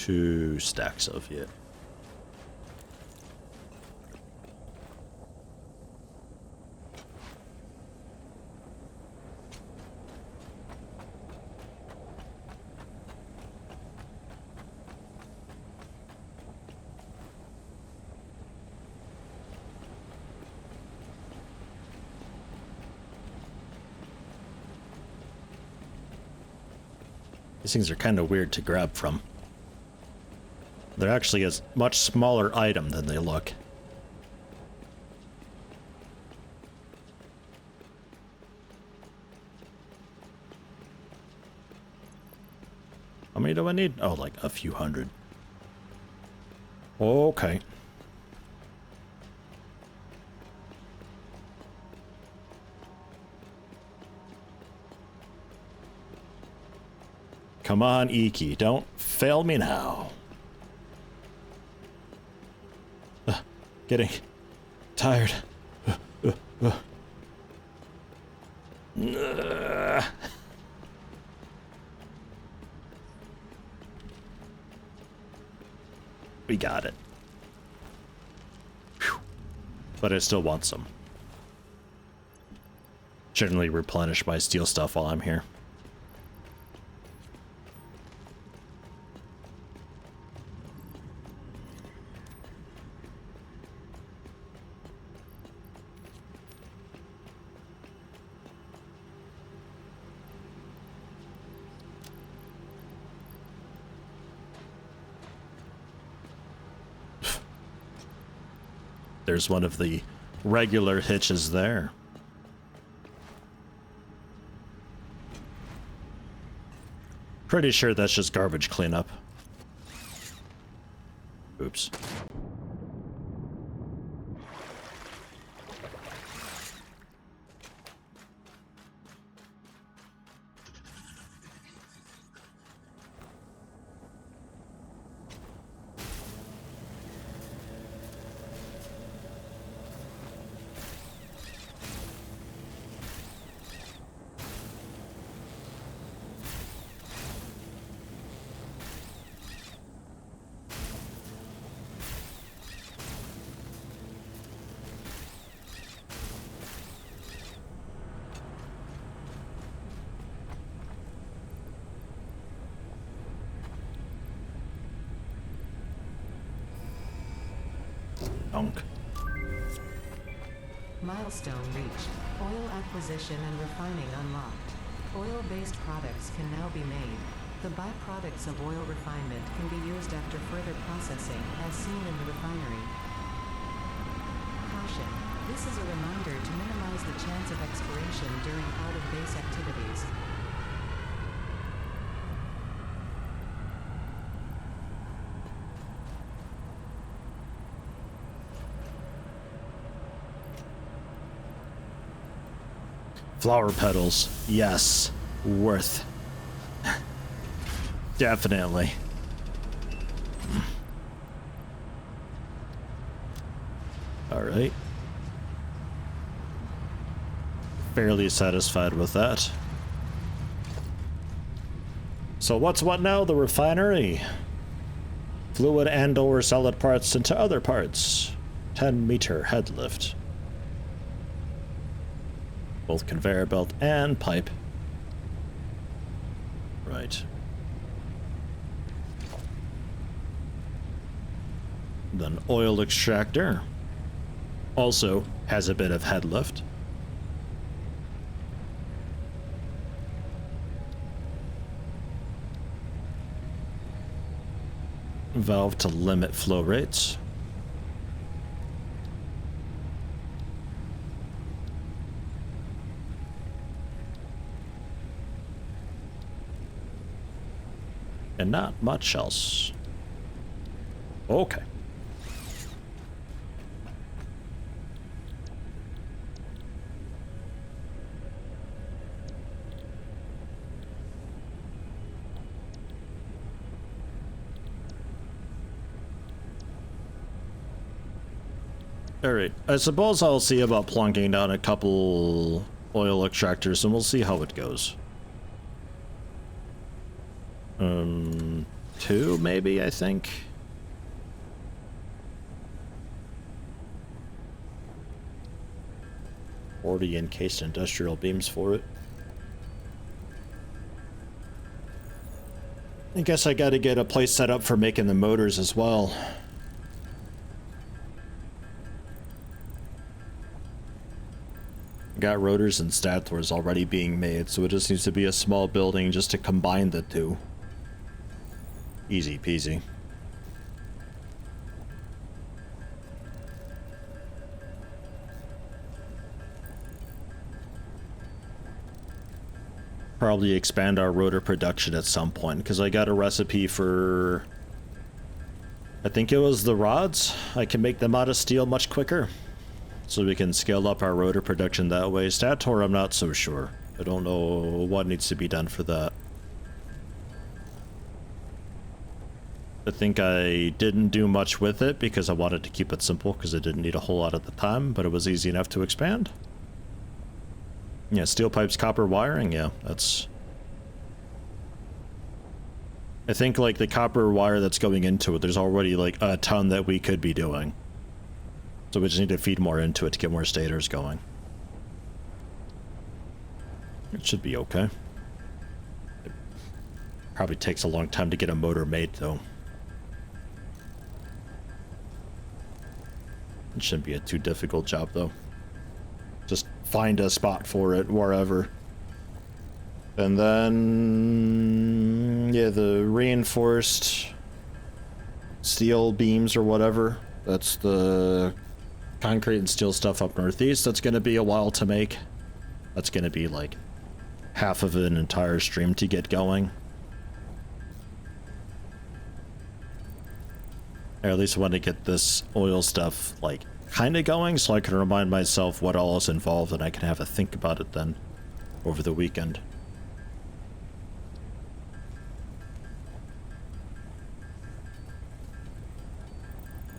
2 stacks of it. These things are kind of weird to grab from. They're actually a much smaller item than they look. How many do I need? Oh, like a few hundred. Okay. Come on, Iki, don't fail me now. Getting tired. We got it. Whew. But I still want some. Generally replenish my steel stuff while I'm here. There's one of the regular hitches there. Pretty sure that's just garbage cleanup. Oops.
Milestone reached. Oil acquisition and refining unlocked. Oil-based products can now be made. The byproducts of oil refinement can be used after further processing, as seen in the refinery. Caution. This is a reminder to minimize the chance of expiration during out-of-base activities.
Flower petals. Yes. Worth. Definitely. Alright. Fairly satisfied with that. So what's what now? The refinery. Fluid and or solid parts into other parts. 10-meter head lift. Both conveyor belt and pipe. Right. Then oil extractor. Also has a bit of head lift. Valve to limit flow rates. And not much else. Okay. Alright, I suppose I'll see about plunking down a couple oil extractors and we'll see how it goes. 2, maybe, I think. Already encased industrial beams for it. I guess I gotta get a place set up for making the motors as well. Got rotors and stators already being made, so it just needs to be a small building just to combine the two. Easy peasy. Probably expand our rotor production at some point, because I got a recipe for, I think it was the rods. I can make them out of steel much quicker. So we can scale up our rotor production that way. Stator, I'm not so sure. I don't know what needs to be done for that. I think I didn't do much with it because I wanted to keep it simple because it didn't need a whole lot at the time, but it was easy enough to expand. Yeah, steel pipes, copper wiring, yeah, that's... I think, like, the copper wire that's going into it, there's already, like, a ton that we could be doing. So we just need to feed more into it to get more stators going. It should be okay. It probably takes a long time to get a motor made, though. It shouldn't be a too difficult job, though. Just find a spot for it, wherever. And then... yeah, the reinforced steel beams or whatever. That's the concrete and steel stuff up northeast. That's going to be a while to make. That's going to be like half of an entire stream to get going. I at least want to get this oil stuff like kind of going so I can remind myself what all is involved and I can have a think about it then over the weekend.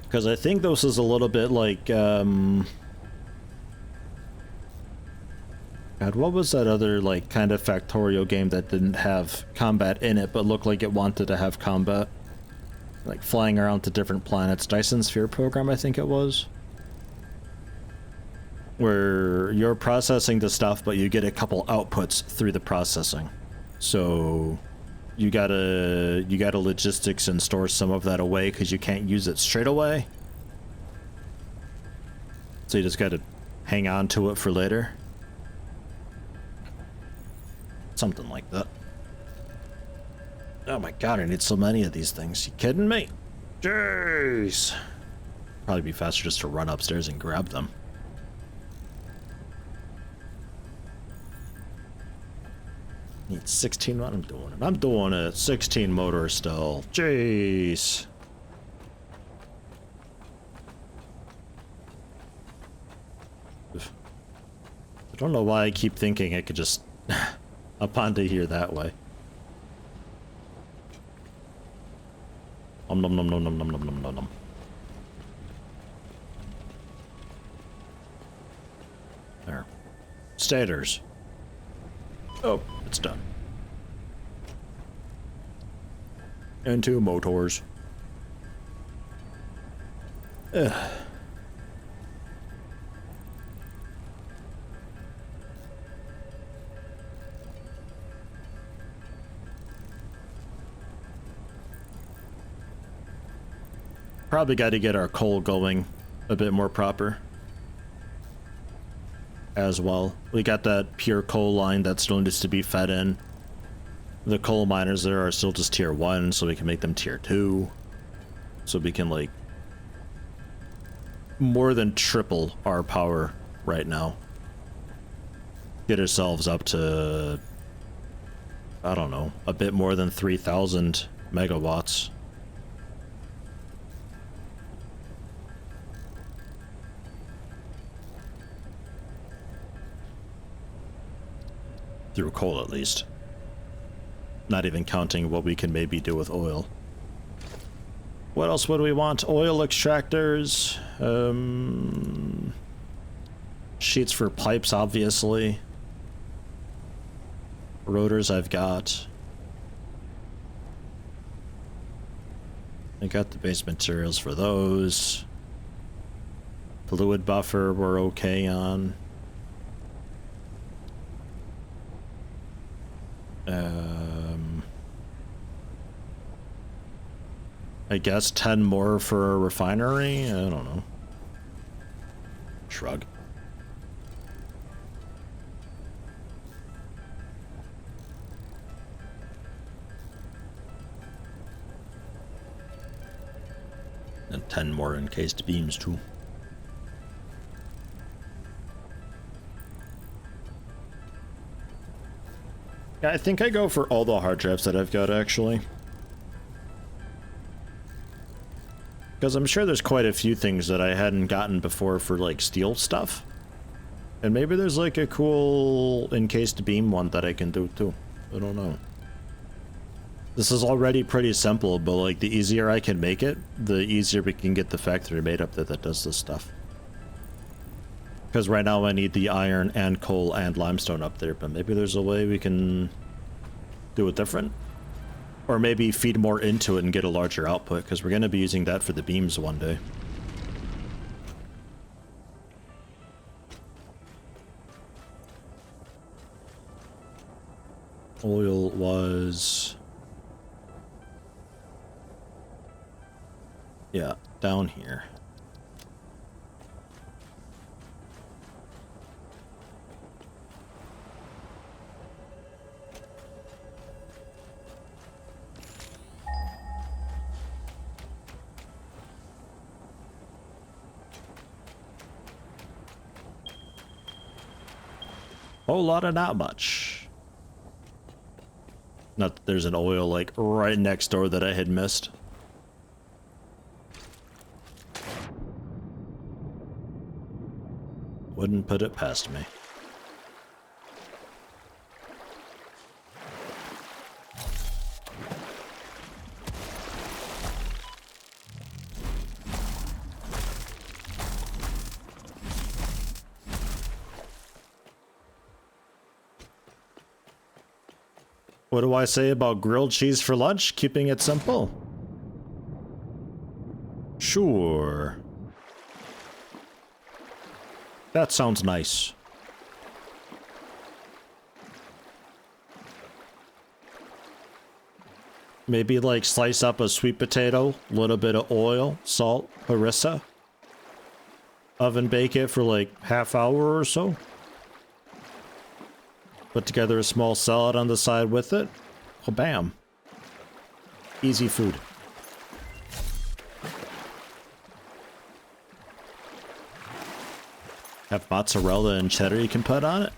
Because I think this is a little bit like, God, what was that other, like, kind of Factorio game that didn't have combat in it, but looked like it wanted to have combat? Like, flying around to different planets. Dyson Sphere Program, I think it was? Where you're processing the stuff, but you get a couple outputs through the processing. So... You gotta logistics and store some of that away because you can't use it straight away. So you just gotta hang on to it for later. Something like that. Oh my god, I need so many of these things. You kidding me? Jeez. Probably be faster just to run upstairs and grab them. Need 16. What I'm doing it. I'm doing it. 16 motor still. Jeez. I don't know why I keep thinking I could just up onto here that way. Nom nom nom nom nom nom nom nom nom. There. Stators. Oh, it's done. And 2 motors. Ugh. Probably got to get our coal going a bit more proper as well. We got that pure coal line that still needs to be fed in. The coal miners there are still just tier 1, so we can make them tier 2. So we can, like, more than triple our power right now. Get ourselves up to, I don't know, a bit more than 3,000 megawatts. Through coal, at least. Not even counting what we can maybe do with oil. What else would we want? Oil extractors. Sheets for pipes, obviously. Rotors I've got. I got the base materials for those. Fluid buffer we're okay on. I guess 10 more for a refinery? I don't know. Shrug. And 10 more encased beams too. Yeah, I think I go for all the hard drives that I've got actually. Because I'm sure there's quite a few things that I hadn't gotten before for like steel stuff. And maybe there's like a cool encased beam one that I can do too. I don't know. This is already pretty simple, but like the easier I can make it, the easier we can get the factory made up there that does this stuff. Because right now I need the iron and coal and limestone up there, but maybe there's a way we can do it different. Or maybe feed more into it and get a larger output, because we're going to be using that for the beams one day. Oil was... yeah, down here. Whole lot of not much. Not that there's an oil like right next door that I had missed. Wouldn't put it past me. What do I say about grilled cheese for lunch? Keeping it simple? Sure. That sounds nice. Maybe like slice up a sweet potato, a little bit of oil, salt, harissa. Oven bake it for like half hour or so. Put together a small salad on the side with it. Well, bam. Easy food. Have mozzarella and cheddar you can put on it.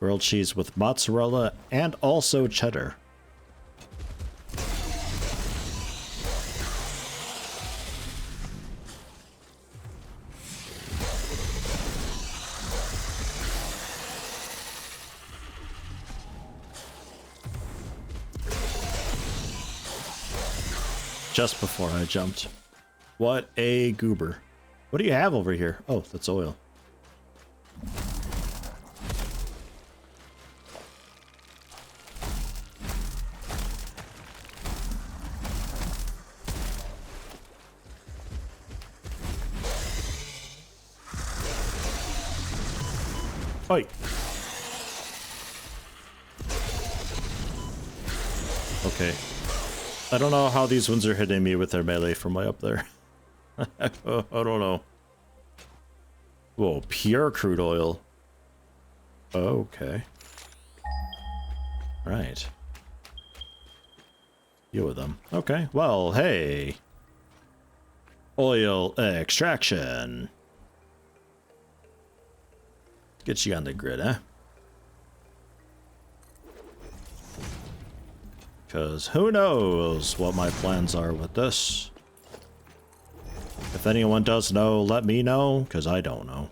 Grilled cheese with mozzarella and also cheddar. Just before I jumped. What a goober. What do you have over here? Oh, that's oil. Oi. Okay. I don't know how these ones are hitting me with their melee from way up there. I don't know. Whoa, pure crude oil. Okay. Right. Few of them. Okay, well, hey. Oil extraction. Get you on the grid, huh? Because who knows what my plans are with this. If anyone does know, let me know, because I don't know.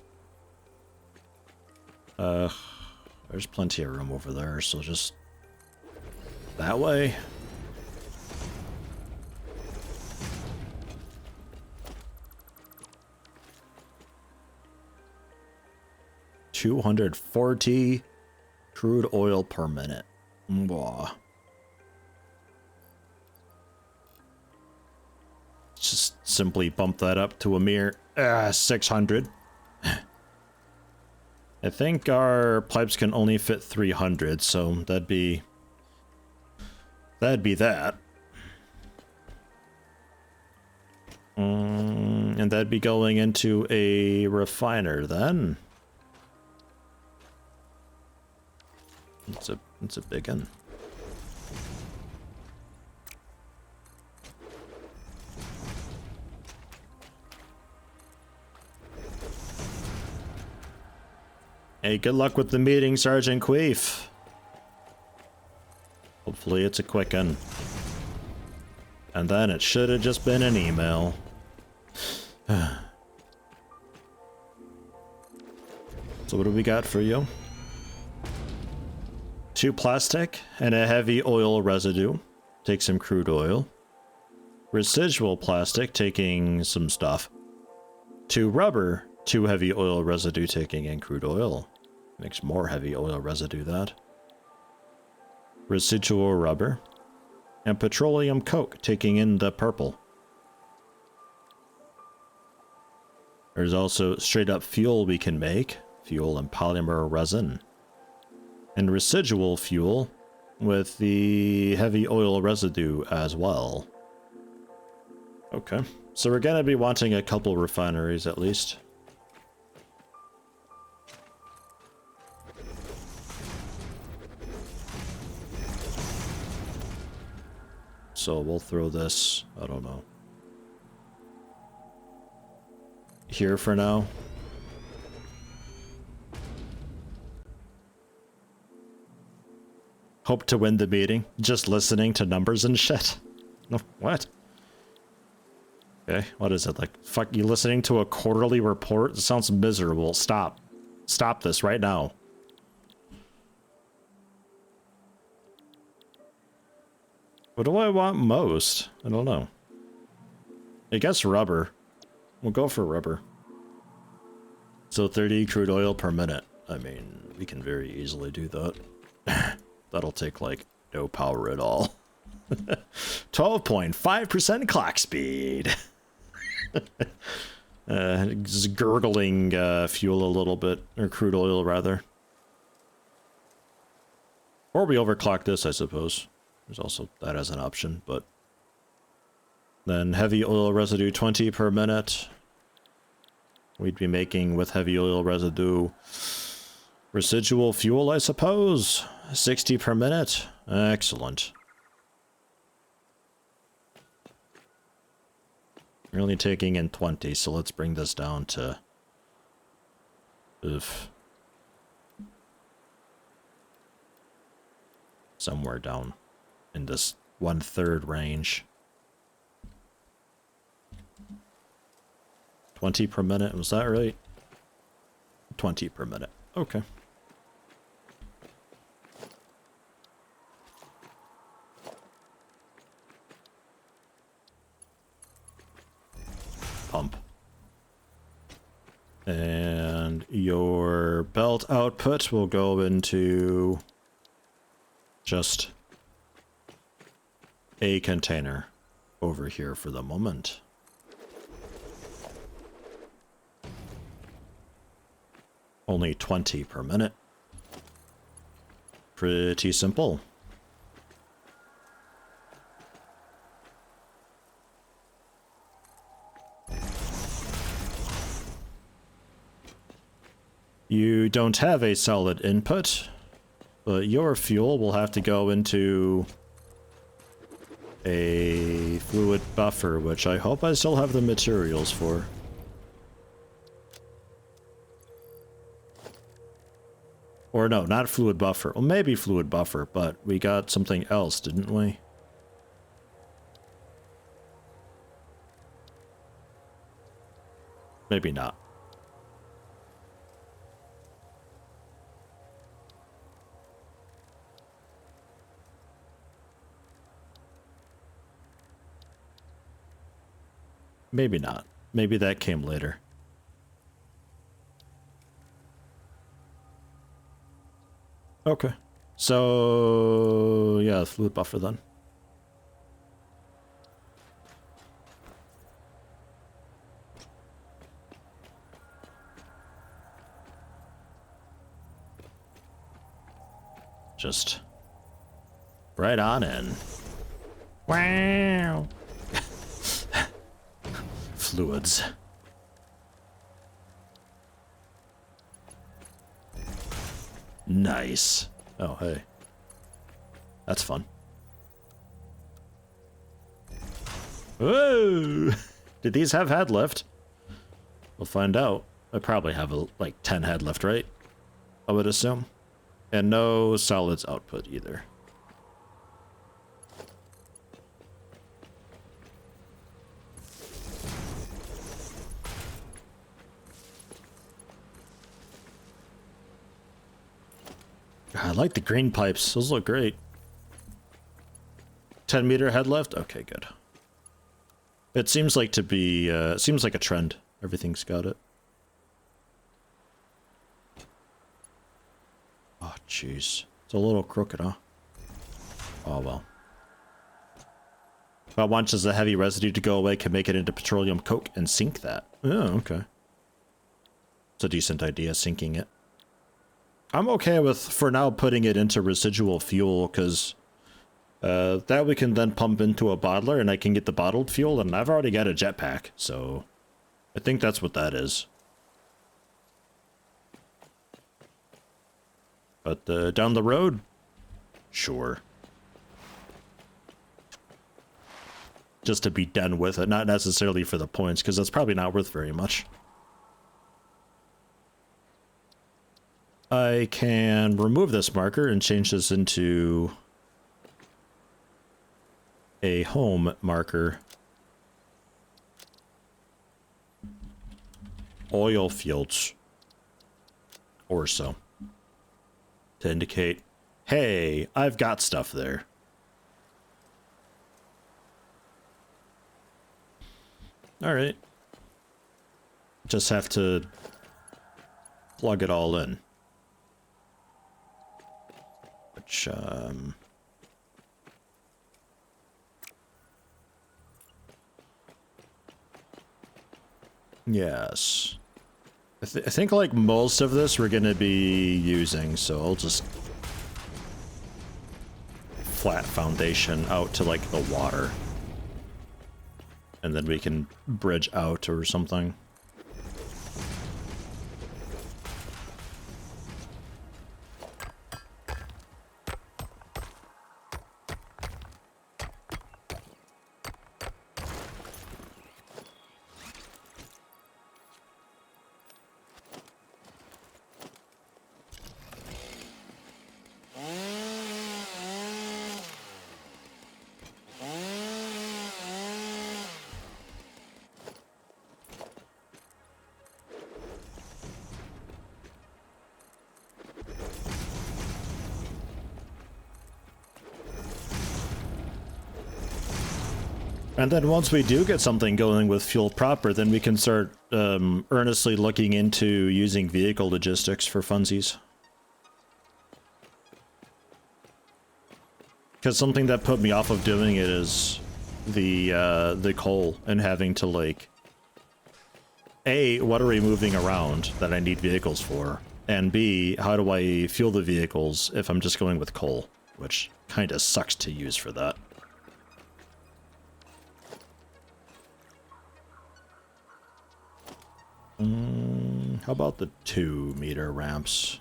There's plenty of room over there, so just that way. $240 crude oil per minute. Mwah. simply bump that up to a mere 600. I think our pipes can only fit 300, so that'd be that. And that'd be going into a refiner then. It's a big one. Hey, good luck with the meeting, Sergeant Queef. Hopefully it's a quick one. And then it should have just been an email. So what do we got for you? 2 plastic and a heavy oil residue. Take some crude oil. Residual plastic, taking some stuff. 2 rubber, 2 heavy oil residue, taking in crude oil. Makes more heavy oil residue, that. Residual rubber. And petroleum coke, taking in the purple. There's also straight up fuel we can make. Fuel and polymer resin. And residual fuel with the heavy oil residue as well. Okay, so we're gonna be wanting a couple refineries at least. So we'll throw this, I don't know, here for now. Hope to win the meeting. Just listening to numbers and shit. No, what? Okay, what is it? Like, fuck, you listening to a quarterly report? It sounds miserable. Stop. Stop this right now. What do I want most? I don't know. I guess rubber. We'll go for rubber. So 30 crude oil per minute. I mean, we can very easily do that. That'll take, like, no power at all. 12.5% clock speed. Just gurgling fuel a little bit. Or crude oil, rather. Or we overclock this, I suppose. There's also that as an option, but... Then heavy oil residue 20 per minute. We'd be making with heavy oil residue residual fuel, I suppose. 60 per minute. Excellent. We're only taking in 20, so let's bring this down to... somewhere down in this 1/3 range. 20 per minute, was that right? 20 per minute. Okay. Pump. And your belt output will go into just a container over here for the moment. Only 20 per minute. Pretty simple. You don't have a solid input, but your fuel will have to go into a fluid buffer, which I hope I still have the materials for. Or no, not fluid buffer. Well, maybe fluid buffer, but we got something else, didn't we? Maybe not. Maybe not. Maybe that came later. Okay. So, yeah, fluid buffer then. just right on in. Wow. Fluids. Nice. Oh, hey. That's fun. Whoa! Did these have head lift? We'll find out. I probably have like 10 head lift, right? I would assume. And no solids output either. I like the green pipes. Those look great. 10-meter head lift? Okay, good. It seems like to be, seems like a trend. Everything's got it. Oh, jeez. It's a little crooked, huh? Oh, well. About once as the heavy residue to go away can make it into petroleum coke and sink that. Oh, okay. It's a decent idea, sinking it. I'm okay with, for now, putting it into residual fuel, because that we can then pump into a bottler, and I can get the bottled fuel, and I've already got a jetpack, so I think that's what that is. But down the road? Sure. Just to be done with it, not necessarily for the points, because that's probably not worth very much. I can remove this marker and change this into a home marker. Oil fields. Or so. To indicate, hey, I've got stuff there. Alright. Just have to plug it all in. Which, yes. I think like most of this we're gonna be using, so I'll just flat foundation out to like the water. And then we can bridge out or something. And then once we do get something going with fuel proper, then we can start earnestly looking into using vehicle logistics for funsies. Because something that put me off of doing it is the coal and having to like, A, what are we moving around that I need vehicles for? And B, how do I fuel the vehicles if I'm just going with coal? Which kind of sucks to use for that. How about the 2-meter ramps?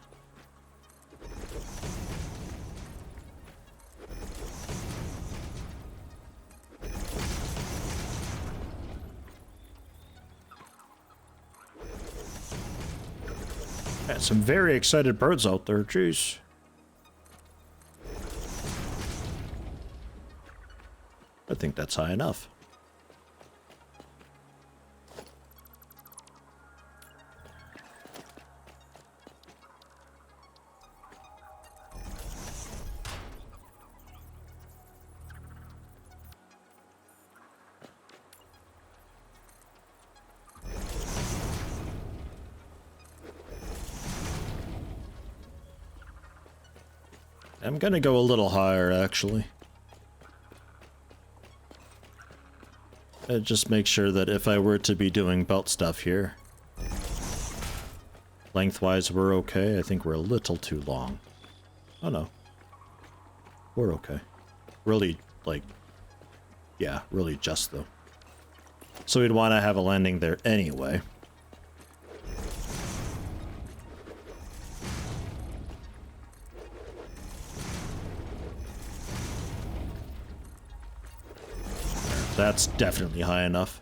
Got some very excited birds out there, jeez. I think that's high enough. I'm gonna go a little higher, actually. Just make sure that if I were to be doing belt stuff here, lengthwise we're okay. I think we're a little too long. Oh no. we're okay. Really, like, yeah, really just though. So we'd want to have a landing there anyway. That's definitely high enough.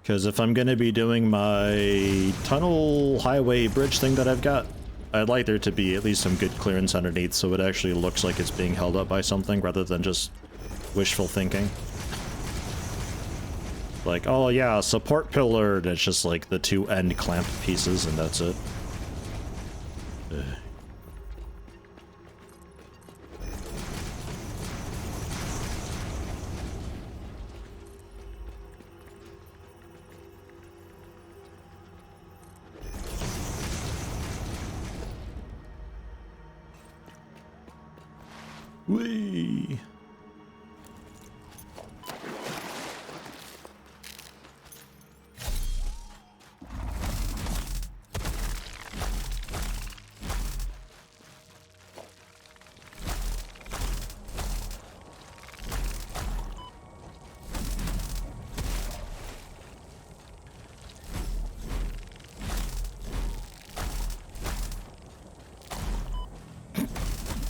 Because if I'm going to be doing my tunnel highway bridge thing that I've got, I'd like there to be at least some good clearance underneath so it actually looks like it's being held up by something rather than just wishful thinking. Like, oh yeah, support pillar, and it's just like the two end clamp pieces and that's it. Ugh. Whee!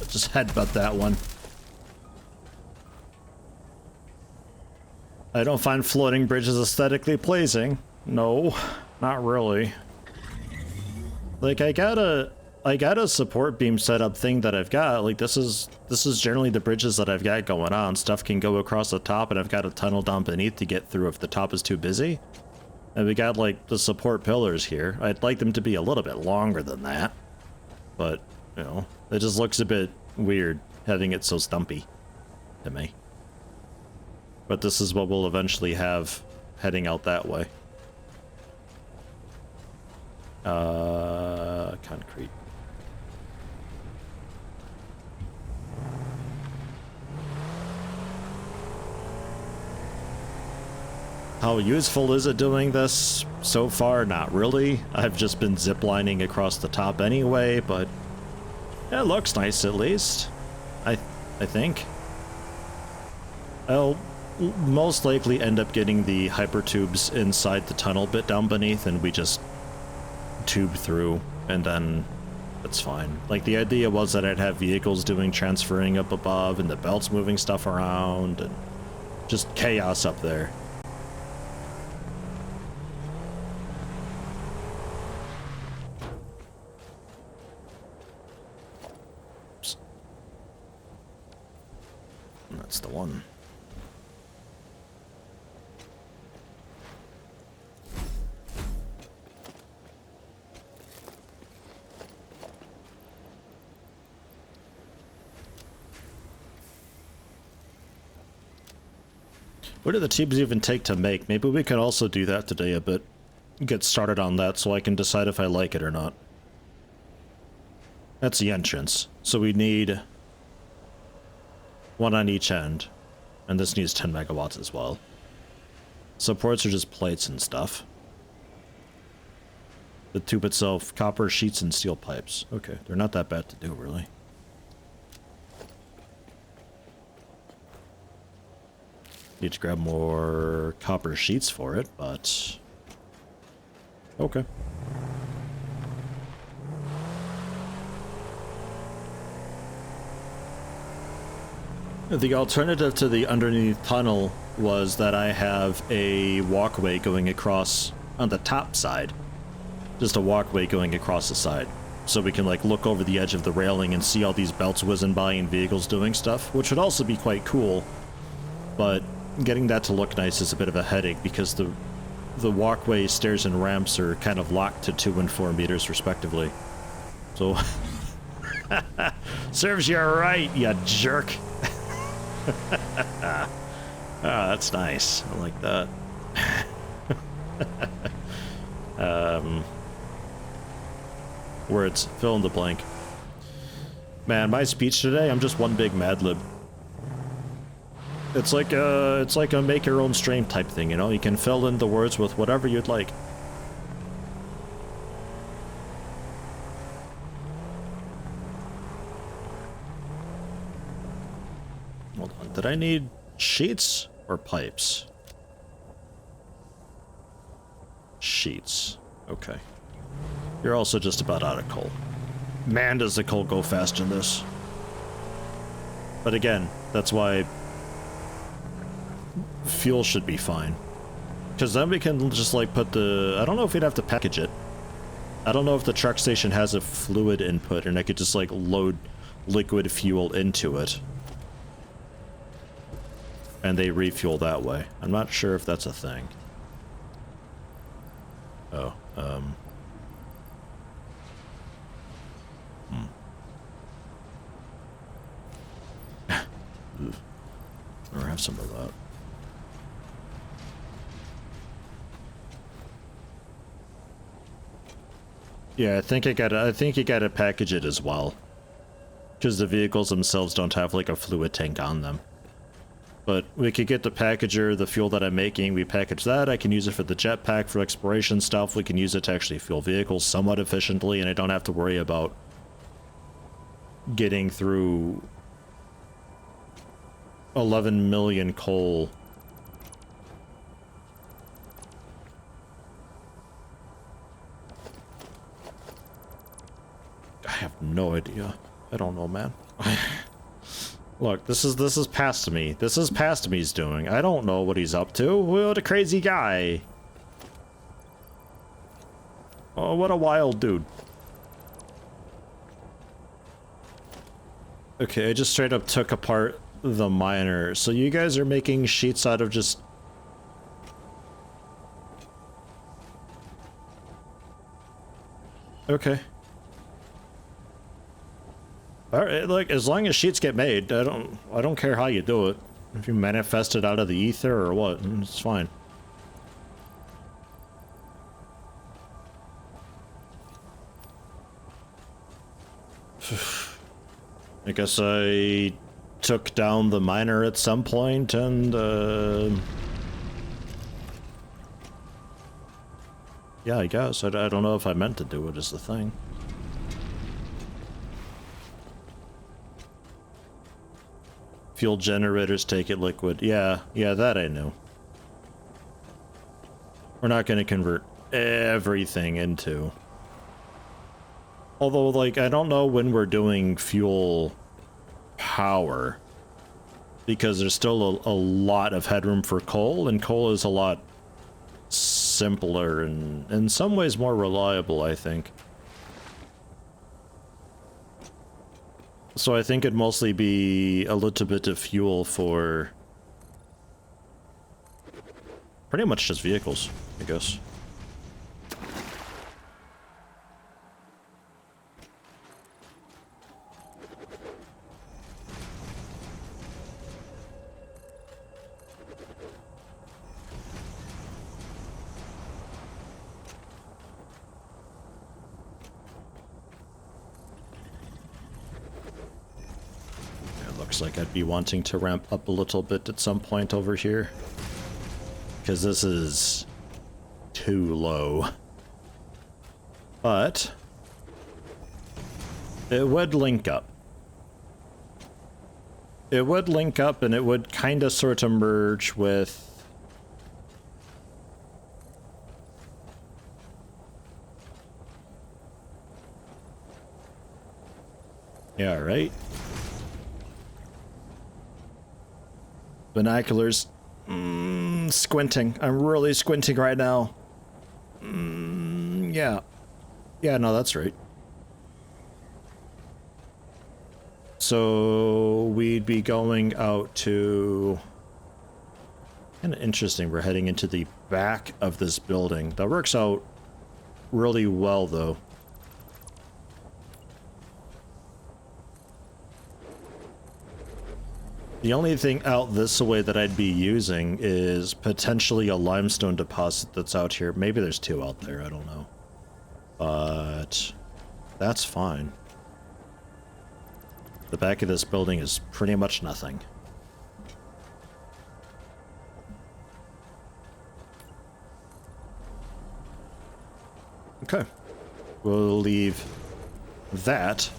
Just headbutt that one. I don't find floating bridges aesthetically pleasing. No, not really. Like I got a support beam setup thing that I've got. Like this is generally the bridges that I've got going on. Stuff can go across the top and I've got a tunnel down beneath to get through if the top is too busy. And we got like the support pillars here. I'd like them to be a little bit longer than that. But, you know, it just looks a bit weird having it so stumpy to me. But this is what we'll eventually have heading out that way. Concrete. How useful is it doing this? So far, not really. I've just been ziplining across the top anyway, but it looks nice at least. I think. I'll most likely end up getting the hyper tubes inside the tunnel bit down beneath and we just tube through and then it's fine. Like the idea was that I'd have vehicles doing transferring up above and the belts moving stuff around and just chaos up there. Oops. That's the one. What do the tubes even take to make? Maybe we could also do that today a bit. Get started on that so I can decide if I like it or not. That's the entrance. So we need one on each end. And this needs 10 megawatts as well. Supports are just plates and stuff. The tube itself, copper sheets and steel pipes. Okay, they're not that bad to do, really. Need to grab more copper sheets for it, but okay. The alternative to the underneath tunnel was that I have a walkway going across on the top side. Just a walkway going across the side. So we can like look over the edge of the railing and see all these belts whizzing by and vehicles doing stuff, which would also be quite cool. But getting that to look nice is a bit of a headache because the walkway, stairs, and ramps are kind of locked to 2 and 4 meters respectively. So serves you right, you jerk. Ah, that's nice. I like that. Words, fill in the blank. Man, my speech today, I'm just one big Mad Lib. It's like a make your own stream type thing, you know? You can fill in the words with whatever you'd like. Did I need sheets or pipes? Sheets. Okay. You're also just about out of coal. Man, does the coal go fast in this. But again, that's why fuel should be fine. Because then we can just like put the... I don't know if we'd have to package it. I don't know if the truck station has a fluid input and I could just like load liquid fuel into it. And they refuel that way. I'm not sure if that's a thing. Oh, Or have some of that. Yeah, I think you gotta package it as well. Because the vehicles themselves don't have like a fluid tank on them. But we could get the packager, the fuel that I'm making, we package that, I can use it for the jetpack for exploration stuff, we can use it to actually fuel vehicles somewhat efficiently, and I don't have to worry about getting through 11 million coal. I have no idea. I don't know, man. Look, this is past me. This is past me's doing. I don't know what he's up to. What a crazy guy. Oh, what a wild dude. Okay, I just straight up took apart the miner. So you guys are making sheets out of just... Okay. Alright, look, as long as sheets get made, I don't care how you do it. If you manifest it out of the ether or what, it's fine. I guess I took down the miner at some point and, yeah, I guess. I don't know if I meant to do it is the thing. Fuel generators take it liquid. Yeah, that I knew. We're not going to convert everything into... Although, like, I don't know when we're doing fuel power. Because there's still a lot of headroom for coal, and coal is a lot simpler and in some ways more reliable, I think. So I think it'd mostly be a little bit of fuel for pretty much just vehicles, I guess. Looks like I'd be wanting to ramp up a little bit at some point over here. Because this is too low. But it would link up. It would link up and it would kind of sort of merge with... Yeah, right? Binoculars. Squinting. I'm really squinting right now. Yeah. Yeah, no, that's right. So we'd be going out to... Kind of interesting. We're heading into the back of this building. That works out really well, though. The only thing out this way that I'd be using is potentially a limestone deposit that's out here. Maybe there's two out there, I don't know. But that's fine. The back of this building is pretty much nothing. Okay. We'll leave that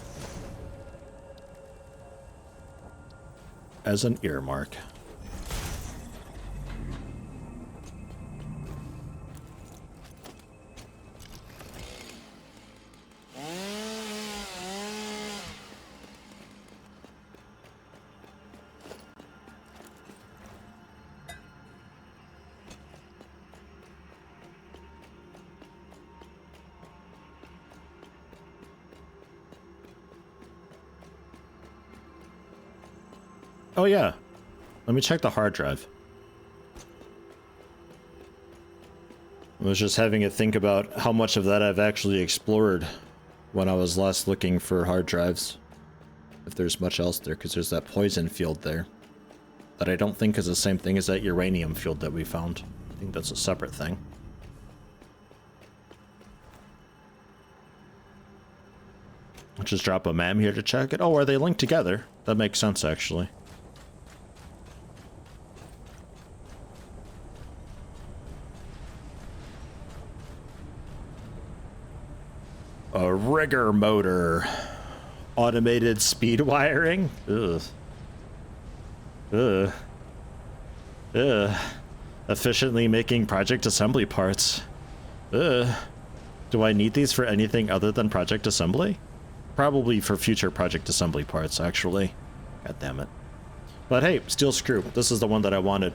as an earmark. Oh yeah, let me check the hard drive. I was just having a think about how much of that I've actually explored when I was last looking for hard drives. If there's much else there, because there's that poison field there. That I don't think is the same thing as that uranium field that we found. I think that's a separate thing. I'll just drop a MAM here to check it. Oh, are they linked together? That makes sense, actually. A rigger motor. Automated speed wiring? Ugh. Ugh. Ugh. Efficiently making project assembly parts. Ugh. Do I need these for anything other than project assembly? Probably for future project assembly parts, actually. God damn it. But hey, steel screw. This is the one that I wanted.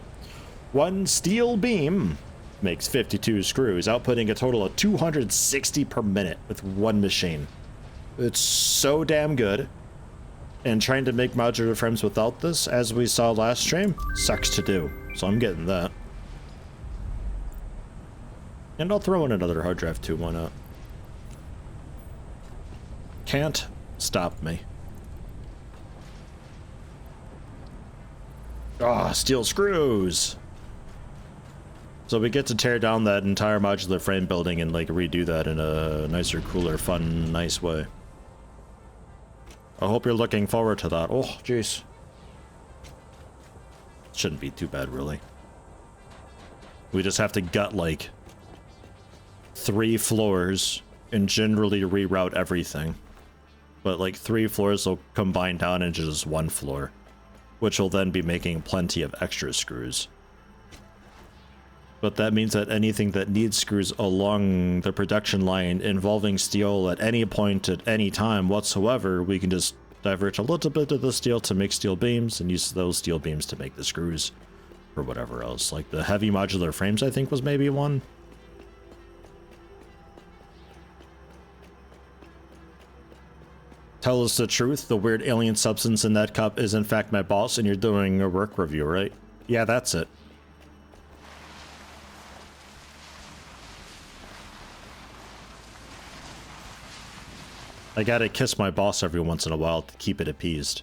One steel beam makes 52 screws, outputting a total of 260 per minute with one machine. It's so damn good. And trying to make modular frames without this, as we saw last stream, sucks to do. So I'm getting that. And I'll throw in another hard drive too, why not? Can't stop me. Ah, steel screws! So we get to tear down that entire modular frame building and like redo that in a nicer, cooler, fun, nice way. I hope you're looking forward to that. Oh, jeez. Shouldn't be too bad, really. We just have to gut like 3 floors and generally reroute everything. But like 3 floors will combine down into just 1 floor, which will then be making plenty of extra screws. But that means that anything that needs screws along the production line involving steel at any point at any time whatsoever, we can just divert a little bit of the steel to make steel beams and use those steel beams to make the screws or whatever else. Like the heavy modular frames, I think, was maybe one. Tell us the truth, the weird alien substance in that cup is in fact my boss and you're doing a work review, right? Yeah, that's it. I gotta kiss my boss every once in a while to keep it appeased.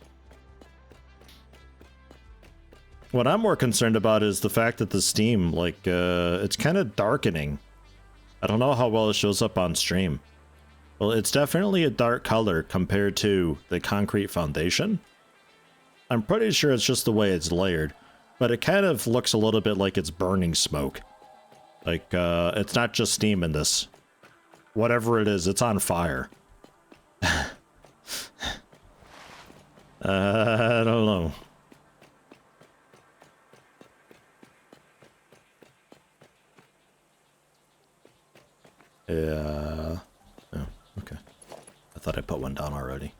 What I'm more concerned about is the fact that the Steam, like, it's kind of darkening. I don't know how well it shows up on stream. Well, it's definitely a dark color compared to the concrete foundation. I'm pretty sure it's just the way it's layered, but it kind of looks a little bit like it's burning smoke. Like, it's not just steam in this. Whatever it is, it's on fire. I don't know. Yeah. Oh, okay. I thought I put one down already.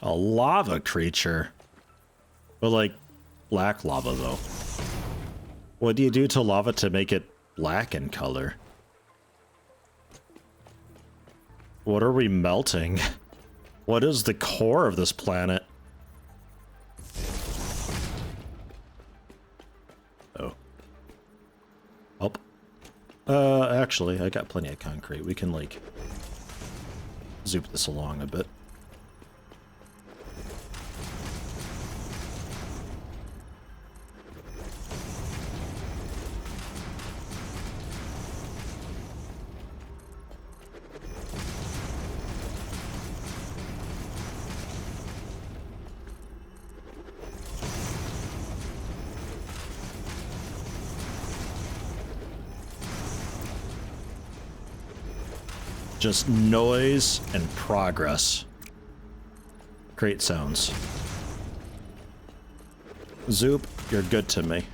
A lava creature. But like, black lava though. What do you do to lava to make it black in color? What are we melting? What is the core of this planet? Oh. Oh. Actually, I got plenty of concrete. We can like zoop this along a bit. Just noise and progress. Great sounds. Zoop, you're good to me.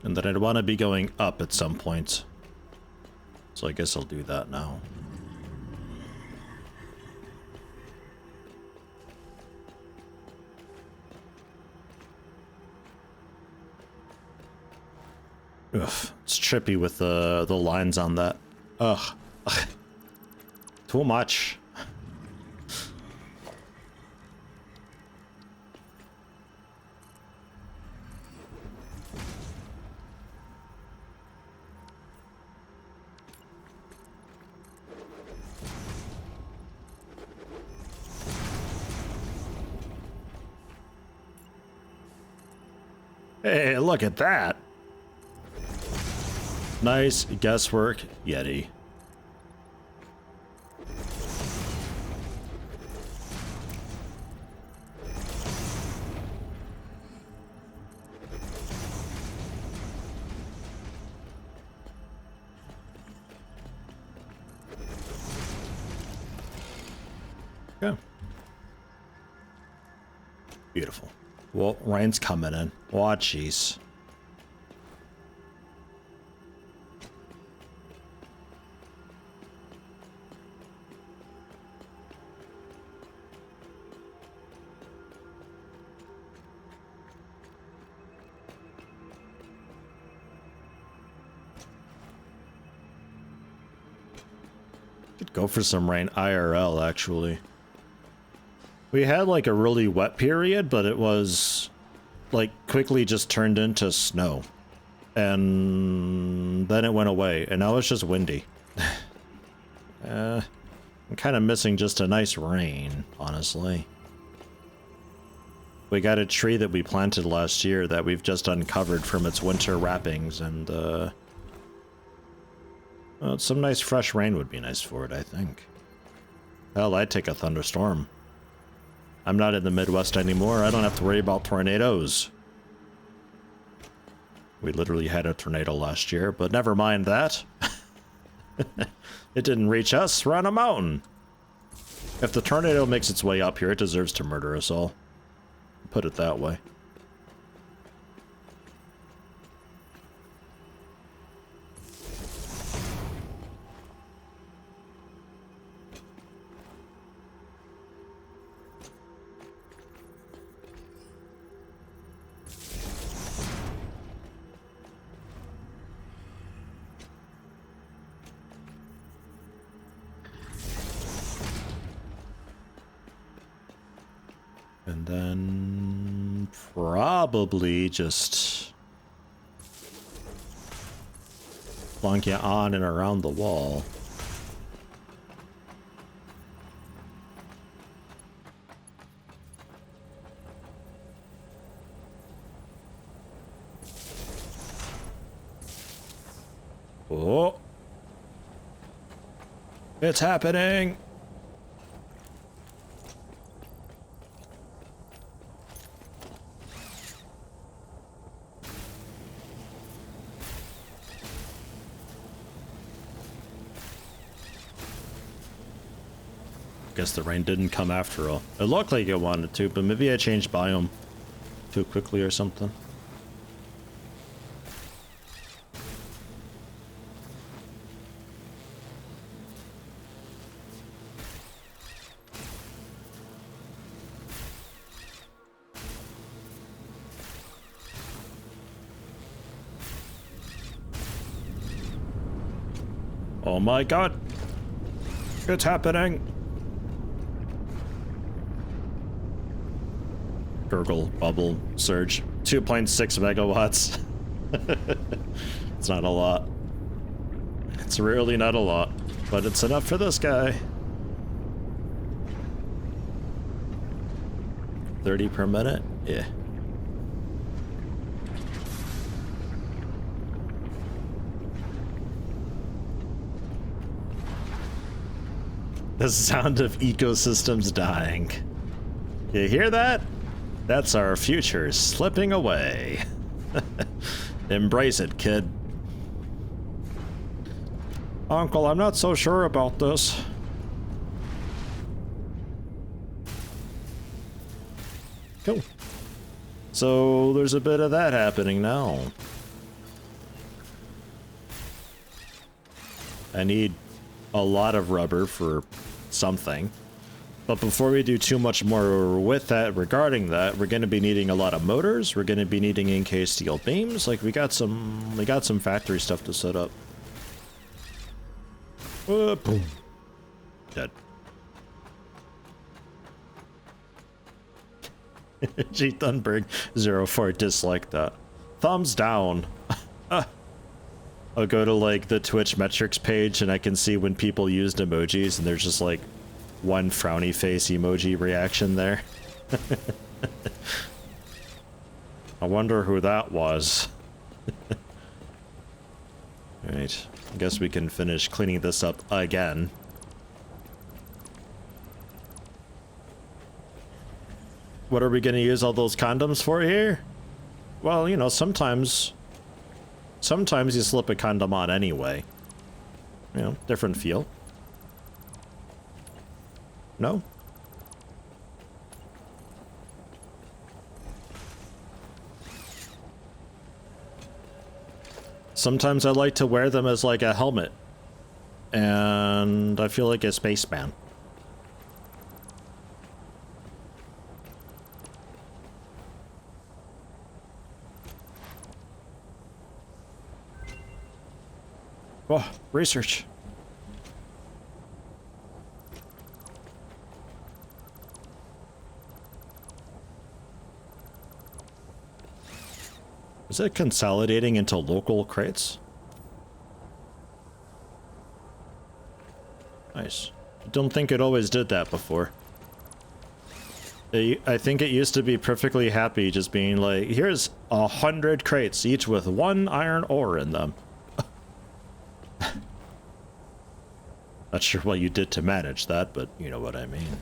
And then I'd want to be going up at some point. So I guess I'll do that now. Ugh, it's trippy with the lines on that. Ugh. Too much. Hey, look at that. Nice guesswork, Yeti. Yeah. Beautiful. Well, rain's coming in. Oh, jeez. Could go for some rain IRL, actually. We had like a really wet period, but it was like quickly just turned into snow. And then it went away, and now it's just windy. I'm kind of missing just a nice rain, honestly. We got a tree that we planted last year that we've just uncovered from its winter wrappings, and well, some nice fresh rain would be nice for it, I think. Hell, I'd take a thunderstorm. I'm not in the Midwest anymore. I don't have to worry about tornadoes. We literally had a tornado last year, but never mind that. It didn't reach us. We're on a mountain. If the tornado makes its way up here, it deserves to murder us all. Put it that way. And then probably just plonk you on and around the wall. Oh, it's happening. Guess the rain didn't come after all. It looked like it wanted to, but maybe I changed biome too quickly or something. Oh my god! It's happening! Gurgle, bubble, surge. 2.6 megawatts. It's not a lot. It's really not a lot, but it's enough for this guy. 30 per minute? Yeah. The sound of ecosystems dying. You hear that? That's our future slipping away. Embrace it, kid. Uncle, I'm not so sure about this. Cool. So there's a bit of that happening now. I need a lot of rubber for something. But before we do too much more with that, regarding that, we're going to be needing a lot of motors. We're going to be needing encased steel beams. Like we got some factory stuff to set up. Boom. Dead. G Thunberg 04 disliked that. Thumbs down. I'll go to like the Twitch metrics page and I can see when people used emojis and there's just like one frowny face emoji reaction there. I wonder who that was. Alright, I guess we can finish cleaning this up again. What are we gonna use all those condoms for here? Well, you know, sometimes you slip a condom on anyway. You know, different feel. No? Sometimes I like to wear them as like a helmet. And I feel like a spaceman. Oh, research. Is it consolidating into local crates? Nice. I don't think it always did that before. I think it used to be perfectly happy just being like, here's 100 crates, each with 1 iron ore in them. Not sure what you did to manage that, but you know what I mean.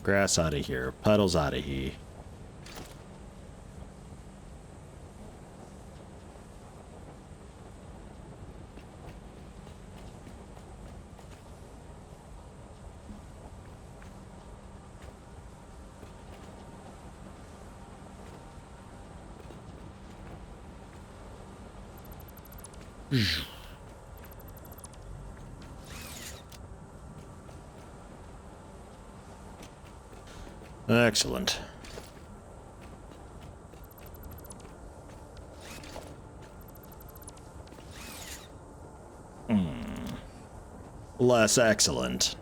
Grass out of here. Puddles out of here. Excellent. Less excellent.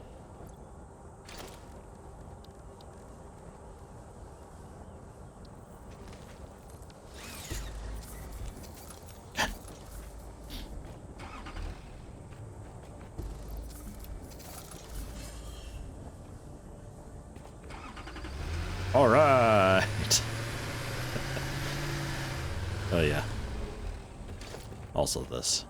All right. Oh yeah. Also this.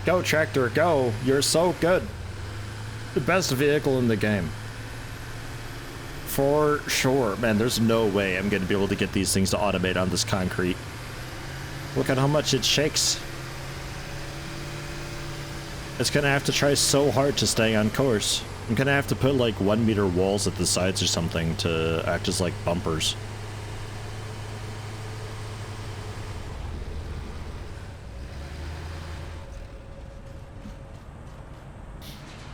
Go tractor, go. You're so good. The best vehicle in the game. For sure. Man, there's no way I'm going to be able to get these things to automate on this concrete. Look at how much it shakes. It's going to have to try so hard to stay on course. I'm gonna have to put like 1 meter walls at the sides or something to act as like bumpers.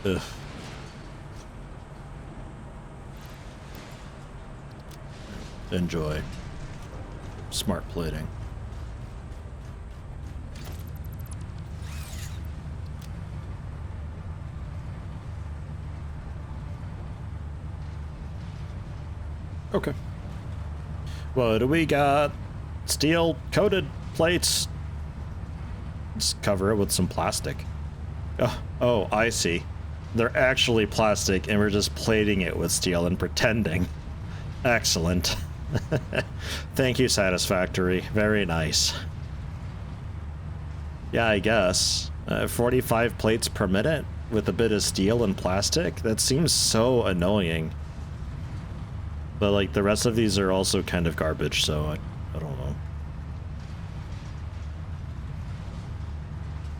Ugh. Enjoy. Smart plating. Okay. What do we got? Steel coated plates. Let's cover it with some plastic. Oh, I see. They're actually plastic and we're just plating it with steel and pretending. Excellent. Thank you, Satisfactory. Very nice. Yeah, I guess. 45 plates per minute with a bit of steel and plastic? That seems so annoying. But, like, the rest of these are also kind of garbage, so I don't know.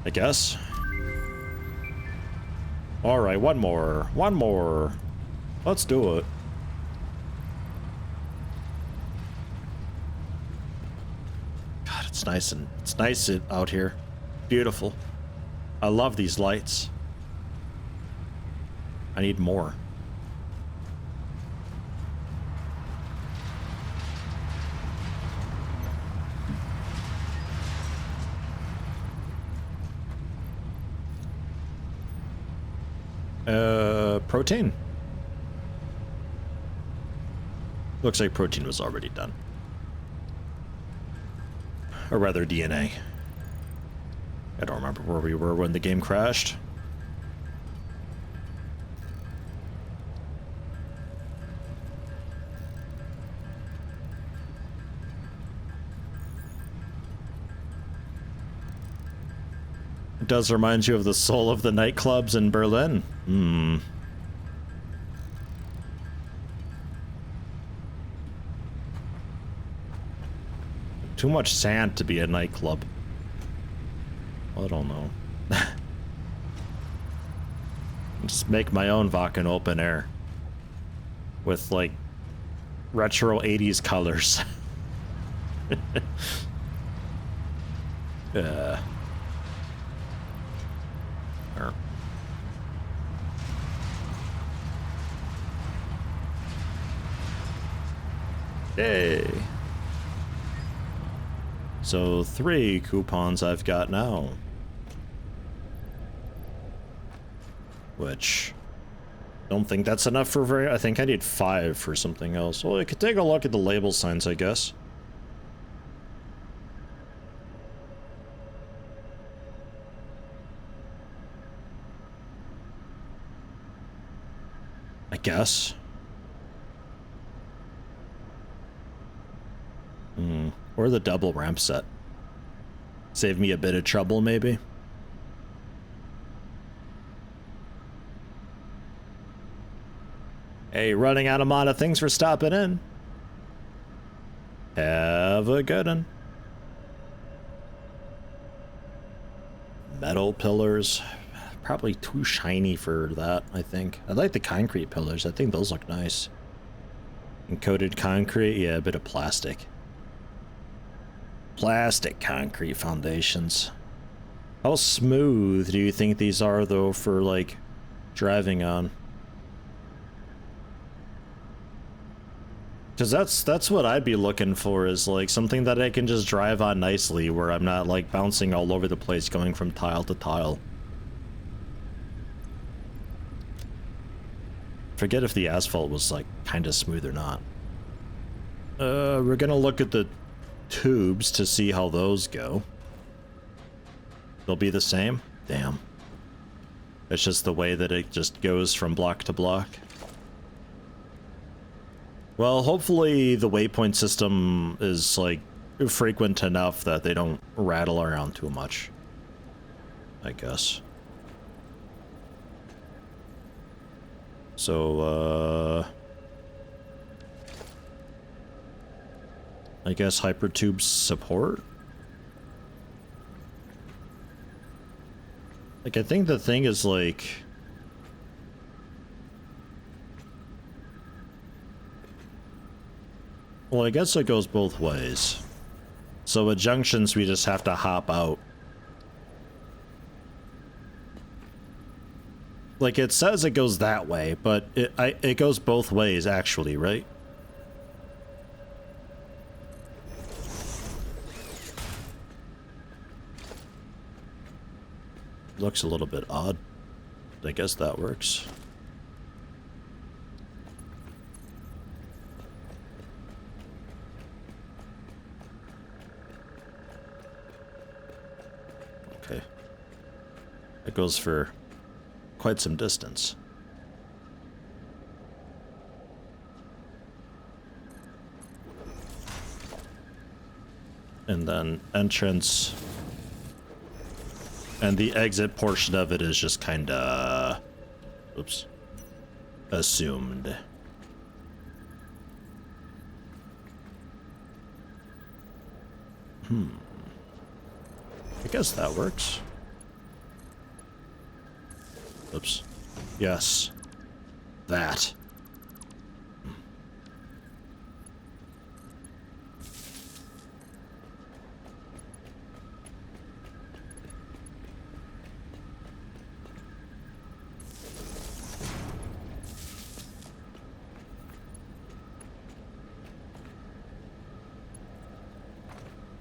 I guess. Alright, one more. One more. Let's do it. God, it's nice out here. Beautiful. I love these lights. I need more. Protein. Looks like protein was already done. Or rather, DNA. I don't remember where we were when the game crashed. It does remind you of the soul of the nightclubs in Berlin. Hmm. Too much sand to be a nightclub. I don't know. Just make my own Vakken open air. With, like, retro 80s colors. Yeah. Yay! So 3 coupons I've got now. Which, don't think that's enough for very, I think I need 5 for something else. Well, I could take a look at the label signs, I guess. I guess. Or the double ramp set. Save me a bit of trouble, maybe. Hey, running out of mana, thanks for stopping in. Have a good one. Metal pillars. Probably too shiny for that, I think. I like the concrete pillars. I think those look nice. Encoded concrete, yeah, a bit of plastic. Plastic concrete foundations. How smooth do you think these are, though, for, like, driving on? Because that's what I'd be looking for, is, like, something that I can just drive on nicely, where I'm not, like, bouncing all over the place going from tile to tile. Forget if the asphalt was, like, kind of smooth or not. We're gonna look at the tubes to see how those go. They'll be the same? Damn. It's just the way that it just goes from block to block. Well, hopefully the waypoint system is, like, frequent enough that they don't rattle around too much. I guess. So, I guess hypertube support? Like, I think the thing is, like... Well, I guess it goes both ways. So at junctions, we just have to hop out. Like, it says it goes that way, but it goes both ways, actually, right? Looks a little bit odd. I guess that works. Okay. It goes for quite some distance. And then entrance And the exit portion of it is just kinda... oops. Assumed. I guess that works. Oops. Yes. That.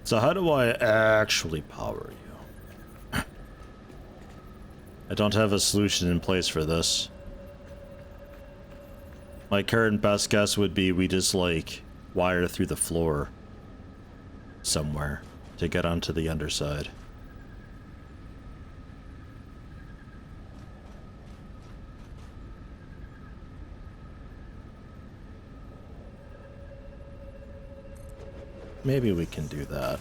So how do I actually power you? I don't have a solution in place for this. My current best guess would be we just, like, wire through the floor somewhere to get onto the underside. Maybe we can do that.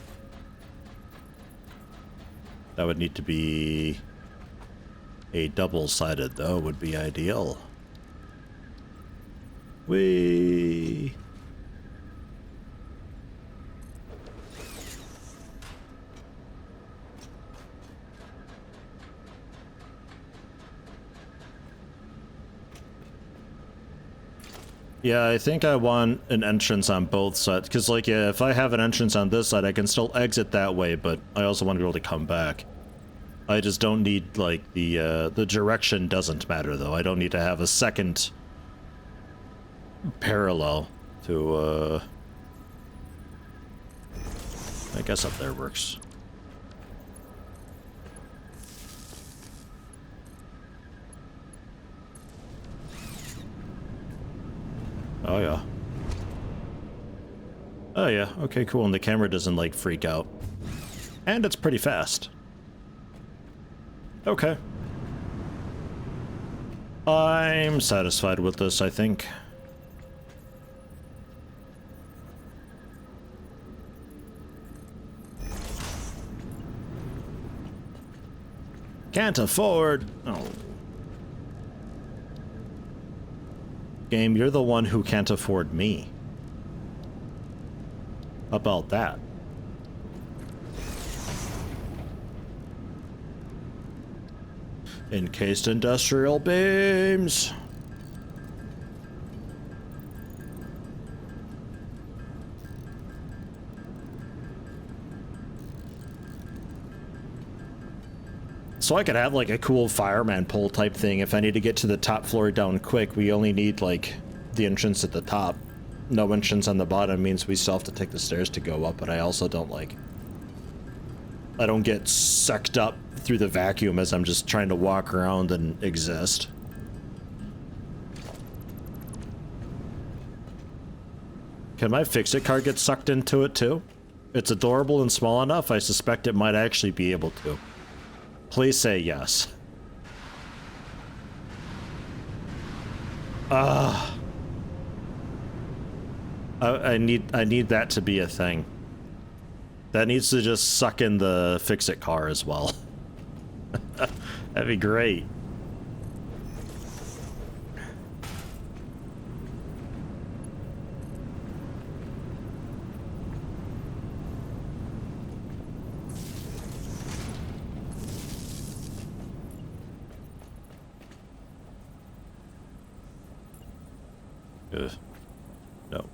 That would need to be a double-sided, though, would be ideal. Whee! Yeah, I think I want an entrance on both sides, because, like, yeah, if I have an entrance on this side, I can still exit that way, but I also want to be able to come back. I just don't need, like, the direction doesn't matter, though. I don't need to have a second parallel to, I guess up there works. Oh, yeah. Oh, yeah. Okay, cool. And the camera doesn't, like, freak out. And it's pretty fast. Okay. I'm satisfied with this, I think. Can't afford... Oh. Game, you're the one who can't afford me. How about that? Encased industrial beams. So I could have like a cool fireman pole type thing if I need to get to the top floor down quick. We only need like the entrance at the top. No entrance on the bottom means we still have to take the stairs to go up, but I also don't like... I don't get sucked up through the vacuum as I'm just trying to walk around and exist. Can my fix-it car get sucked into it too? It's adorable and small enough, I suspect it might actually be able to. Please say yes. I need that to be a thing. That needs to just suck in the fix-it car as well. That'd be great. No.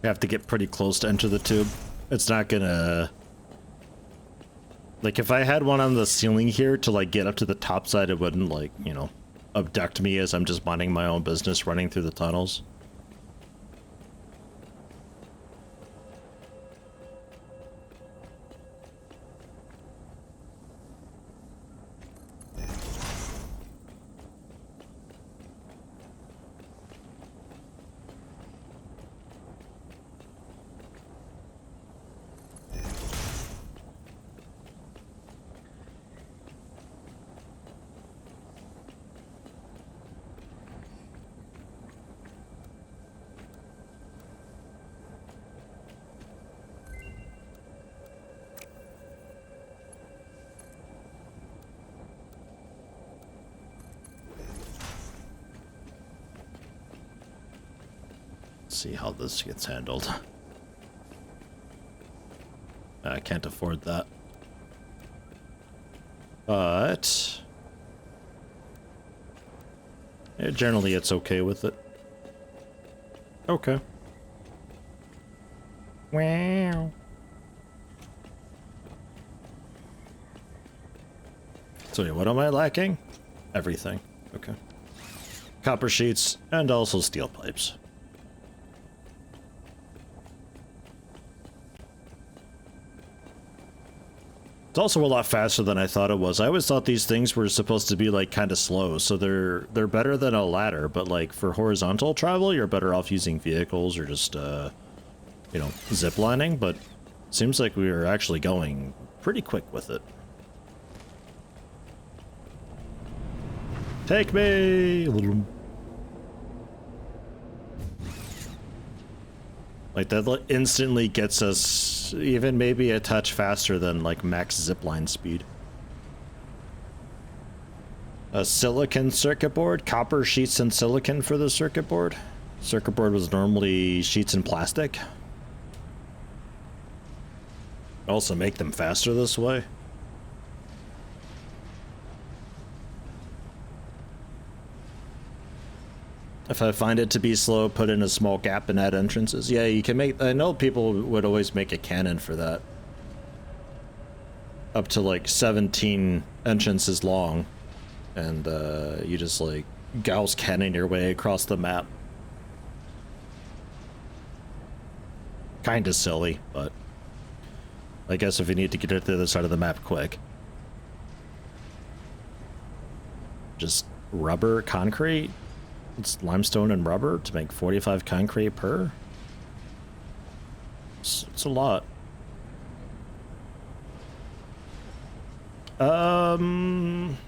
I have to get pretty close to enter the tube. It's not gonna... Like, if I had one on the ceiling here to, like, get up to the top side, it wouldn't, like, you know, abduct me as I'm just minding my own business running through the tunnels. see how this gets handled. I can't afford that. But yeah, generally it's okay with it. Okay. Wow. So yeah, what am I lacking? Everything. Okay. Copper sheets and also steel pipes. It's also a lot faster than I thought it was. I always thought these things were supposed to be like kind of slow, so they're better than a ladder, but like for horizontal travel, you're better off using vehicles or just you know, zip lining, but seems like we are actually going pretty quick with it. Take me! Like, that instantly gets us even maybe a touch faster than, like, max zipline speed. A silicon circuit board? Copper sheets and silicon for the circuit board? Circuit board was normally sheets and plastic. Also make them faster this way. If I find it to be slow, put in a small gap and add entrances. Yeah, you can make... I know people would always make a cannon for that. Up to like 17 entrances long. And you just like Gauss cannon your way across the map. Kinda silly, but... I guess if you need to get to the other side of the map quick. Just rubber, concrete? It's limestone and rubber to make 45 concrete per? It's a lot. I don't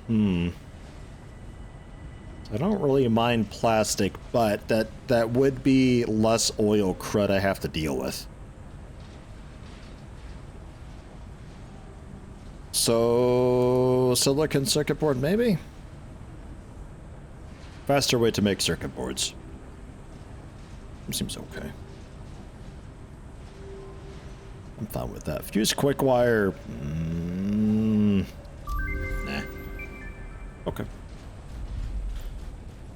really mind plastic, but that would be less oil crud I have to deal with. So, silicon circuit board, maybe? Faster way to make circuit boards. Seems okay. I'm fine with that. Fuse quick wire. Nah. Okay.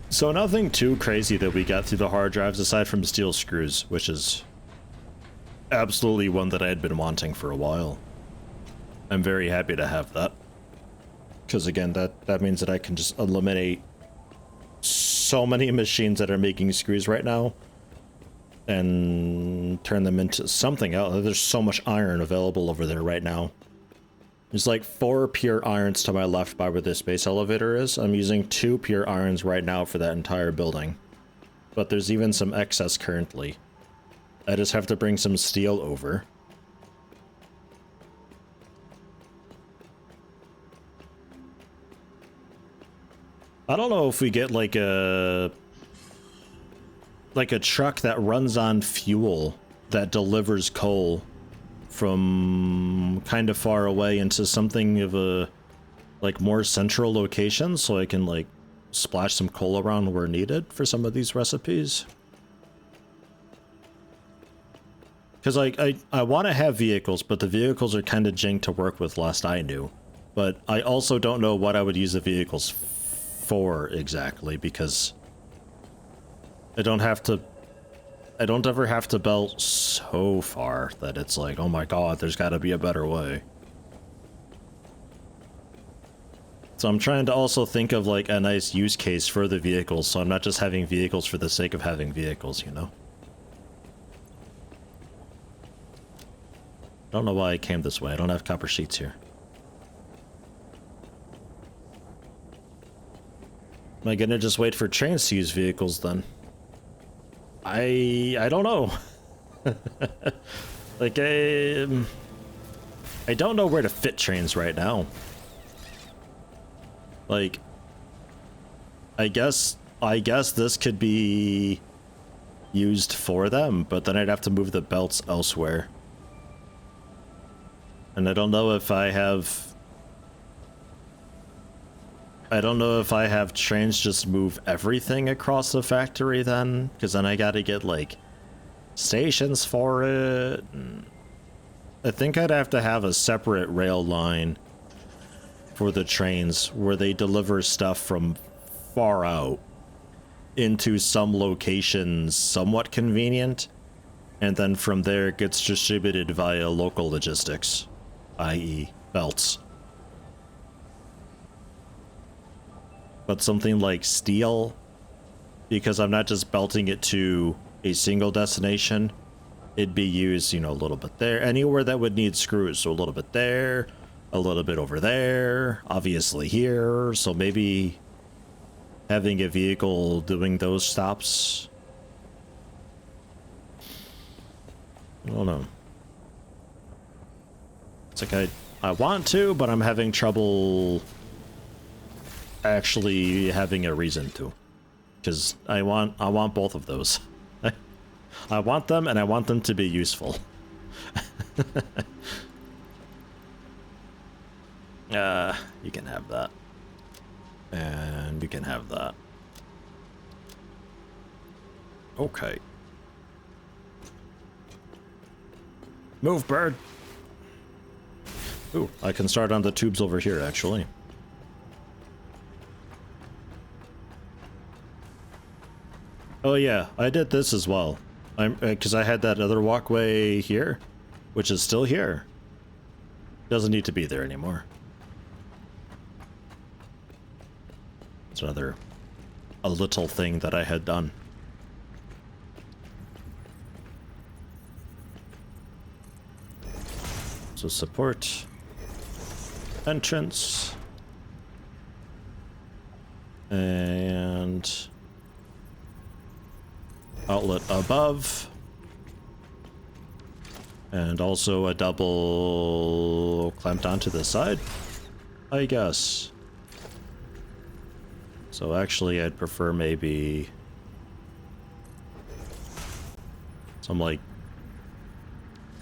So nothing too crazy that we got through the hard drives aside from steel screws, which is absolutely one that I had been wanting for a while. I'm very happy to have that. Because again, that means that I can just eliminate so many machines that are making screws right now and turn them into something else. There's so much iron available over there right now. There's like 4 pure irons to my left by where the space elevator is. I'm using 2 pure irons right now for that entire building. But there's even some excess currently. I just have to bring some steel over. I don't know if we get like a truck that runs on fuel that delivers coal from kind of far away into something of a like more central location, so I can like splash some coal around where needed for some of these recipes. Because like I want to have vehicles, but the vehicles are kind of jank to work with last I knew. But I also don't know what I would use the vehicles for exactly, because I don't ever have to belt so far that it's like, oh my god, there's got to be a better way. So I'm trying to also think of like a nice use case for the vehicles, so I'm not just having vehicles for the sake of having vehicles, you know? I don't know why I came this way. I don't have copper sheets here. Am I gonna just wait for trains to use vehicles then? I don't know. Like I don't know where to fit trains right now. Like I guess this could be used for them, but then I'd have to move the belts elsewhere. And I don't know if I have trains just move everything across the factory then, because then I gotta get like stations for it. I think I'd have to have a separate rail line for the trains where they deliver stuff from far out into some locations somewhat convenient, and then from there it gets distributed via local logistics, i.e. belts. But something like steel, because I'm not just belting it to a single destination, it'd be used, you know, a little bit there, anywhere that would need screws, so a little bit there, a little bit over there, obviously here, so maybe having a vehicle doing those stops. I don't know. It's like I want to, but I'm having trouble actually having a reason to. Because I want both of those. I want them, and I want them to be useful. You can have that. And you can have that. Okay. Move, bird! Ooh, I can start on the tubes over here, actually. Oh yeah, I did this as well. Because I had that other walkway here, which is still here. Doesn't need to be there anymore. It's a little thing that I had done. So support, entrance, and outlet above, and also a double clamped onto the side, I guess. So actually I'd prefer maybe some like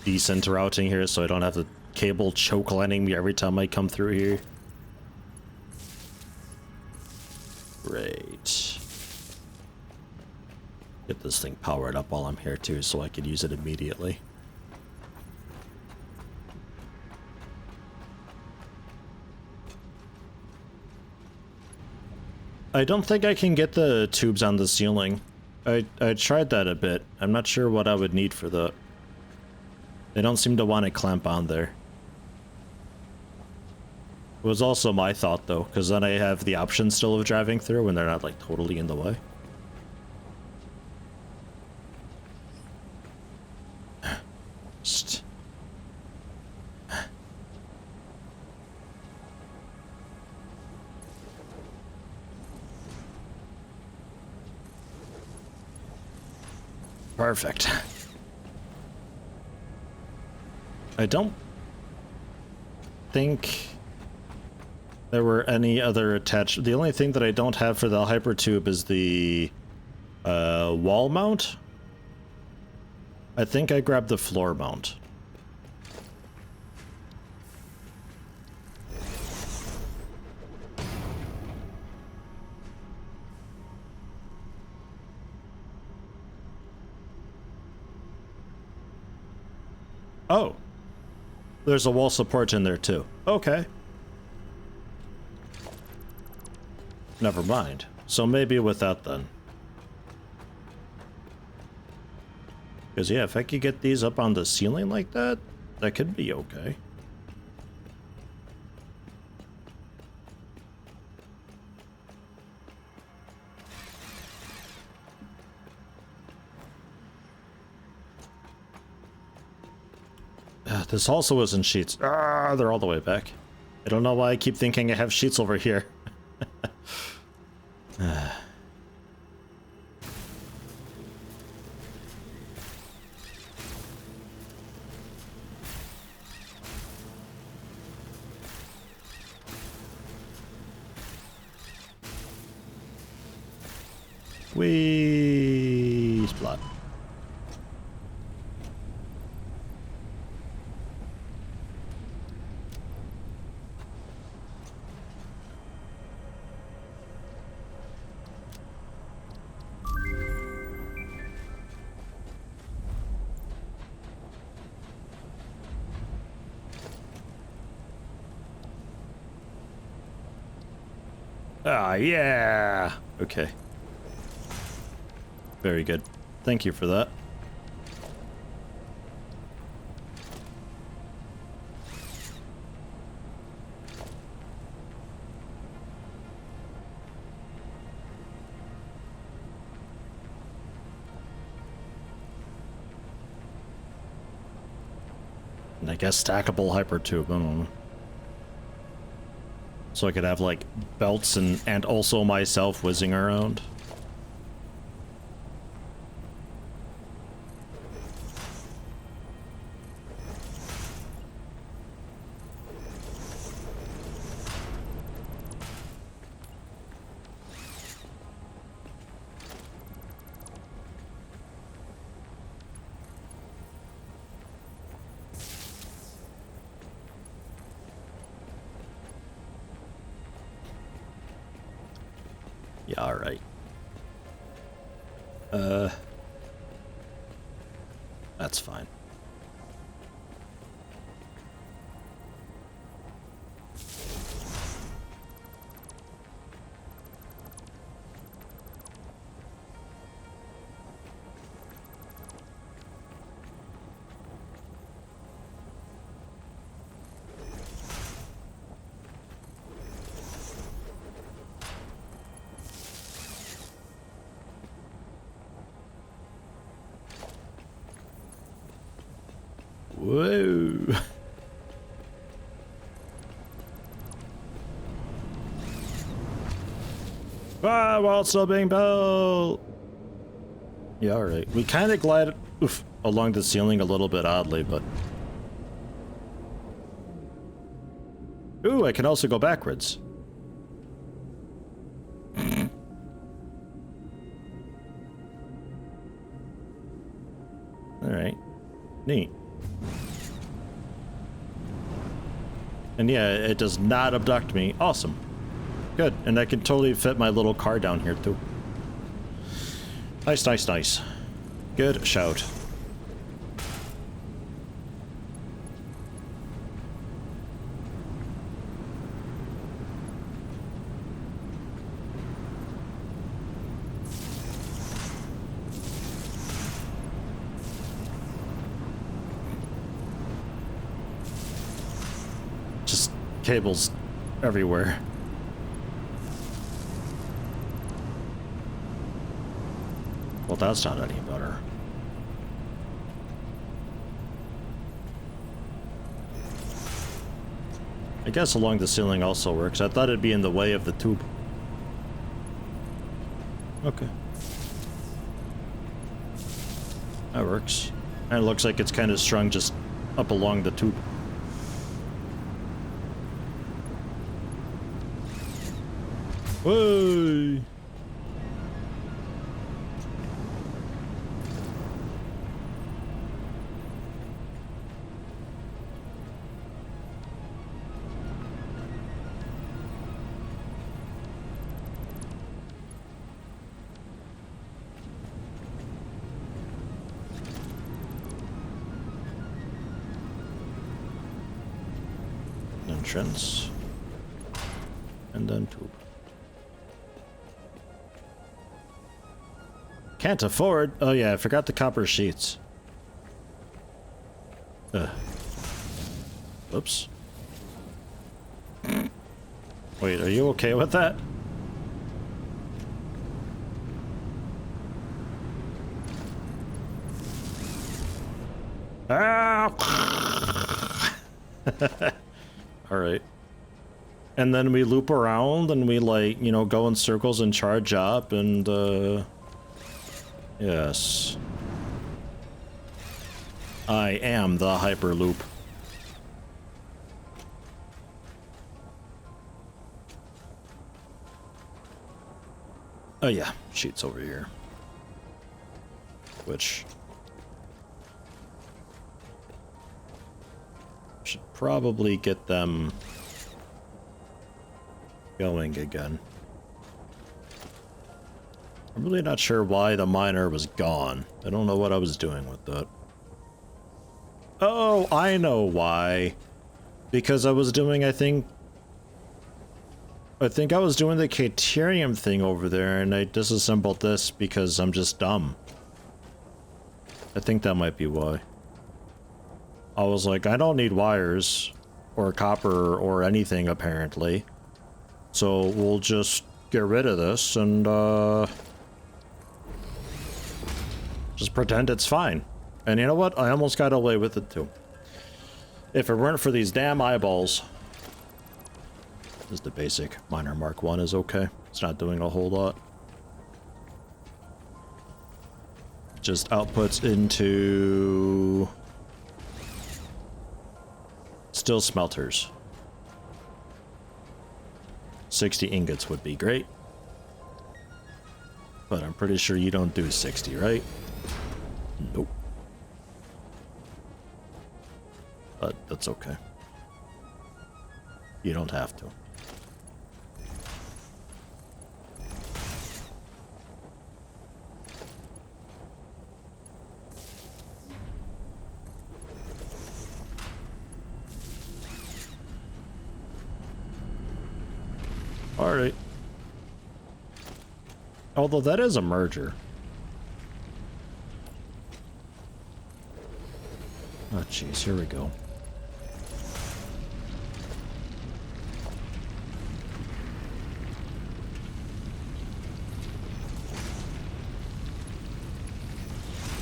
decent routing here so I don't have the cable choke lining me every time I come through here. Great. Get this thing powered up while I'm here too so I can use it immediately. I don't think I can get the tubes on the ceiling. I tried that a bit. I'm not sure what I would need for that. They don't seem to want to clamp on there. It was also my thought though, because then I have the option still of driving through when they're not like totally in the way. Perfect. I don't think there were any other attached. The only thing that I don't have for the hypertube is the wall mount. I think I grabbed the floor mount. Oh. There's a wall support in there too. Okay. Never mind. So maybe with that then. Because yeah, if I could get these up on the ceiling like that, that could be okay. This also isn't sheets. Ah, they're all the way back. I don't know why I keep thinking I have sheets over here. Whee! Splat. Ah, yeah! Okay. Very good. Thank you for that. And I guess stackable hypertube, I don't know. So I could have, like, belts and also myself whizzing around. Yeah, alright. That's fine. Whoa. Ah, while still being built. Yeah, alright. We kind of glide along the ceiling a little bit oddly, but... Ooh, I can also go backwards. Alright. Neat. And yeah, it does not abduct me. Awesome. Good. And I can totally fit my little car down here, too. Nice, nice, nice. Good shout. Just cables everywhere. Well, that's not any better. I guess along the ceiling also works. I thought it'd be in the way of the tube. Okay. That works. And it looks like it's kind of strung just up along the tube. Whoa! Entrance. And then tube. Can't afford. Oh yeah, I forgot the copper sheets. Oops. Wait, are you okay with that? Ah! Alright. And then we loop around and we, like, you know, go in circles and charge up and, yes. I am the Hyperloop. Oh yeah, sheets over here. Which... should probably get them going again. I'm really not sure why the miner was gone. I don't know what I was doing with that. Oh, I know why. Because I was doing, I think... I think I was doing the Caterium thing over there and I disassembled this because I'm just dumb. I think that might be why. I was like, I don't need wires or copper or anything apparently. So we'll just get rid of this and just pretend it's fine. And you know what? I almost got away with it too. If it weren't for these damn eyeballs. Just the basic miner Mark 1 is okay. It's not doing a whole lot. Just outputs into still smelters. 60 ingots would be great. But I'm pretty sure you don't do 60, right? Nope. But that's okay. You don't have to. Alright. Although that is a merger. Oh jeez, here we go.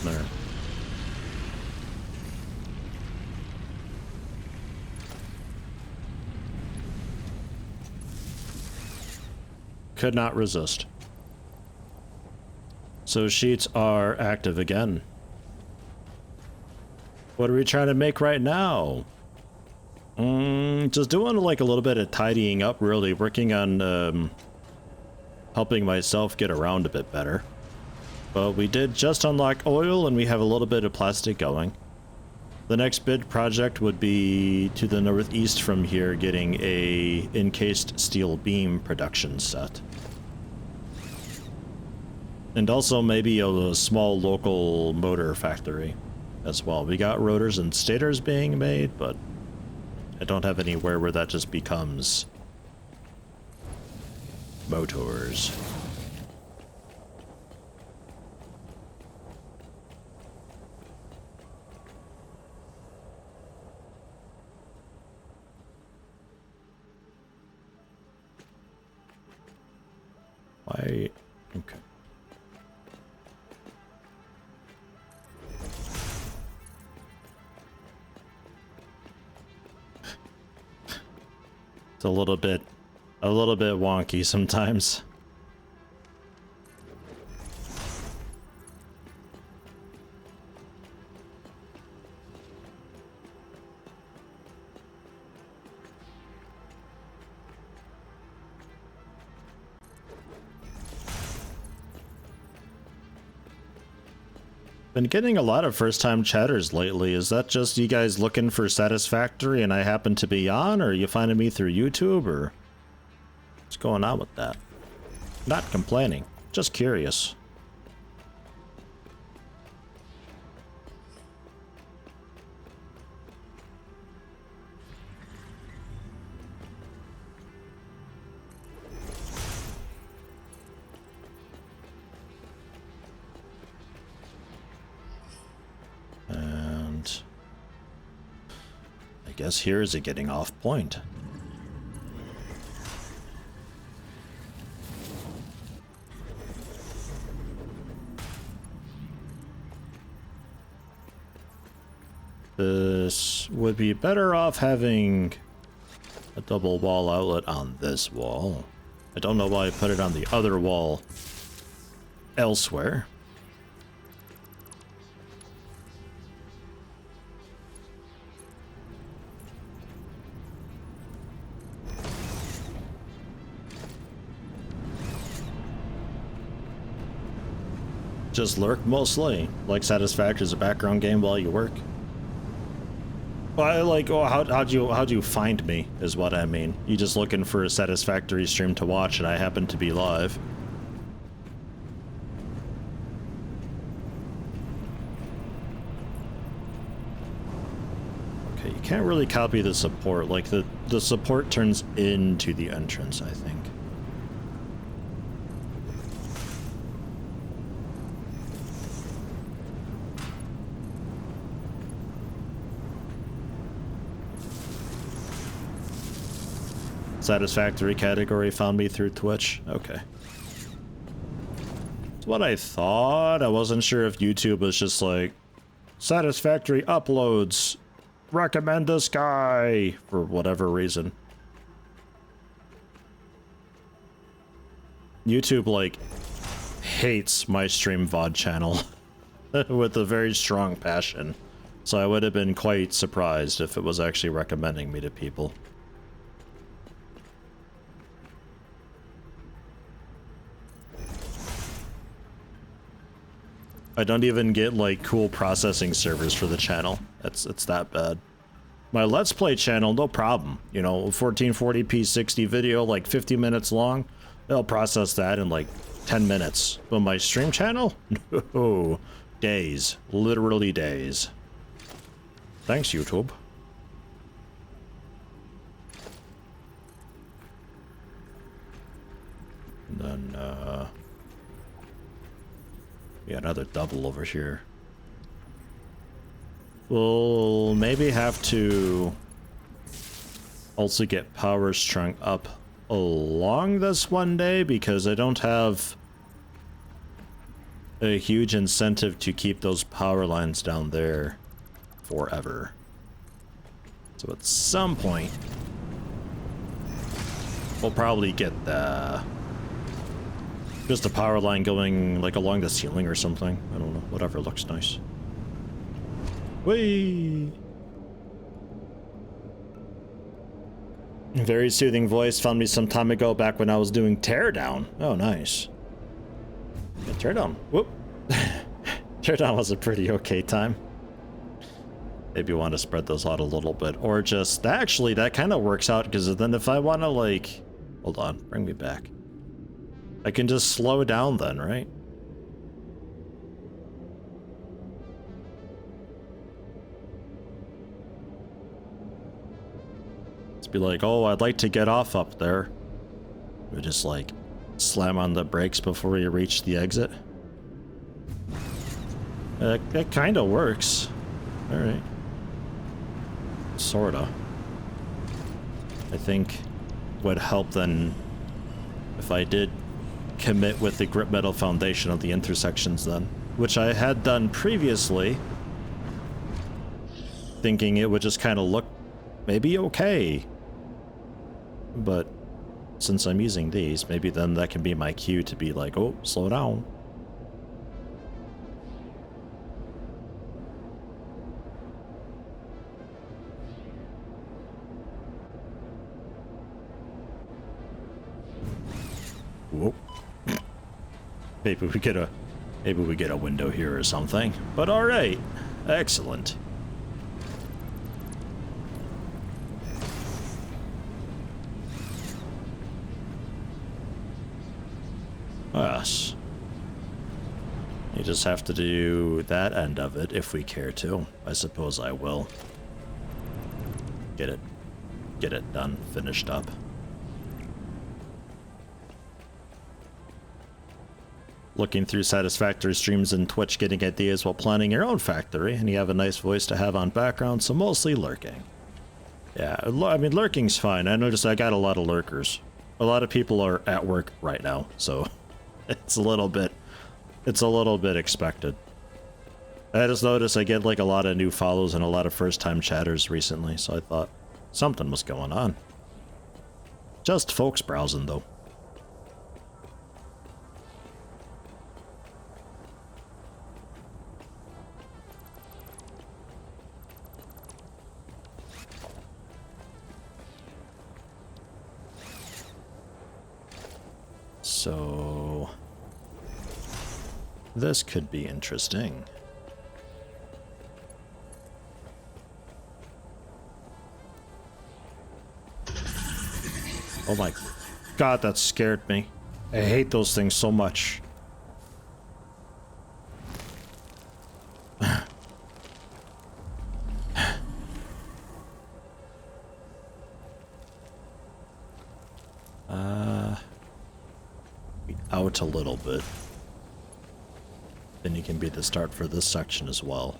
There. Could not resist. So sheets are active again. What are we trying to make right now? Just doing like a little bit of tidying up, really. Working on helping myself get around a bit better. But we did just unlock oil and we have a little bit of plastic going. The next bid project would be to the northeast from here, getting a encased steel beam production set. And also maybe a small local motor factory as well. We got rotors and stators being made, but I don't have anywhere where that just becomes motors. Why? Okay. It's a little bit wonky sometimes. Been getting a lot of first-time chatters lately. Is that just you guys looking for Satisfactory and I happen to be on, or are you finding me through YouTube, or what's going on with that? Not complaining, just curious. I guess here is it getting off point. This would be better off having a double wall outlet on this wall. I don't know why I put it on the other wall elsewhere. Just lurk mostly. Like Satisfactory as a background game while you work. Well, I like, oh, how'd you find me is what I mean. You just looking for a Satisfactory stream to watch and I happen to be live. Okay, you can't really copy the support. Like, the support turns into the entrance, I think. Satisfactory category found me through Twitch. Okay. That's what I thought. I wasn't sure if YouTube was just like, Satisfactory uploads. Recommend this guy for whatever reason. YouTube, like, hates my stream VOD channel with a very strong passion. So I would have been quite surprised if it was actually recommending me to people. I don't even get, like, cool processing servers for the channel. It's that bad. My Let's Play channel, no problem. You know, 1440p 60 video, like 50 minutes long. They'll process that in, like, 10 minutes. But my stream channel? No. Days. Literally days. Thanks, YouTube. And then, yeah, another double over here. We'll maybe have to also get power strung up along this one day because I don't have a huge incentive to keep those power lines down there forever. So at some point, we'll probably get just a power line going like along the ceiling or something. I don't know, whatever looks nice. Whee! Very soothing voice, found me some time ago back when I was doing Teardown. Oh, nice. Yeah, Teardown. Whoop. Teardown was a pretty okay time. Maybe you want to spread those out a little bit. Or just, actually, that kind of works out, because then if I want to, like... Hold on, bring me back. I can just slow down then, right? Let's be like, oh, I'd like to get off up there. We just, like, slam on the brakes before you reach the exit. That kind of works. Alright. Sorta. I think would help then if I did commit with the grip metal foundation of the intersections then, which I had done previously, thinking it would just kind of look maybe okay. But since I'm using these, maybe then that can be my cue to be like, oh, slow down. Whoop. Maybe we get a window here or something. But all right, excellent. Yes. You just have to do that end of it if we care to. I suppose I will. Get it done, finished up. Looking through Satisfactory streams and Twitch, getting ideas while planning your own factory, and you have a nice voice to have on background, so mostly lurking. Yeah, I mean, lurking's fine. I noticed I got a lot of lurkers. A lot of people are at work right now, so it's a little bit expected. I just noticed I get like a lot of new follows and a lot of first-time chatters recently, so I thought something was going on. Just folks browsing, though. So this could be interesting. Oh my god, that scared me. I hate those things so much. out a little bit, then you can be the start for this section as well.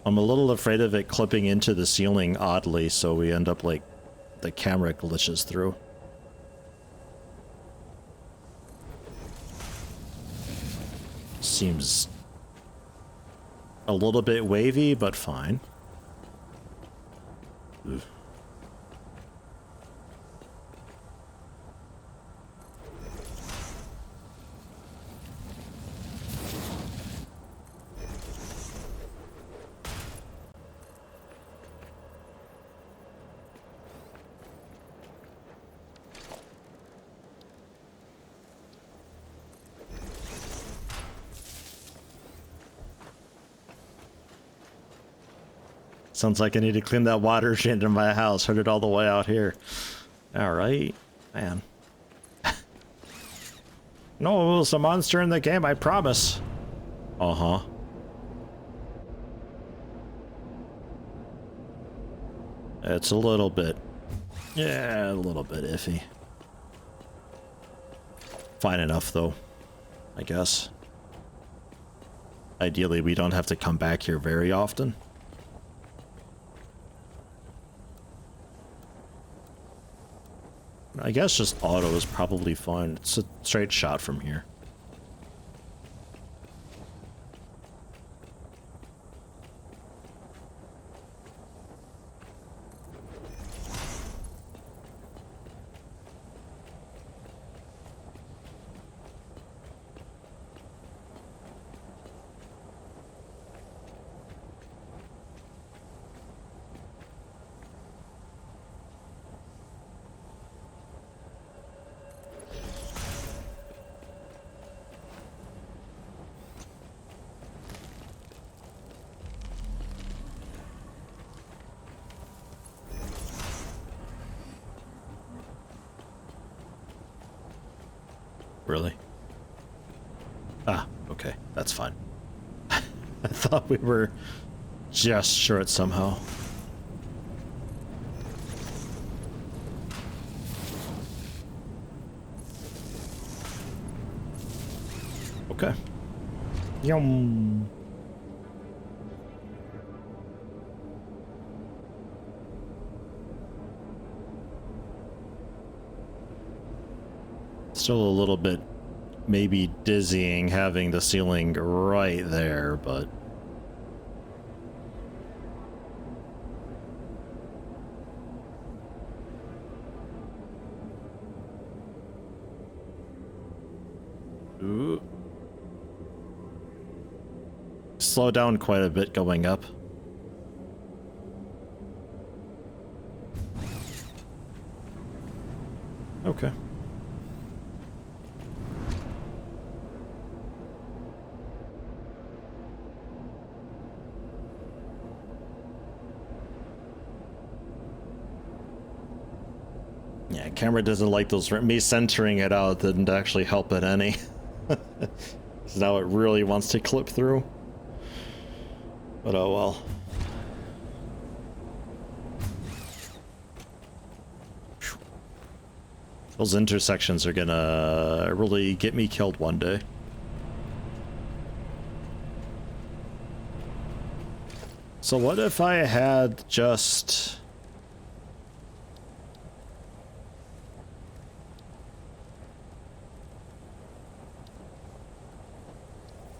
I'm a little afraid of it clipping into the ceiling oddly, so we end up like the camera glitches through. Seems a little bit wavy, but fine. Ugh. Sounds like I need to clean that watershed in my house. Heard it all the way out here. Alright. Man. No, it's a monster in the game, I promise. Uh-huh. It's a little bit... Yeah, a little bit iffy. Fine enough, though. I guess. Ideally, we don't have to come back here very often. I guess just auto is probably fine. It's a straight shot from here. Really? Ah, okay. That's fine. I thought we were just short somehow. Okay. Yum. Still a little bit maybe dizzying having the ceiling right there, but ooh. Slow down quite a bit going up. Okay. Yeah, camera doesn't like those. Me centering it out didn't actually help it any. Because now it really wants to clip through. But oh well. Those intersections are gonna really get me killed one day. So what if I had just...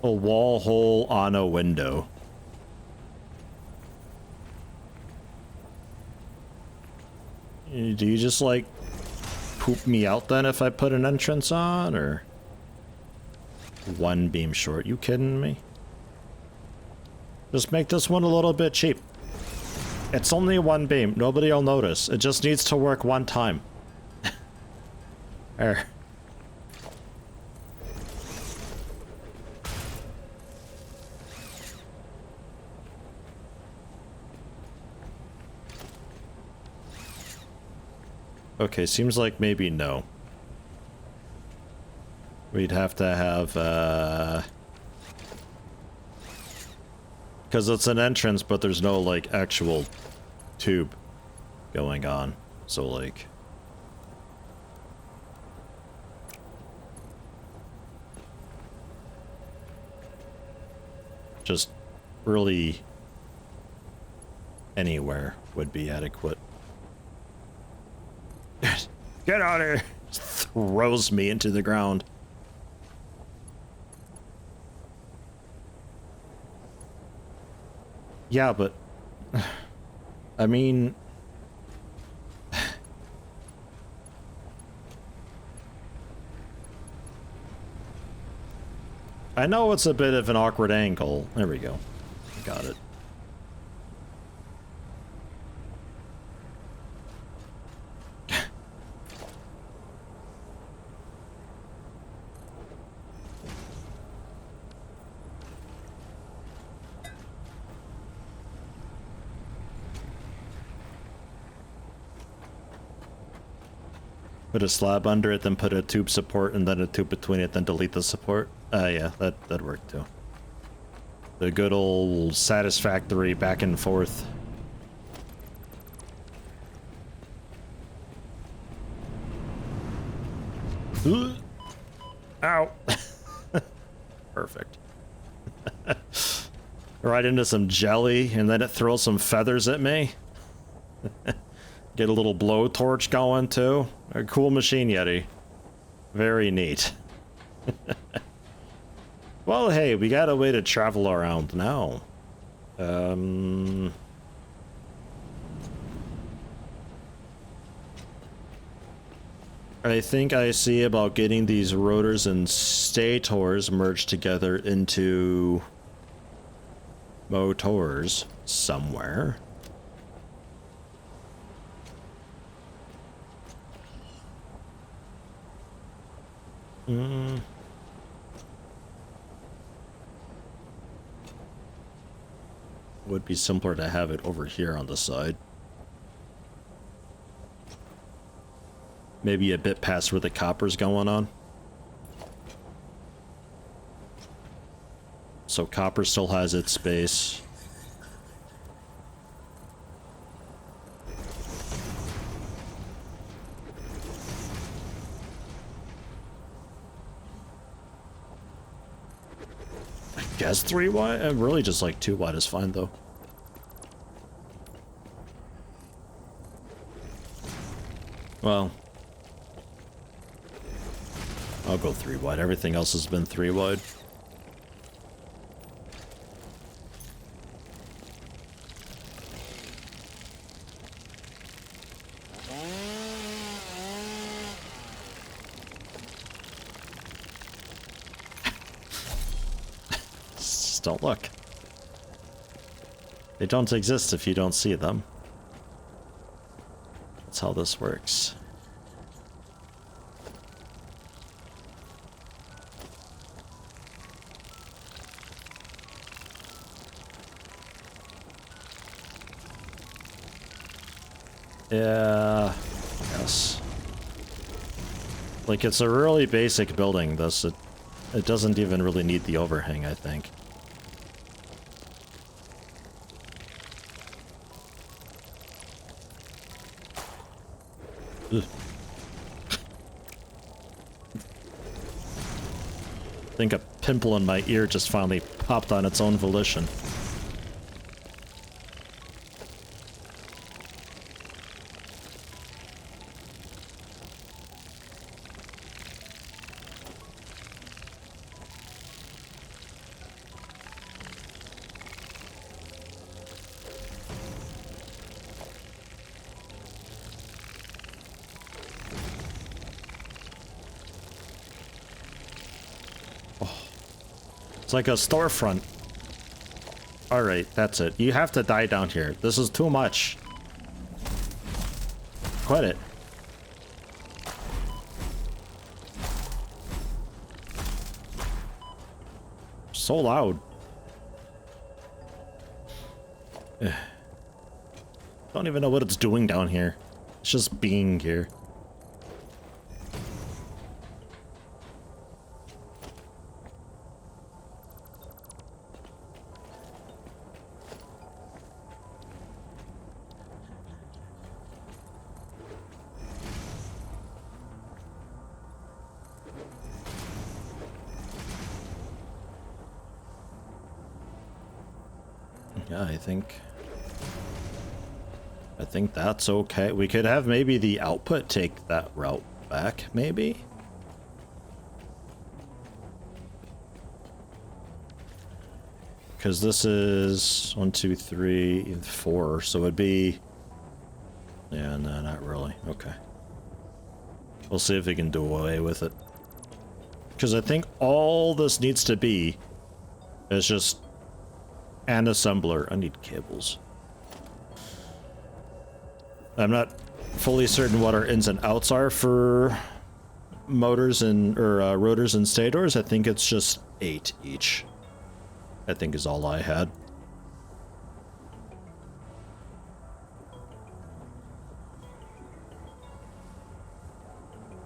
a wall hole on a window? Do you just like poop me out then if I put an entrance on, or one beam short? You kidding me? Just make this one a little bit cheap. It's only one beam. Nobody will notice. It just needs to work one time. There. Okay, seems like maybe no. We'd have to have, because it's an entrance, but there's no, like, actual tube going on. So, like, Just really anywhere would be adequate. Get out of here! Throws me into the ground. Yeah, but I mean, I know it's a bit of an awkward angle. There we go. Got it. Put a slab under it, then put a tube support, and then a tube between it, then delete the support. Yeah, that worked too. The good old Satisfactory back and forth. Ow! Perfect. Right into some jelly, and then it throws some feathers at me. Get a little blowtorch going too. A cool machine, Yeti. Very neat. Well, hey, we got a way to travel around now. I think I see about getting these rotors and stators merged together into motors somewhere. Would be simpler to have it over here on the side. Maybe a bit past where the copper's going on. So copper still has its space. I guess 3 wide? Really just like 2 wide is fine though. Well, I'll go 3 wide. Everything else has been 3 wide. Just don't look. They don't exist if you don't see them. That's how this works. Yeah, yes. Like, it's a really basic building, this. It doesn't even really need the overhang, I think. Ugh. I think a pimple in my ear just finally popped on its own volition. It's like a storefront. Alright, that's it. You have to die down here. This is too much. Quit it. So loud. Don't even know what it's doing down here. It's just being here. Yeah, I think that's okay. We could have maybe the output take that route back, maybe? Because this is 1, 2, 3, 4, so it'd be... Yeah, no, not really. Okay. We'll see if we can do away with it. Because I think all this needs to be is just an assembler. I need cables. I'm not fully certain what our ins and outs are for motors and or rotors and stators. I think it's just 8 each. I think is all I had.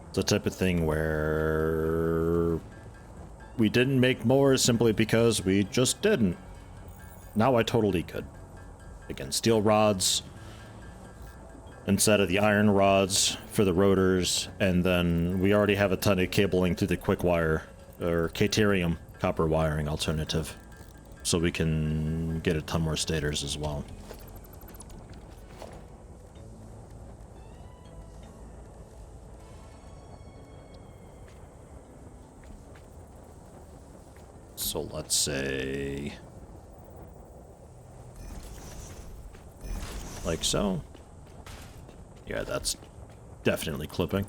It's the type of thing where we didn't make more simply because we just didn't. Now I totally could. Again, steel rods instead of the iron rods for the rotors, and then we already have a ton of cabling through the quick wire or Caterium copper wiring alternative, so we can get a ton more stators as well. So let's say like so. Yeah, that's definitely clipping.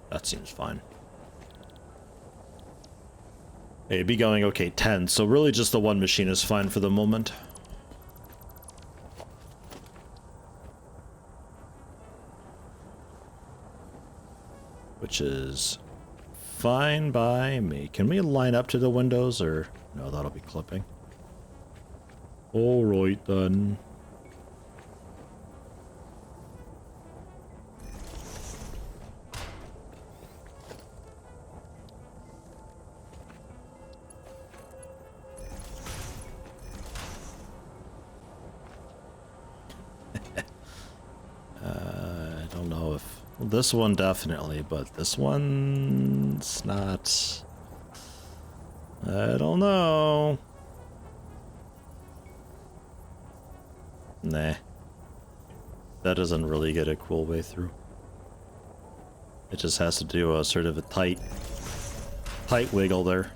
That seems fine. Hey, it'd be going okay 10, so really just the one machine is fine for the moment. Which is fine by me. Can we line up to the windows, or no, that'll be clipping. All right then. I don't know if this one definitely, but this one's not. I don't know. Nah. That doesn't really get a cool way through. It just has to do a sort of a tight wiggle there.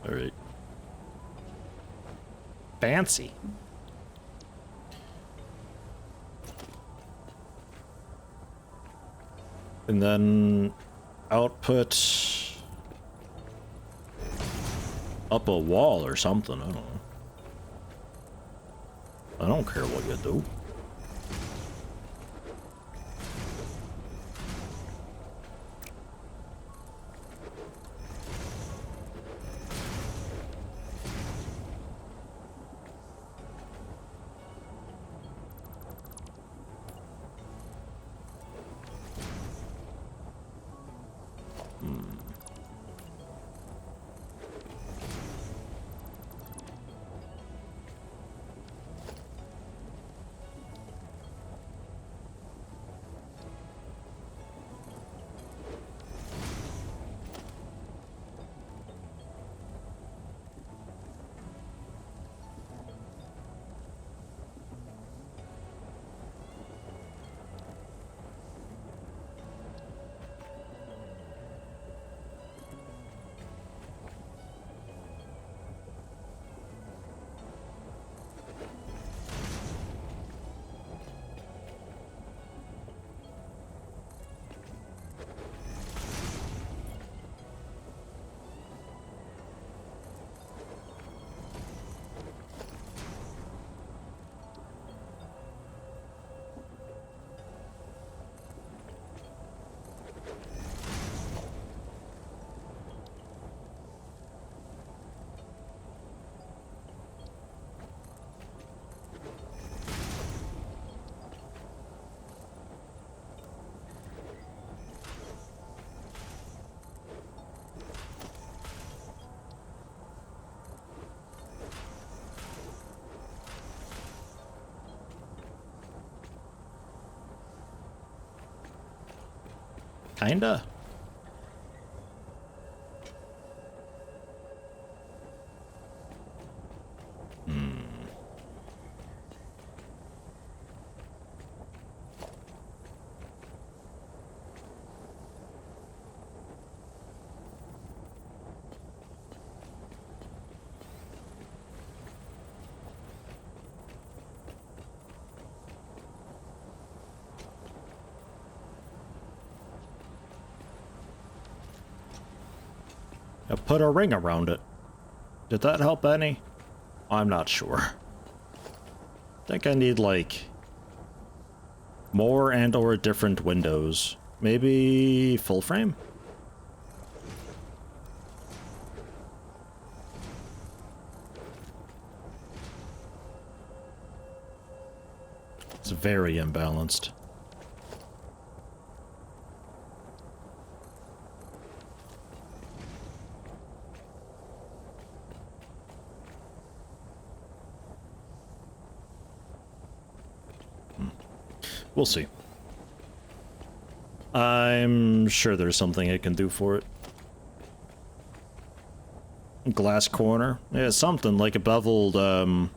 All right. Fancy. And then output up a wall or something. I don't know. I don't care what you do. Kinda. I put a ring around it. Did that help any? I'm not sure. I think I need, like, more and or different windows. Maybe full frame? It's very imbalanced. We'll see. I'm sure there's something I can do for it. Glass corner? Yeah, something like a beveled, well,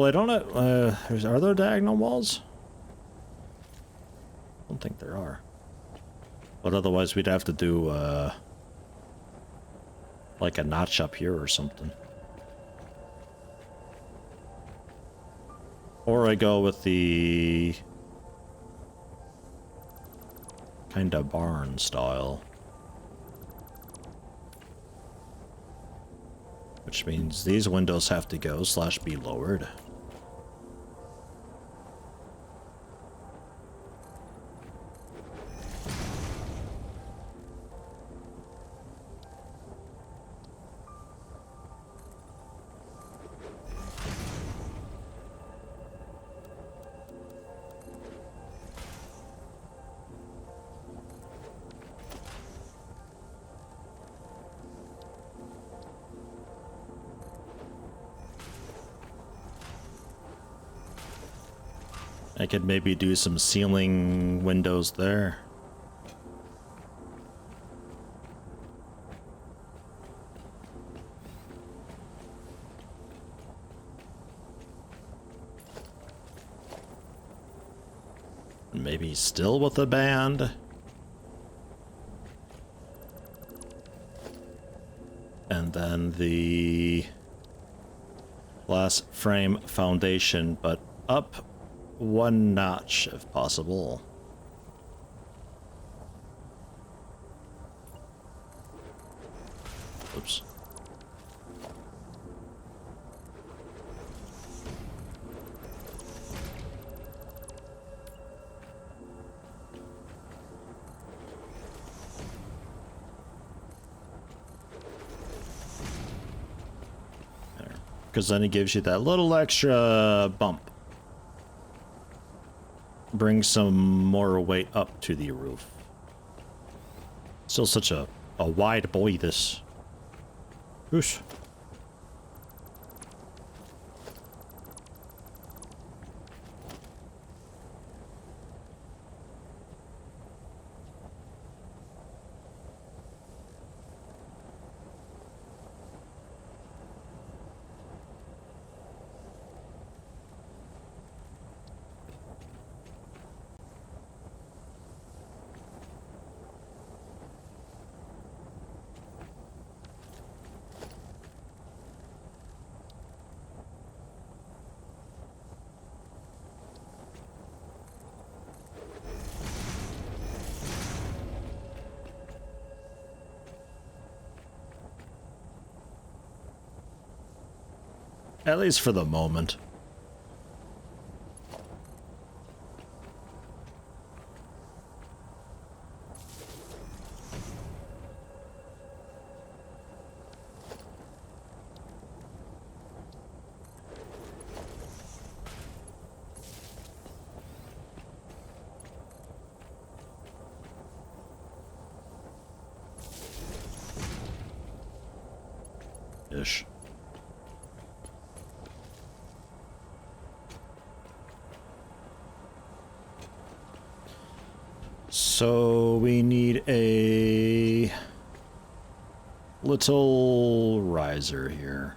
I don't know, are there diagonal walls? I don't think there are. But otherwise we'd have to do, like a notch up here or something. Or I go with the kind of barn style. Which means these windows have to go / be lowered. I could maybe do some ceiling windows there. Maybe still with a band. And then the glass frame foundation, but up one notch if possible. Oops. Because then it gives you that little extra bump. Bring some more weight up to the roof. Still such a wide boy, this. Whoosh. At least for the moment. Ish. So we need a little riser here.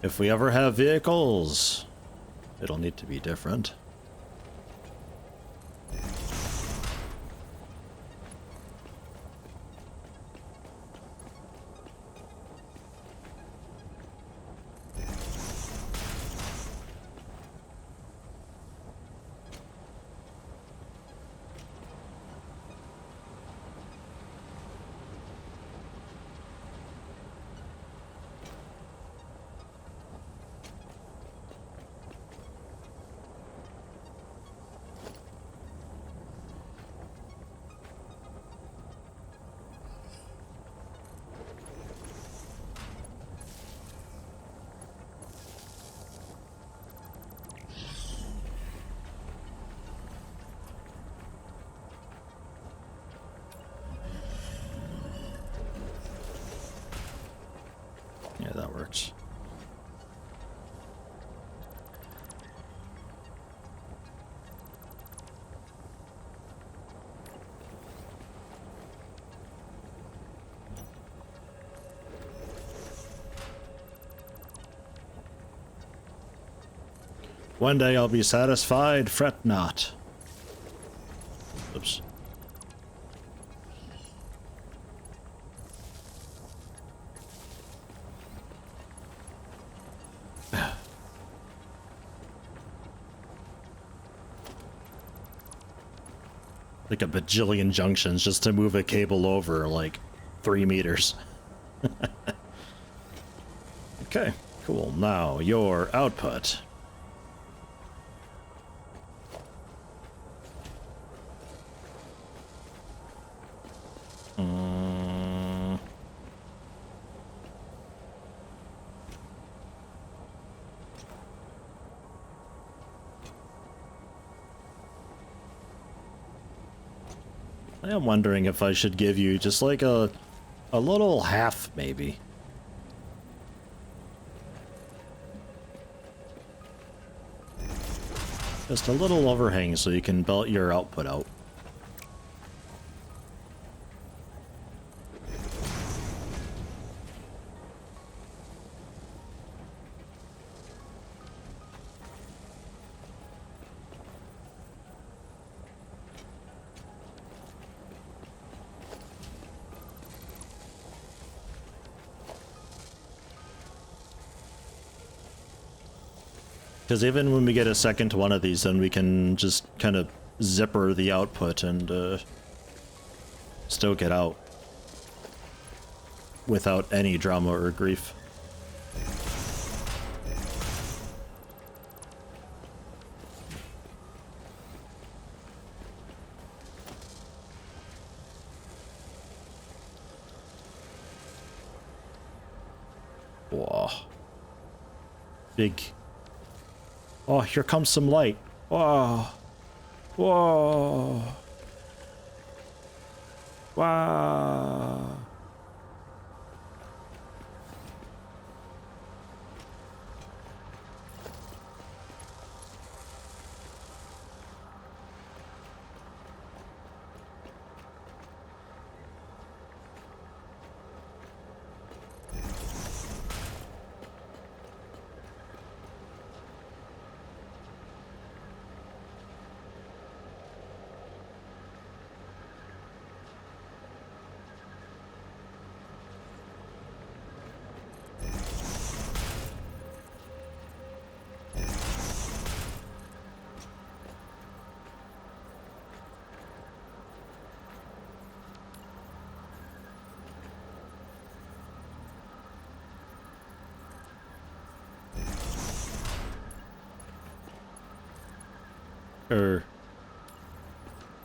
If we ever have vehicles, it'll need to be different. Yeah, that works. One day I'll be satisfied, fret not. Oops. Like a bajillion junctions just to move a cable over like 3 meters. Okay, cool. Now your output. I am wondering if I should give you just like a little half, maybe. Just a little overhang so you can belt your output out. Because even when we get a second one of these, then we can just kind of zipper the output and stoke it out without any drama or grief. Whoa. Big. Oh, here comes some light. Whoa. Whoa. Wow.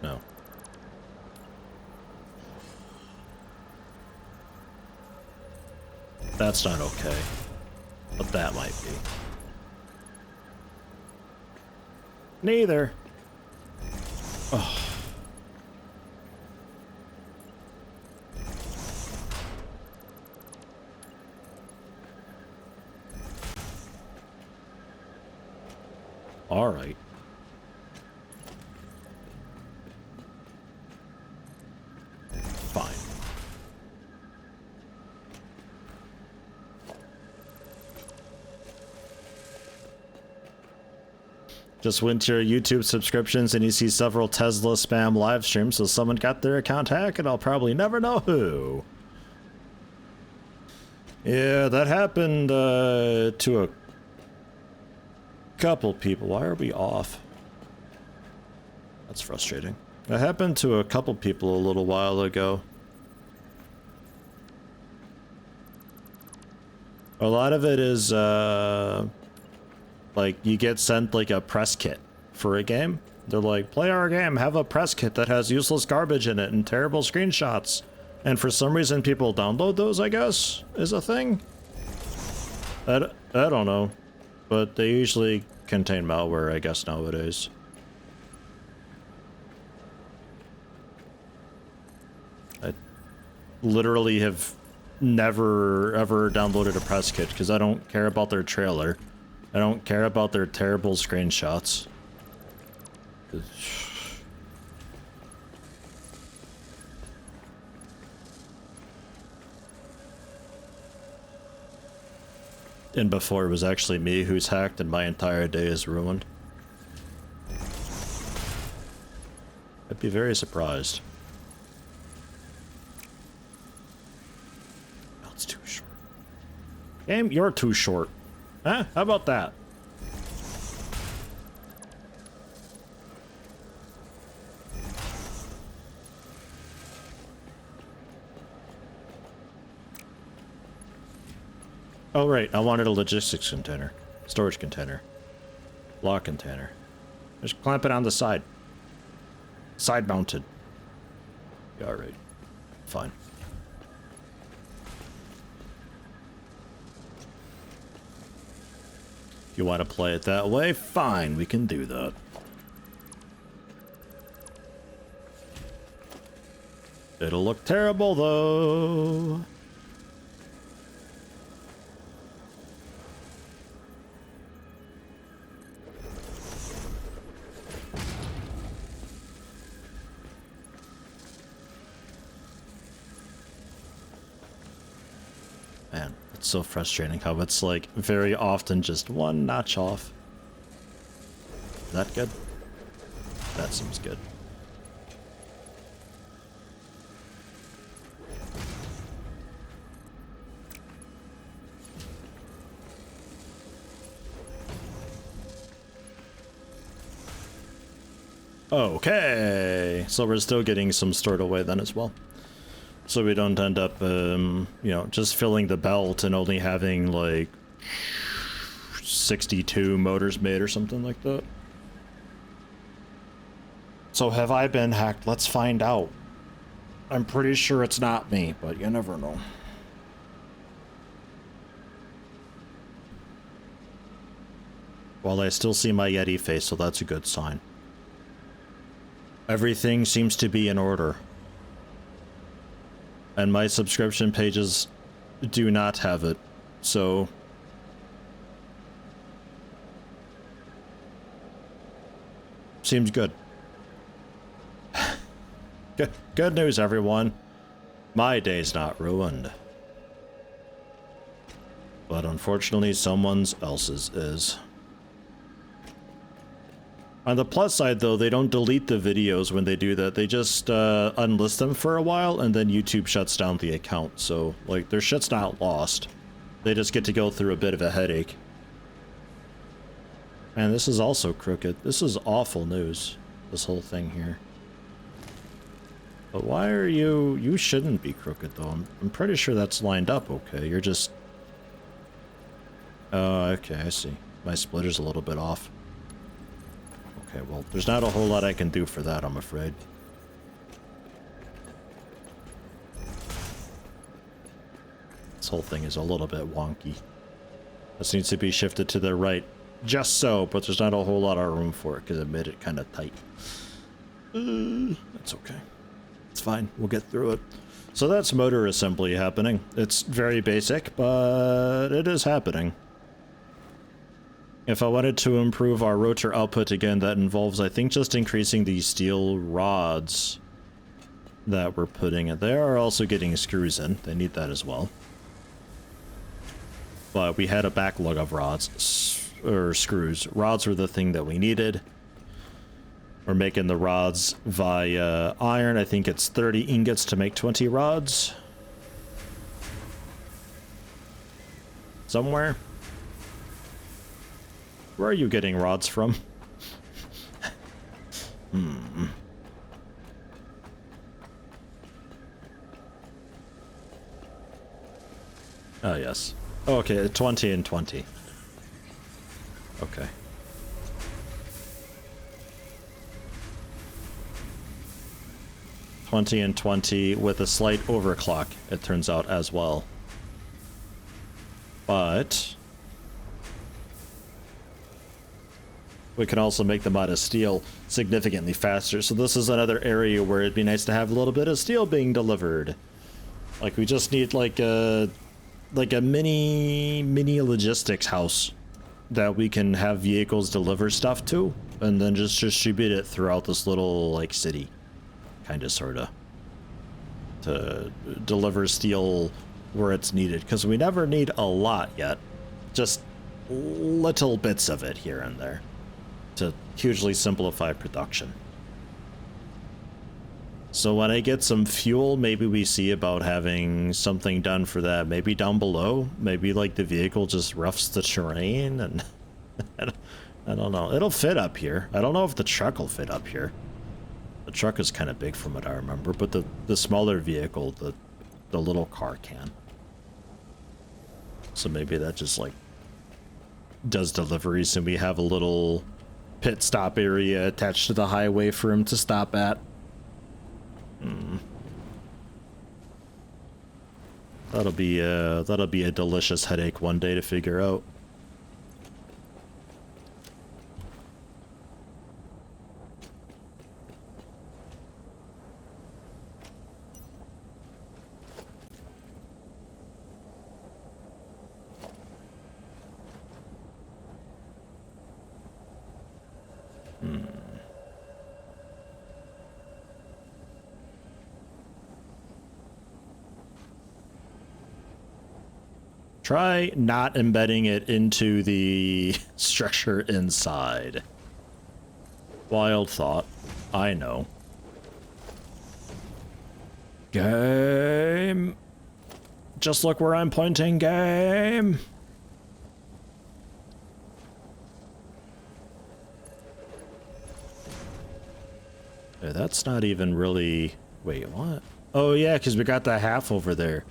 No. That's not okay. But that might be. Neither. Oh. All right. Fine. Just went to your YouTube subscriptions and you see several Tesla spam live streams, so someone got their account hacked and I'll probably never know who. Yeah, that happened to a couple people. Why are we off? That's frustrating. It happened to a couple people a little while ago. A lot of it is, like, you get sent, like, a press kit for a game. They're like, play our game, have a press kit that has useless garbage in it and terrible screenshots. And for some reason, people download those, I guess, is a thing. I don't know. But they usually contain malware, I guess, nowadays. I literally have never ever downloaded a press kit because I don't care about their trailer. I don't care about their terrible screenshots. And before it was actually me who's hacked and my entire day is ruined. I'd be very surprised. Oh, it's too short. Game, you're too short. Huh? How about that? Oh, right. I wanted a logistics container. Storage container. Lock container. Just clamp it on the side. Side mounted. Yeah, alright. Fine. If you want to play it that way, fine. We can do that. It'll look terrible, though. Man, it's so frustrating how it's like very often just one notch off. Is that good? That seems good. Okay, so we're still getting some stored away then as well. So we don't end up, you know, just filling the belt and only having, like, 62 motors made or something like that. So have I been hacked? Let's find out. I'm pretty sure it's not me, but you never know. Well, I still see my Yeti face, so that's a good sign. Everything seems to be in order. And my subscription pages do not have it, so... Seems good. Good news, everyone. My day's not ruined. But unfortunately, someone else's is. On the plus side, though, they don't delete the videos when they do that. They just unlist them for a while, and then YouTube shuts down the account. So, like, their shit's not lost. They just get to go through a bit of a headache. And this is also crooked. This is awful news, this whole thing here. But why are you... You shouldn't be crooked, though. I'm pretty sure that's lined up okay. You're just... Oh, okay, I see. My splitter's a little bit off. Okay, well, there's not a whole lot I can do for that, I'm afraid. This whole thing is a little bit wonky. This needs to be shifted to the right. Just so, but there's not a whole lot of room for it because it made it kind of tight. That's okay. It's fine. We'll get through it. So that's motor assembly happening. It's very basic, but it is happening. If I wanted to improve our rotor output again, that involves, I think, just increasing the steel rods that we're putting in. They are also getting screws in. They need that as well. But we had a backlog of rods, or screws. Rods were the thing that we needed. We're making the rods via iron. I think it's 30 ingots to make 20 rods. Somewhere. Where are you getting rods from? Oh, yes. Oh, okay, 20 and 20. Okay. $20 and $20 with a slight overclock, it turns out, as well. But we can also make them out of steel significantly faster. So this is another area where it'd be nice to have a little bit of steel being delivered. Like, we just need like a mini logistics house that we can have vehicles deliver stuff to, and then just distribute it throughout this little like city, kind of, sorta, to deliver steel where it's needed, because we never need a lot yet, just little bits of it here and there to hugely simplify production. So when I get some fuel, maybe we see about having something done for that. Maybe down below, maybe like the vehicle just roughs the terrain, and I don't know. It'll fit up here. I don't know if the truck will fit up here. The truck is kind of big from what I remember, but the smaller vehicle, the little car can. So maybe that just like does deliveries, and we have a little pit stop area attached to the highway for him to stop at. That'll be a delicious headache one day to figure out. Try not embedding it into the structure inside. Wild thought. I know. Game. Just look where I'm pointing, game. Yeah, that's not even really... Wait, what? Oh yeah, because we got that half over there.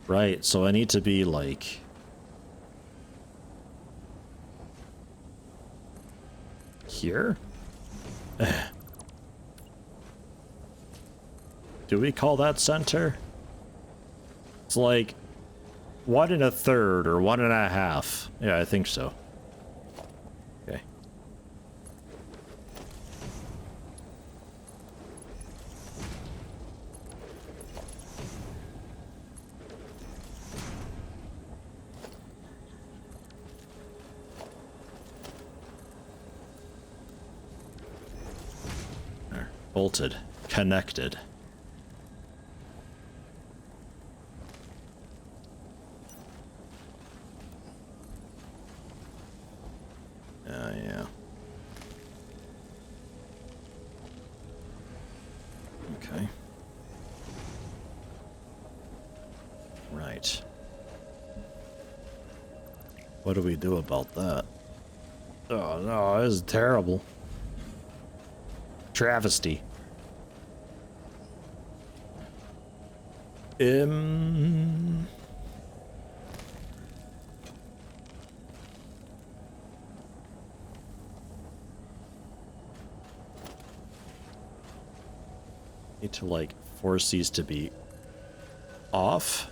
Right, so I need to be like... Here? Do we call that center? It's like 1 1/3 or 1 1/2. Yeah, I think so. Okay. Bolted. Connected. Yeah. Okay. Right. What do we do about that? Oh no, this is terrible. Travesty. Need to like force these to be off.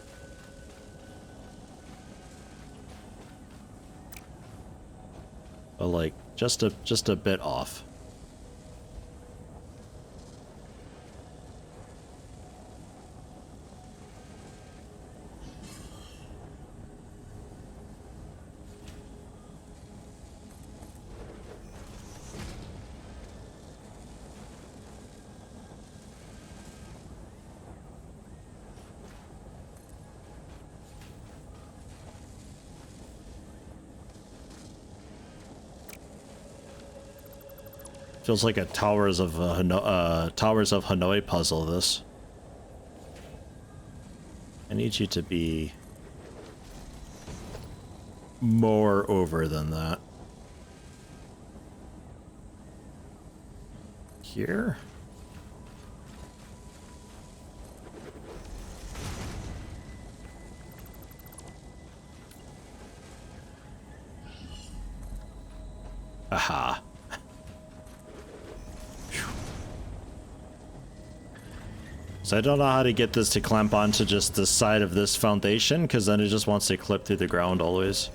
But like just a bit off. Feels like a Towers of Hanoi puzzle, this. I need you to be more over than that. Here? Aha. So I don't know how to get this to clamp onto just the side of this foundation, because then it just wants to clip through the ground always.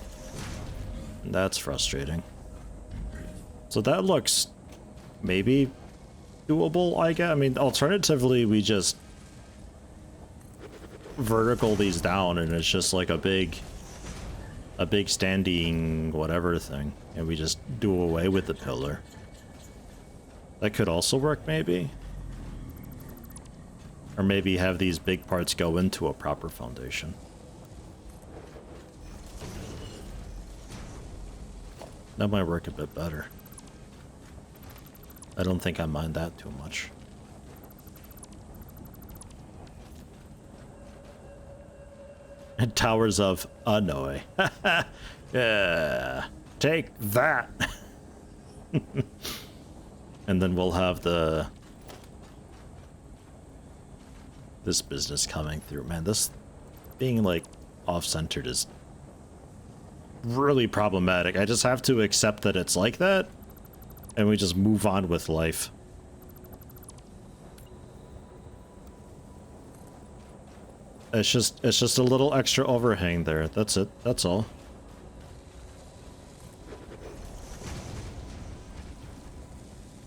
And that's frustrating. So that looks maybe doable, I guess. I mean, alternatively, we just vertical these down and it's just like a big standing whatever thing. And we just do away with the pillar. That could also work, maybe. Or maybe have these big parts go into a proper foundation. That might work a bit better. I don't think I mind that too much. And Towers of Hanoi. Yeah. Take that! And then we'll have this business coming through. Man, this being like off-centered is really problematic. I just have to accept that it's like that and we just move on with life. It's just a little extra overhang there. That's it. That's all.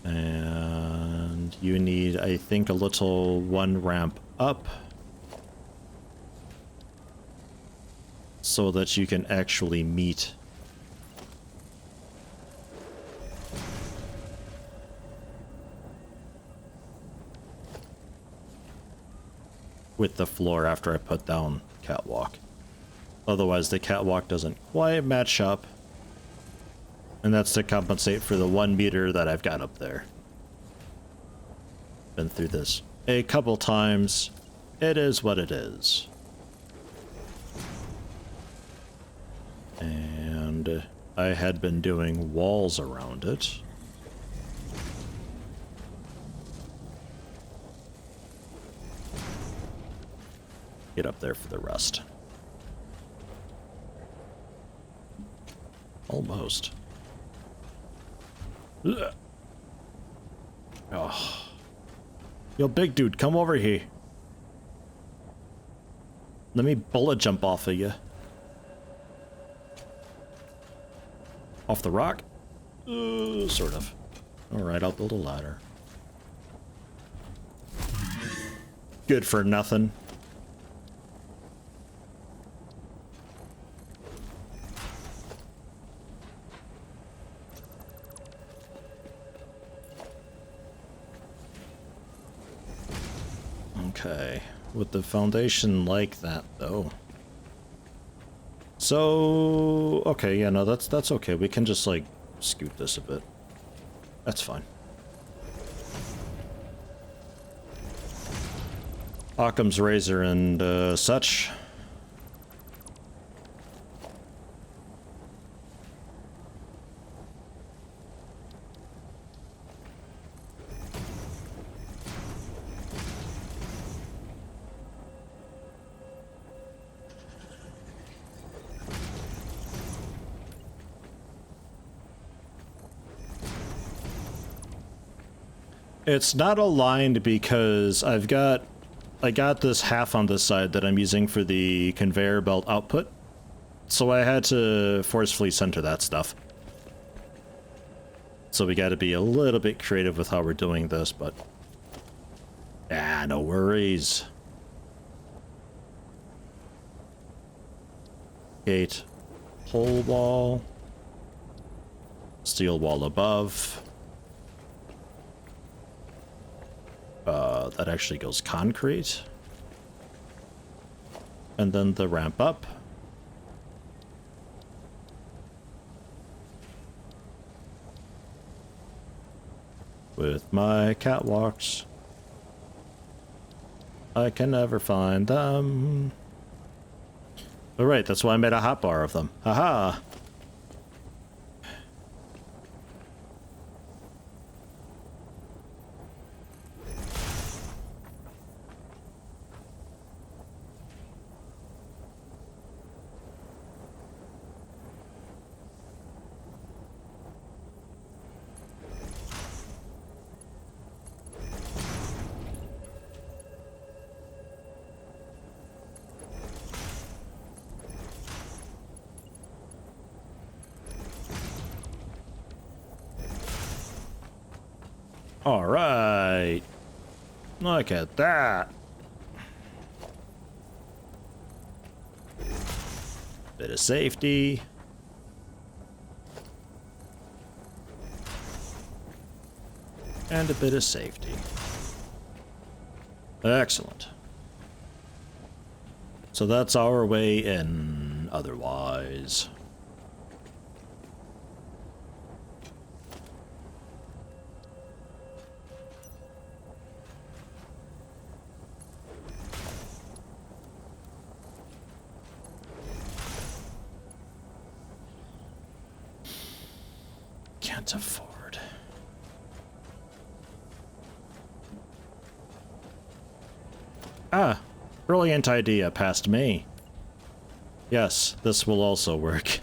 And you need, I think, a little one ramp up so that you can actually meet with the floor after I put down catwalk. Otherwise the catwalk doesn't quite match up, and that's to compensate for the 1 meter that I've got up there. Been through this a couple times. It is what it is. And I had been doing walls around it. Get up there for the rest. Almost. Ugh. Oh. Yo, big dude, come over here. Let me bullet jump off of you. Off the rock? Sort of. Alright, I'll build a ladder. Good for nothing. Okay. With the foundation like that, though. So, okay, yeah, no, that's okay. We can just, like, scoot this a bit. That's fine. Occam's razor and such. It's not aligned because I got this half on this side that I'm using for the conveyor belt output. So I had to forcefully center that stuff. So we gotta be a little bit creative with how we're doing this, but... ah, no worries. Gate. Hole wall. Steel wall above. That actually goes concrete. And then the ramp up. With my catwalks. I can never find them. Alright, that's why I made a hotbar of them. Haha! All right. Look at that. Bit of safety. And a bit of safety. Excellent. So that's our way in, otherwise. Can't afford. Ah, brilliant idea past me. Yes, this will also work.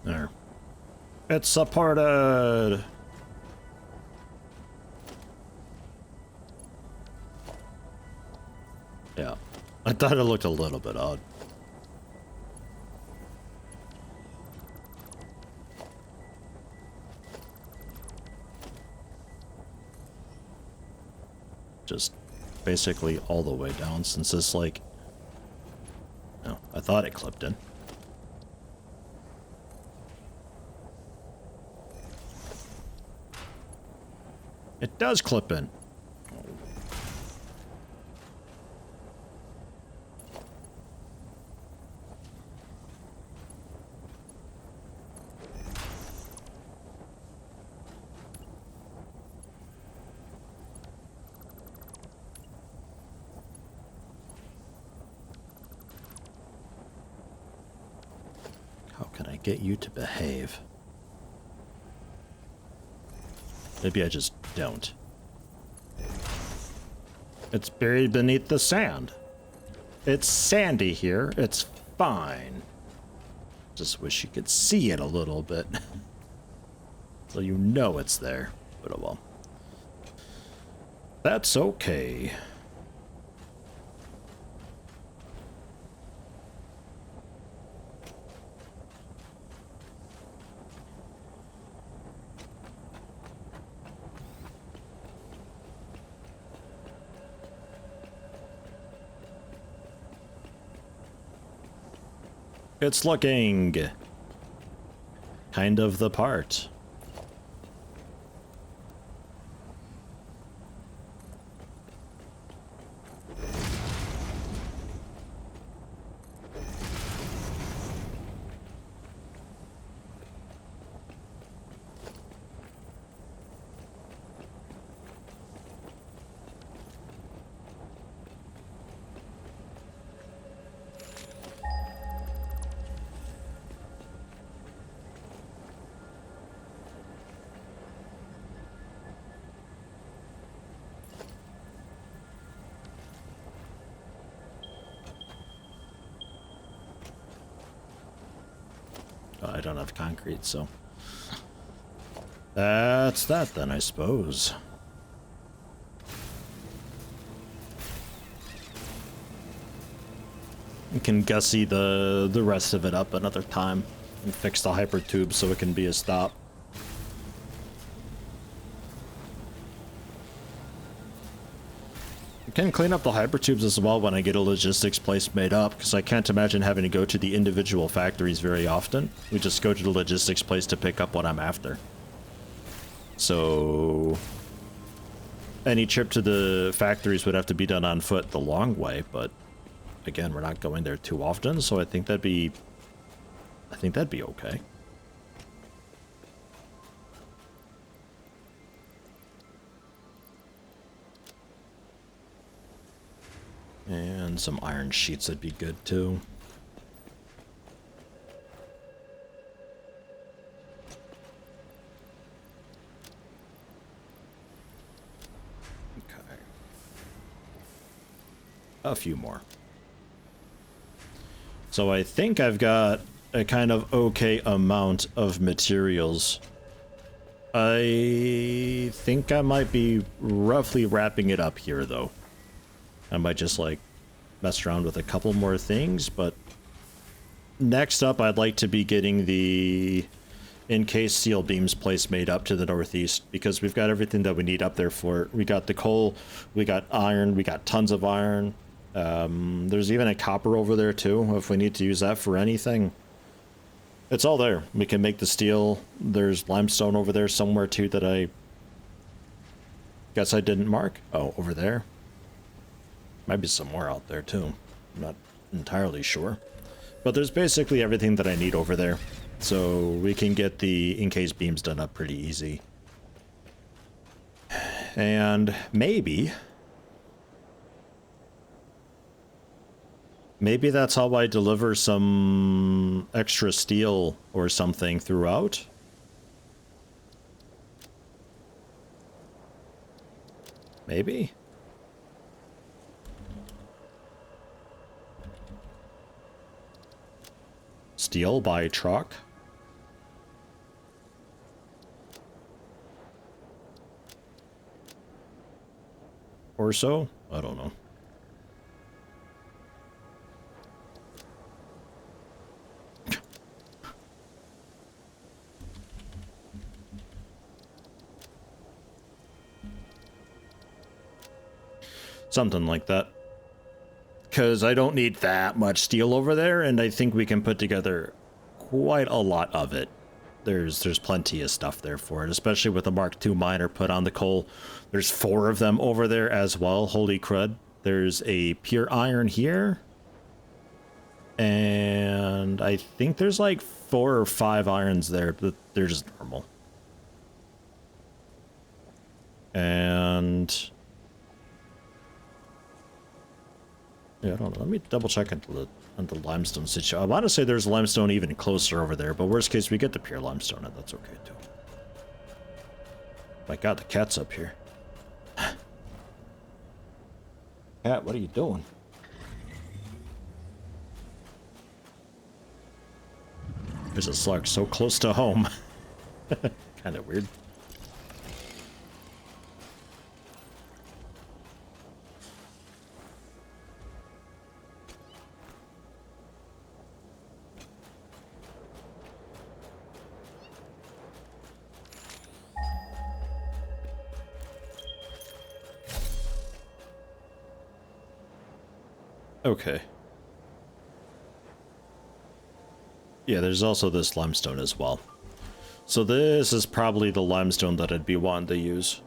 There. It's supported! Yeah. I thought it looked a little bit odd. Just basically all the way down, since it's like... no, I thought it clipped in. It does clip in. How can I get you to behave? Maybe I just don't. It's buried beneath the sand. It's sandy here. It's fine. Just wish you could see it a little bit. So you know it's there. But oh well. That's okay. It's looking kind of the part. I don't have concrete, so that's that then, I suppose. We can gussy the rest of it up another time and fix the hyper tube so it can be a stop. I can clean up the hyper tubes as well when I get a logistics place made up, because I can't imagine having to go to the individual factories very often. We just go to the logistics place to pick up what I'm after. So any trip to the factories would have to be done on foot the long way, but again, we're not going there too often, so I think that'd be okay. And some iron sheets would be good too. Okay. A few more. So I think I've got a kind of okay amount of materials. I think I might be roughly wrapping it up here though. I might just like mess around with a couple more things, but next up I'd like to be getting the encased steel beams place made up to the northeast, because we've got everything that we need up there for it. We got the coal, we got iron, we got tons of iron. There's even a copper over there too, if we need to use that for anything. It's all there. We can make the steel. There's limestone over there somewhere too that I guess I didn't mark. Oh, over there. Might be somewhere out there too. I'm not entirely sure. But there's basically everything that I need over there. So we can get the encased beams done up pretty easy. And maybe that's how I deliver some extra steel or something throughout. Maybe? Steel by truck? Or so? I don't know. Something like that. Because I don't need that much steel over there, and I think we can put together quite a lot of it. There's plenty of stuff there for it, especially with the Mark II miner put on the coal. There's 4 of them over there as well. Holy crud. There's a pure iron here. And I think there's like 4 or 5 irons there, but they're just normal. And yeah, I don't know. Let me double check into the limestone situation. I want to say there's limestone even closer over there, but worst case, we get the pure limestone, and that's okay too. My God, the cat's up here. Cat, what are you doing? There's a slug so close to home. Kind of weird. Okay. Yeah, there's also this limestone as well. So this is probably the limestone that I'd be wanting to use.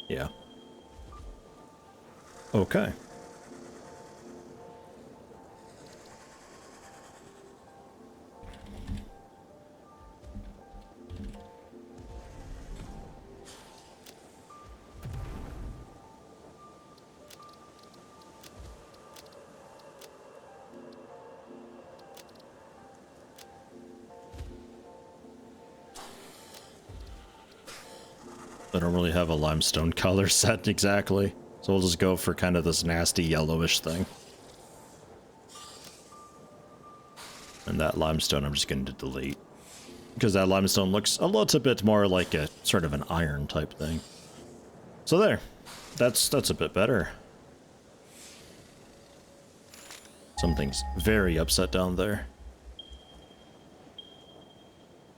Yeah. Okay. I don't really have a limestone color set exactly, so we'll just go for kind of this nasty yellowish thing. And that limestone I'm just going to delete, because that limestone looks a little bit more like a sort of an iron type thing. So there, that's a bit better. Something's very upset down there.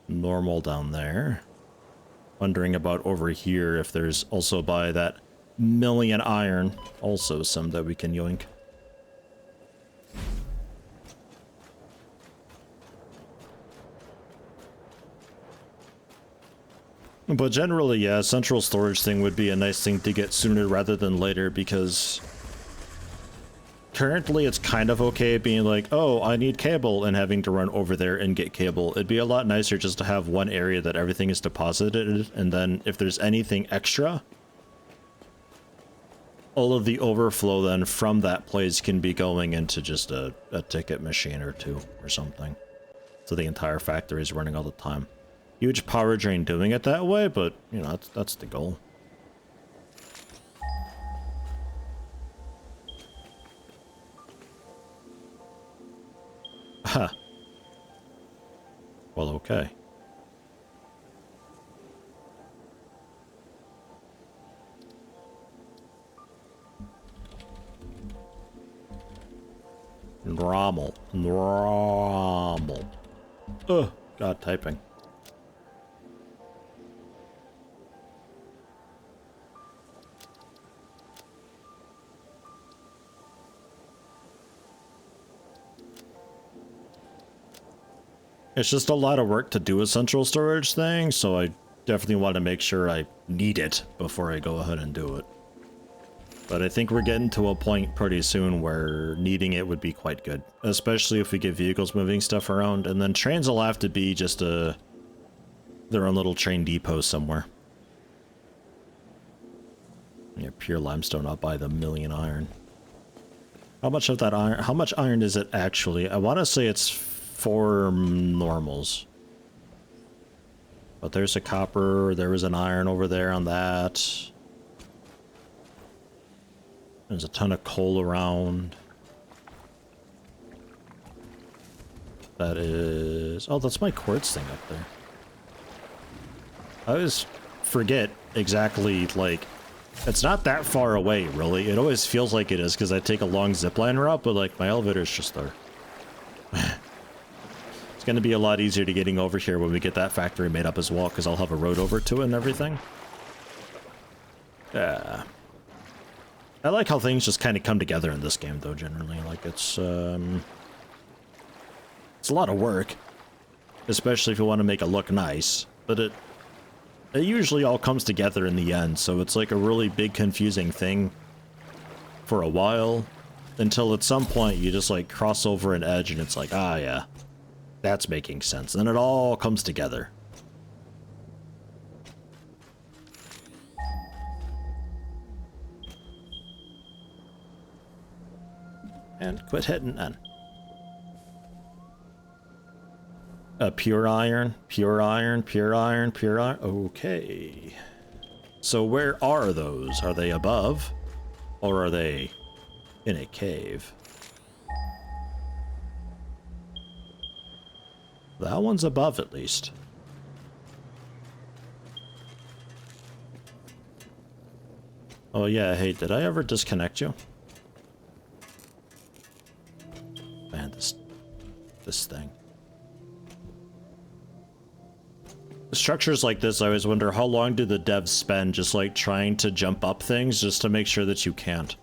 Normal down there. Wondering about over here if there's also by that million iron also some that we can yoink. But generally, yeah, central storage thing would be a nice thing to get sooner rather than later, because currently it's kind of okay being like, oh, I need cable, and having to run over there and get cable. It'd be a lot nicer just to have one area that everything is deposited, and then if there's anything extra, all of the overflow then from that place can be going into just a ticket machine or two or something. So the entire factory is running all the time. Huge power drain doing it that way, but, you know, that's the goal. Huh. Well, okay. Normal. Normal. Ugh. God, typing. It's just a lot of work to do a central storage thing, so I definitely want to make sure I need it before I go ahead and do it. But I think we're getting to a point pretty soon where needing it would be quite good, especially if we get vehicles moving stuff around, and then trains will have to be just their own little train depot somewhere. Yeah, pure limestone up by the million iron. How much of that iron? How much iron is it actually? I want to say it's 4 normals. But there's a copper, there was an iron over there on that. There's a ton of coal around. That is... oh, that's my quartz thing up there. I always forget exactly, like... it's not that far away, really. It always feels like it is, because I take a long zipline route, but, like, my elevator's just there. It's going to be a lot easier to getting over here when we get that factory made up as well, because I'll have a road over to it and everything. Yeah. I like how things just kind of come together in this game, though, generally. Like, it's a lot of work, especially if you want to make it look nice, but it usually all comes together in the end, so it's like a really big confusing thing for a while, until at some point you just, like, cross over an edge and it's like, ah, yeah. That's making sense. Then it all comes together. And quit hitting N. Pure iron, pure iron, pure iron, pure iron. Okay. So where are those? Are they above? Or are they in a cave? That one's above, at least. Oh yeah, hey, did I ever disconnect you? Man, this thing. Structures like this, I always wonder how long do the devs spend just like trying to jump up things just to make sure that you can't.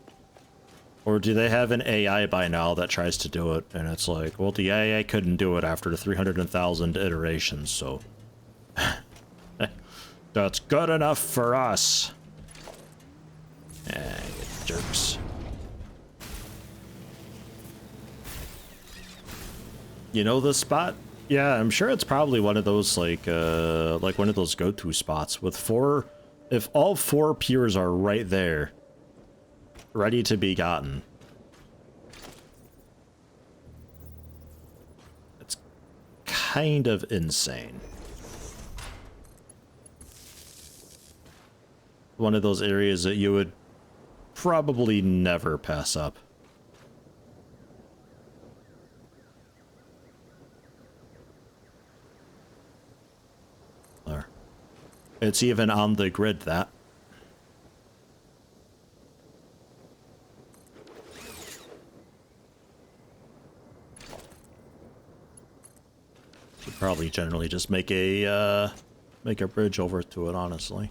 Or do they have an AI by now that tries to do it, and it's like, well, the AI couldn't do it after 300,000 iterations, so... That's good enough for us. Yeah, you jerks. You know this spot? Yeah, I'm sure it's probably one of those, like one of those go-to spots with 4... If all 4 piers are right there, ready to be gotten. It's kind of insane. One of those areas that you would probably never pass up. There. It's even on the grid, that. Should probably generally just make a bridge over to it, honestly.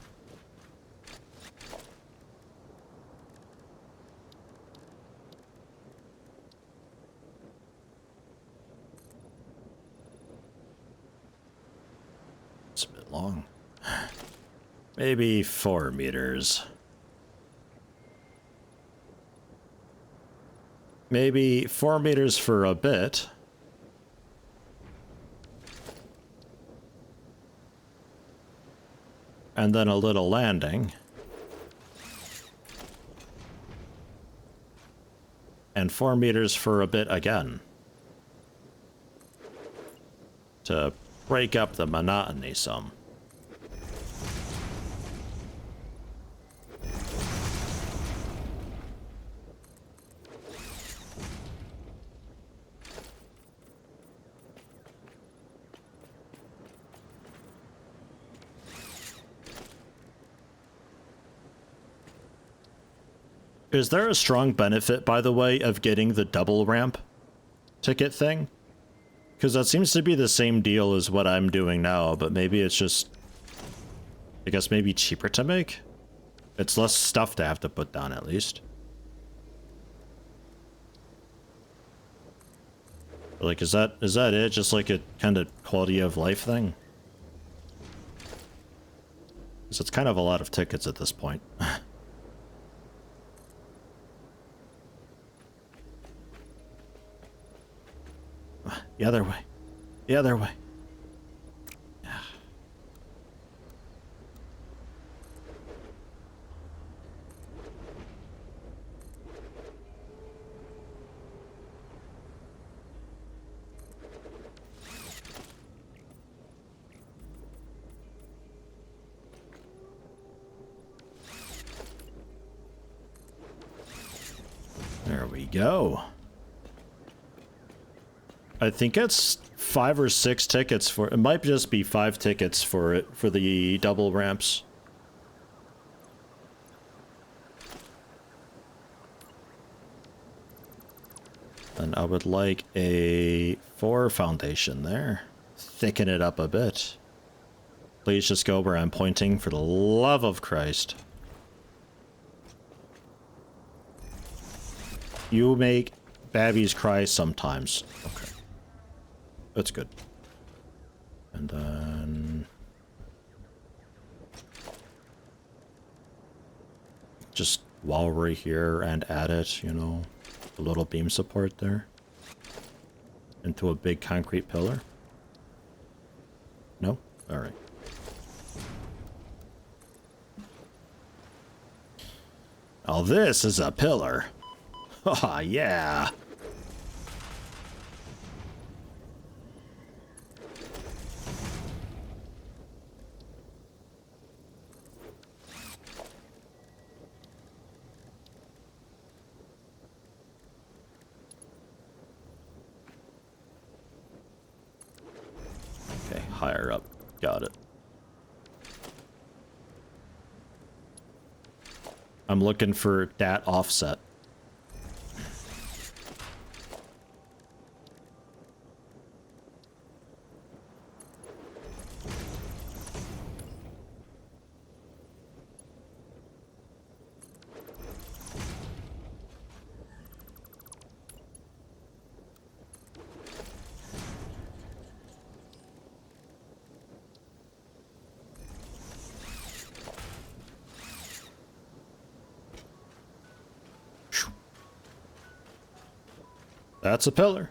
It's a bit long. Maybe 4 meters. Maybe 4 meters for a bit. And then a little landing. And 4 meters for a bit again. To break up the monotony some. Is there a strong benefit, by the way, of getting the double ramp ticket thing? Because that seems to be the same deal as what I'm doing now, but maybe it's just, I guess maybe cheaper to make? It's less stuff to have to put down, at least. Like, is that it? Just like a kind of quality of life thing? Because it's kind of a lot of tickets at this point. The other way. The other way. Yeah. There we go. I think it's 5 or 6 tickets for it. Might just be 5 tickets for it for the double ramps. And I would like a 4 foundation there. Thicken it up a bit. Please just go where I'm pointing, for the love of Christ. You make babbies cry sometimes. Okay. That's good. And then... just while we're here and at it, you know, a little beam support there. Into a big concrete pillar. No? Alright. Oh, this is a pillar. Oh, yeah. Okay, higher up. Got it. I'm looking for that offset. That's a pillar.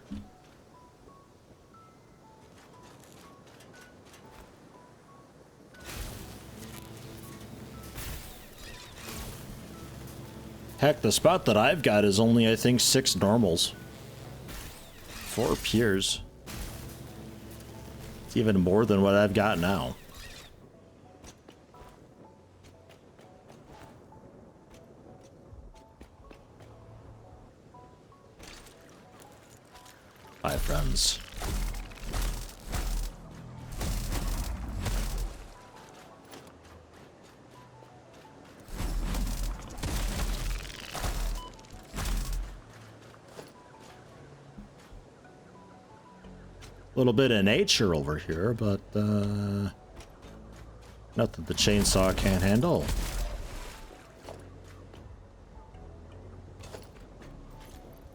Heck, the spot that I've got is only, I think, 6 normals. 4 pures. It's even more than what I've got now. Hi, friends. A little bit of nature over here, but nothing the chainsaw can't handle.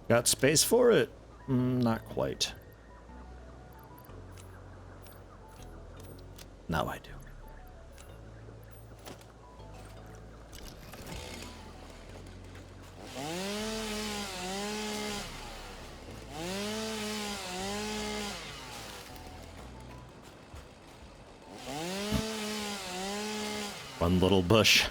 Got space for it? Not quite. Now I do. One little bush.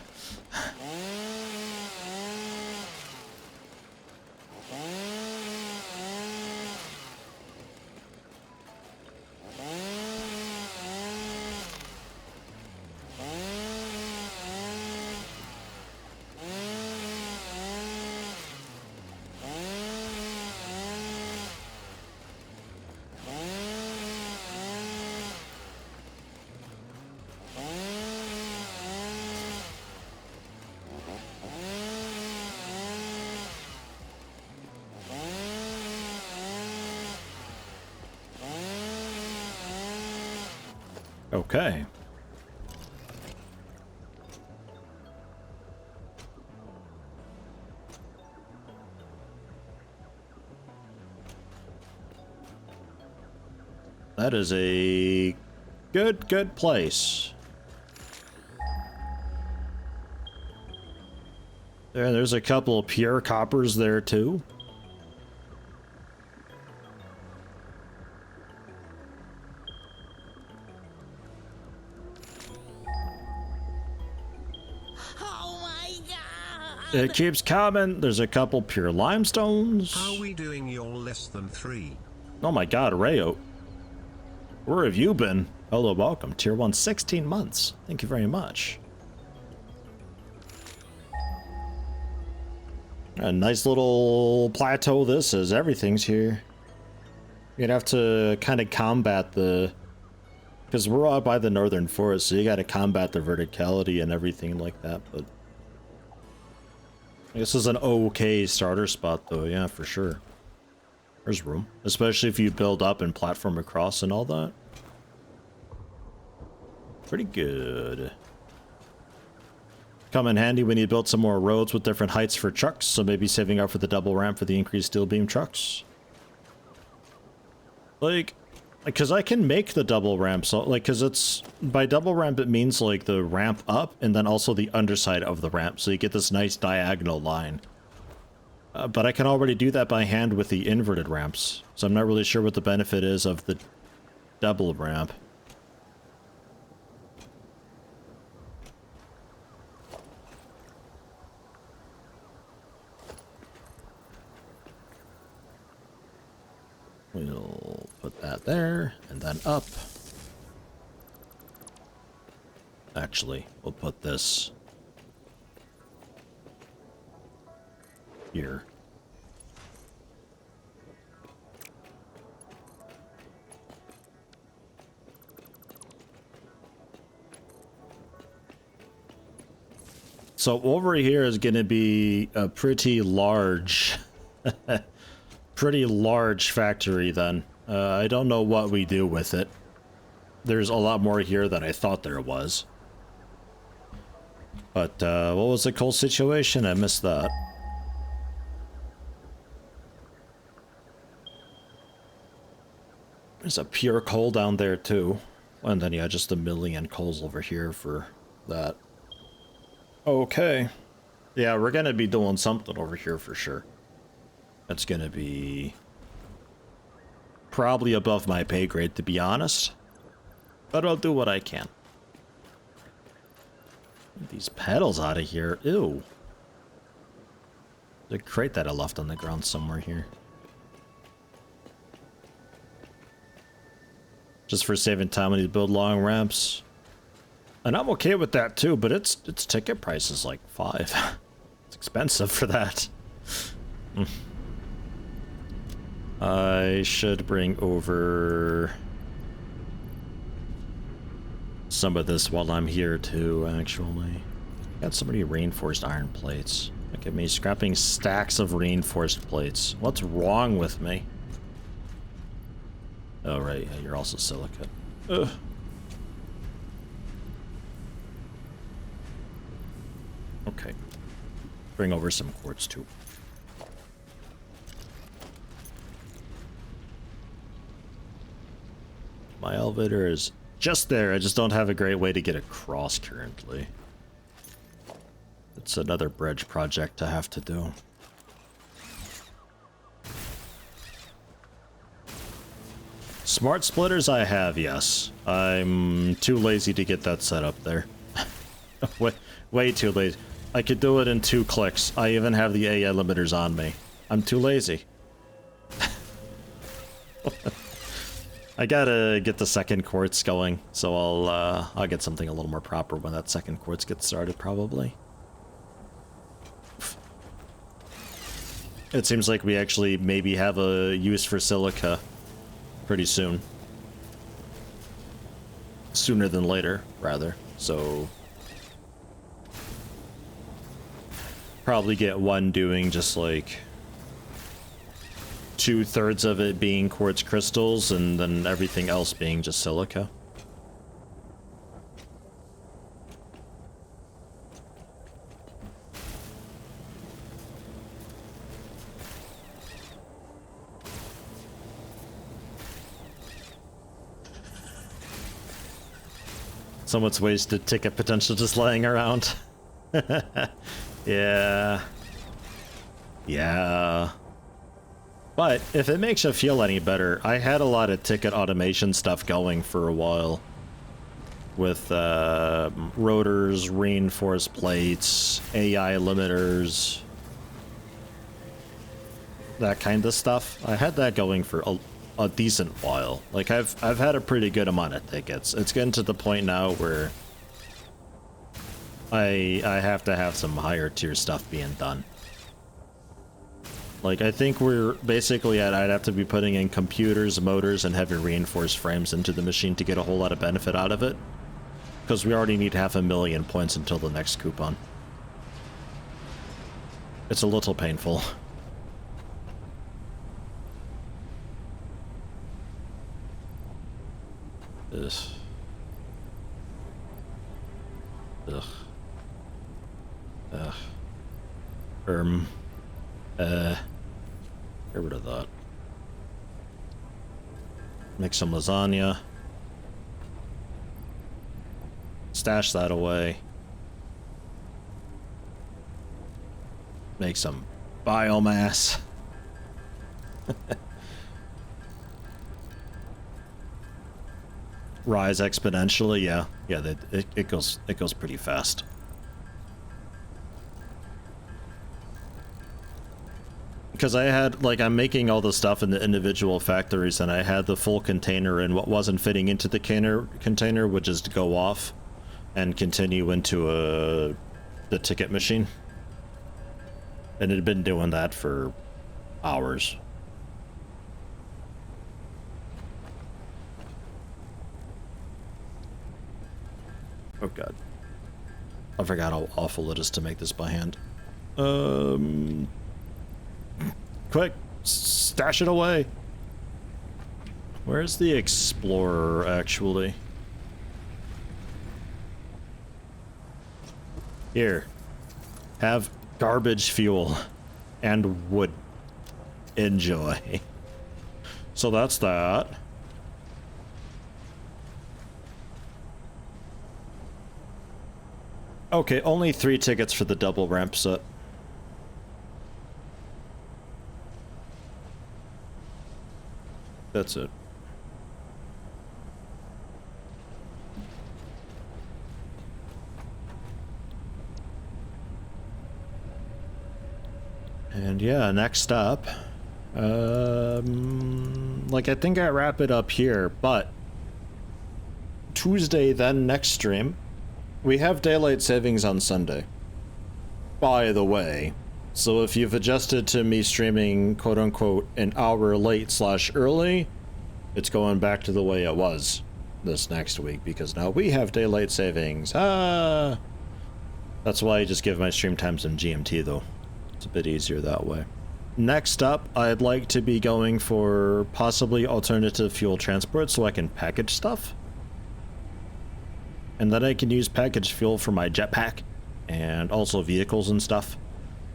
Okay. That is a good place. There's a couple of pure coppers there too.
Oh my god!
It keeps coming. There's a couple pure limestones.
How we doing? You're less than 3.
Oh my god, Rayo. Where have you been? Hello, welcome. Tier 1, 16 months. Thank you very much. A nice little plateau this is. Everything's here. You'd have to kind of combat the... Because we're out by the northern forest, so you got to combat the verticality and everything like that, but... This is an okay starter spot, though, yeah, for sure. There's room. Especially if you build up and platform across and all that. Pretty good. Come in handy when you build some more roads with different heights for trucks, so maybe saving up for the double ramp for the increased steel beam trucks. Like, because I can make the double ramp, so, like, because it's, by double ramp it means, like, the ramp up, and then also the underside of the ramp, so you get this nice diagonal line. But I can already do that by hand with the inverted ramps, so I'm not really sure what the benefit is of the double ramp. We'll put that there, and then up. Actually, we'll put this here. So over here is going to be a pretty large, pretty large factory then. I don't know what we do with it. There's a lot more here than I thought there was. But what was the coal situation? I missed that. There's a pure coal down there too. And then yeah, just a million coals over here for that. Okay. Yeah, we're gonna be doing something over here for sure. That's gonna be probably above my pay grade, to be honest. But I'll do what I can. Get these pedals out of here. Ew. There's a crate that I left on the ground somewhere here. Just for saving time, I need to build long ramps. And I'm okay with that too, but its ticket price is like 5. It's expensive for that. I should bring over some of this while I'm here too, actually. Got so many reinforced iron plates. Look at me scrapping stacks of reinforced plates. What's wrong with me? Oh, right. Yeah, you're also silicate. Ugh. Okay. Bring over some quartz too. My elevator is just there. I just don't have a great way to get across currently. It's another bridge project to have to do. Smart splitters I have, yes. I'm too lazy to get that set up there. way too lazy. I could do it in 2 clicks. I even have the AI limiters on me. I'm too lazy. I gotta get the second quartz going, so I'll get something a little more proper when that second quartz gets started, probably. It seems like we actually maybe have a use for silica pretty soon. Sooner than later, rather. So probably get one doing just like 2/3 of it being quartz crystals and then everything else being just silica. So much wasted ticket potential just laying around. Yeah. Yeah. But if it makes you feel any better, I had a lot of ticket automation stuff going for a while. With rotors, reinforced plates, AI limiters, that kind of stuff. I had that going for a decent while. Like I've had a pretty good amount of tickets. It's getting to the point now where I have to have some higher tier stuff being done. Like I think we're basically at I'd have to be putting in computers, motors, and heavy reinforced frames into the machine to get a whole lot of benefit out of it. Because we already need 500,000 points until the next coupon. It's a little painful. Ugh. Ugh. Ugh. Get rid of that. Make some lasagna. Stash that away. Make some biomass. Rise exponentially, yeah. Yeah, it goes pretty fast. Because I had, like, I'm making all the stuff in the individual factories, and I had the full container, and what wasn't fitting into the container would just go off and continue into the ticket machine. And it had been doing that for hours. Oh god. I forgot how awful it is to make this by hand. Quick, stash it away. Where's the Explorer, actually? Here. Have garbage fuel and wood. Enjoy. So that's that. Okay, only 3 tickets for the double ramp set. That's it. And yeah, next up, like I think I wrap it up here, but Tuesday, then next stream, we have daylight savings on Sunday, by the way. So if you've adjusted to me streaming quote unquote an hour late / early, it's going back to the way it was this next week because now we have daylight savings. That's why I just give my stream times in GMT though. It's a bit easier that way. Next up, I'd like to be going for possibly alternative fuel transport so I can package stuff. And then I can use packaged fuel for my jetpack and also vehicles and stuff.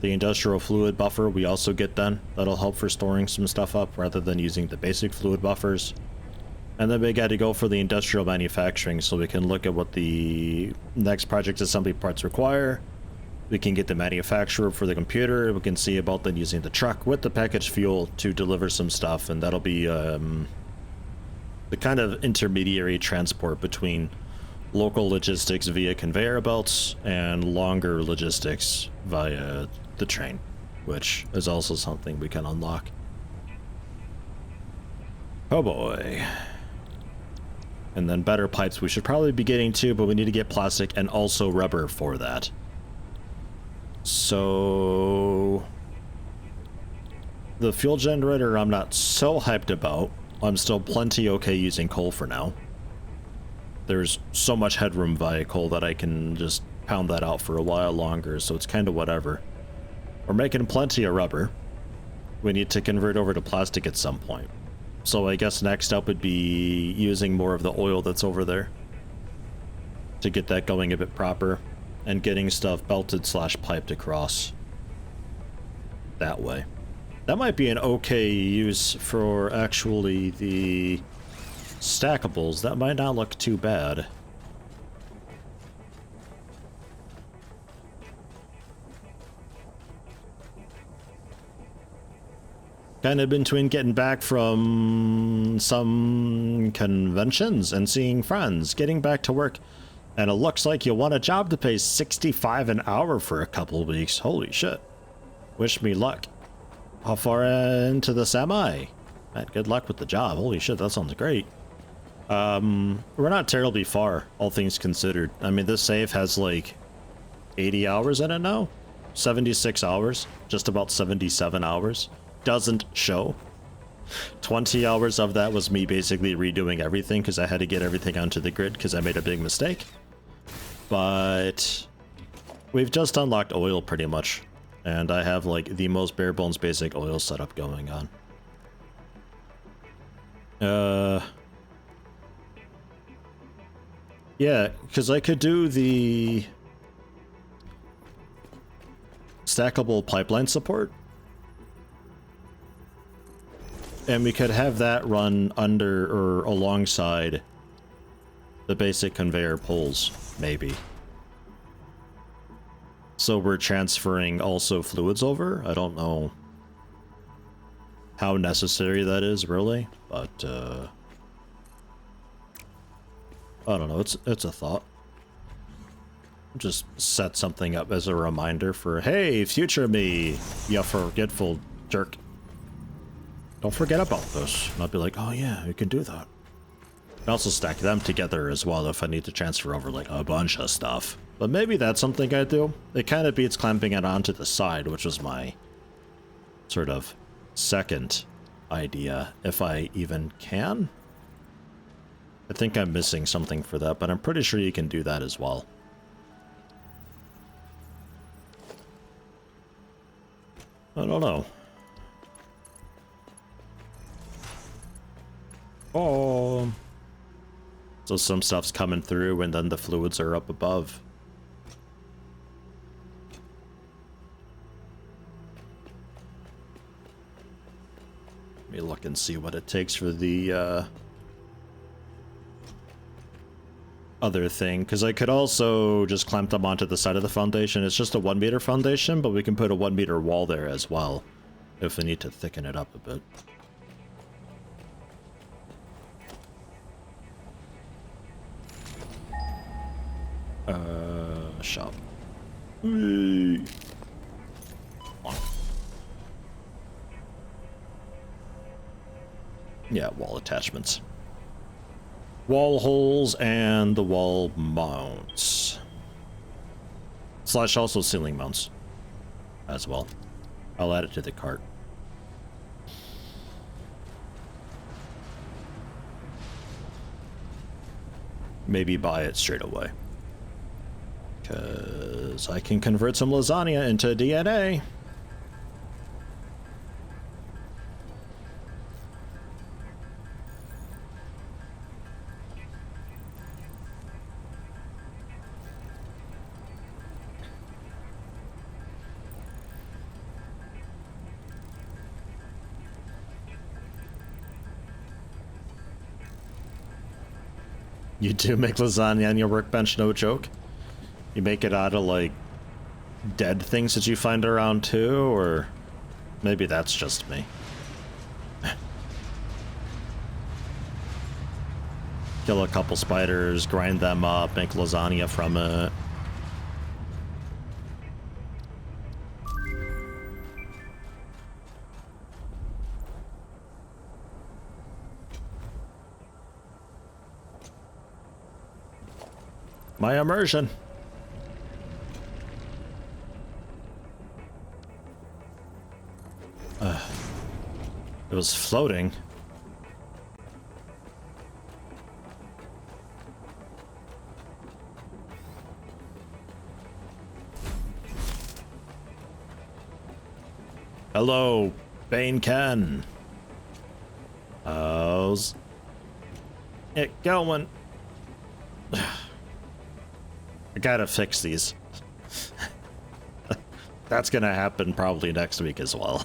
The industrial fluid buffer we also get then. That'll help for storing some stuff up rather than using the basic fluid buffers. And then we got to go for the industrial manufacturing so we can look at what the next project assembly parts require. We can get the manufacturer for the computer. We can see about then using the truck with the packaged fuel to deliver some stuff. And that'll be the kind of intermediary transport between local logistics via conveyor belts and longer logistics via the train, which is also something we can unlock. Oh boy. And then better pipes we should probably be getting too, but we need to get plastic and also rubber for that. So the fuel generator I'm not so hyped about. I'm still plenty okay using coal for now. There's so much headroom via coal that I can just pound that out for a while longer, so it's kind of whatever. We're making plenty of rubber. We need to convert over to plastic at some point. So I guess next up would be using more of the oil that's over there to get that going a bit proper and getting stuff belted / piped across that way. That might be an okay use for actually the stackables. That might not look too bad. Kind of between getting back from some conventions and seeing friends, getting back to work, and it looks like you want a job to pay $65 an hour for a couple of weeks. Holy shit. Wish me luck. How far into this am I? Good luck with the job. Holy shit, that sounds great. We're not terribly far, all things considered. I mean, this save has like 80 hours in it now? 76 hours. Just about 77 hours. Doesn't show. 20 hours of that was me basically redoing everything because I had to get everything onto the grid because I made a big mistake. But we've just unlocked oil pretty much. And I have like the most bare bones basic oil setup going on. Yeah, because I could do the stackable pipeline support. And we could have that run under or alongside the basic conveyor pulls, maybe. So we're transferring also fluids over? I don't know how necessary that is, really, but I don't know, it's a thought. Just set something up as a reminder for, hey, future me, you forgetful jerk. Don't forget about this. And I'll be like, oh yeah, you can do that. I also stack them together as well if I need to transfer over like a bunch of stuff. But maybe that's something I do. It kind of beats clamping it onto the side, which was my sort of second idea, if I even can. I think I'm missing something for that, but I'm pretty sure you can do that as well. I don't know. Oh. So some stuff's coming through and then the fluids are up above. Let me look and see what it takes for the other thing, because I could also just clamp them onto the side of the foundation. It's just a 1 meter foundation, but we can put a 1 meter wall there as well if we need to thicken it up a bit. Shop. Whee. Yeah, wall attachments. Wall holes and the wall mounts. Slash also ceiling mounts as well. I'll add it to the cart. Maybe buy it straight away. Because I can convert some lasagna into DNA. You do make lasagna on your workbench, no joke? You make it out of, like, dead things that you find around too, or maybe that's just me. Kill a couple spiders, grind them up, make lasagna from it. My immersion. It was floating. Hello, Bane Ken. How's it going? I gotta fix these. That's gonna happen probably next week as well.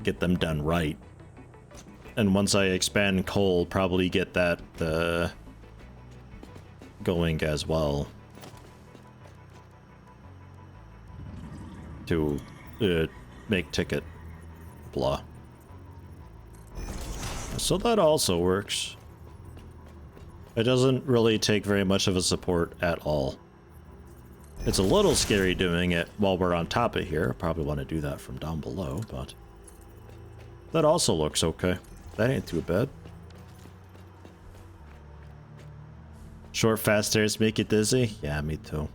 Get them done right. And once I expand coal, probably get that going as well. To make ticket. Blah. So that also works. It doesn't really take very much of a support at all. It's a little scary doing it while we're on top of here. Probably want to do that from down below, but that also looks okay. That ain't too bad. Short, fast stairs make you dizzy? Yeah, me too.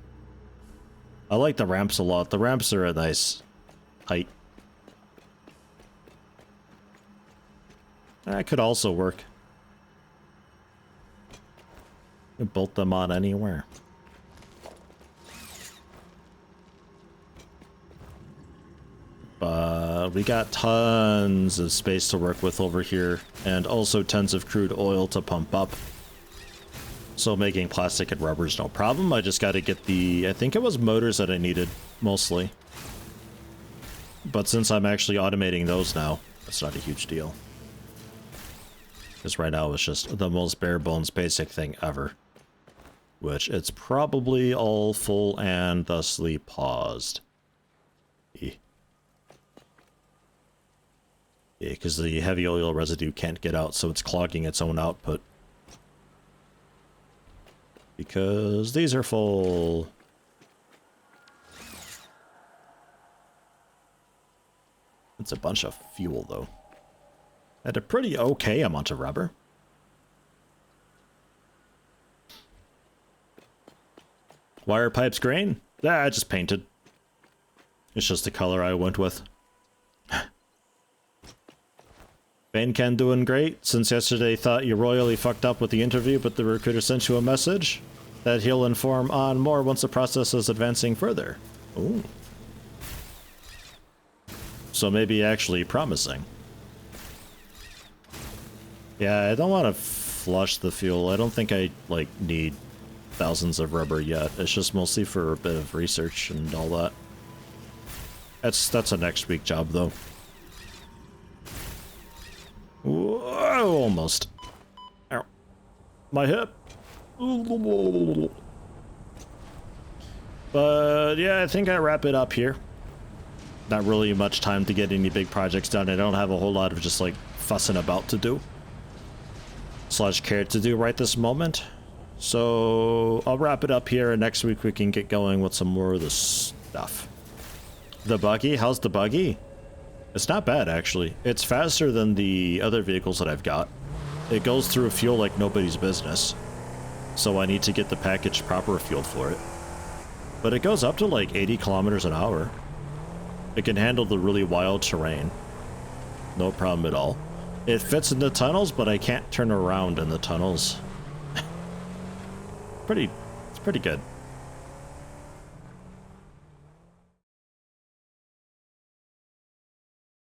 I like the ramps a lot. The ramps are a nice height. That could also work. You bolt them on anywhere. But we got tons of space to work with over here, and also tons of crude oil to pump up. So making plastic and rubber is no problem. I just got to get the, I think it was motors that I needed, mostly. But since I'm actually automating those now, it's not a huge deal. Because right now it's just the most bare bones basic thing ever. Which it's probably all full and thusly paused. Yeah, because the heavy oil residue can't get out, so it's clogging its own output. Because these are full. It's a bunch of fuel, though. At a pretty okay amount of rubber. Wire pipes grain? Ah, I just painted. It's just the color I went with. Banecan doing great. Since yesterday thought you royally fucked up with the interview, but the recruiter sent you a message that he'll inform on more once the process is advancing further. Ooh. So maybe actually promising. Yeah, I don't want to flush the fuel. I don't think I, like, need thousands of rubber yet. It's just mostly for a bit of research and all that. That's a next week job, though. Whoa, almost. Ow. My hip. But yeah, I think I wrap it up here. Not really much time to get any big projects done. I don't have a whole lot of just like fussing about to do. Slash care to do right this moment. So I'll wrap it up here, and next week we can get going with some more of the stuff. The buggy? How's the buggy? It's not bad, actually. It's faster than the other vehicles that I've got. It goes through fuel like nobody's business. So I need to get the packaged proper fuel for it. But it goes up to like 80 kilometers an hour. It can handle the really wild terrain. No problem at all. It fits in the tunnels, but I can't turn around in the tunnels. It's pretty good.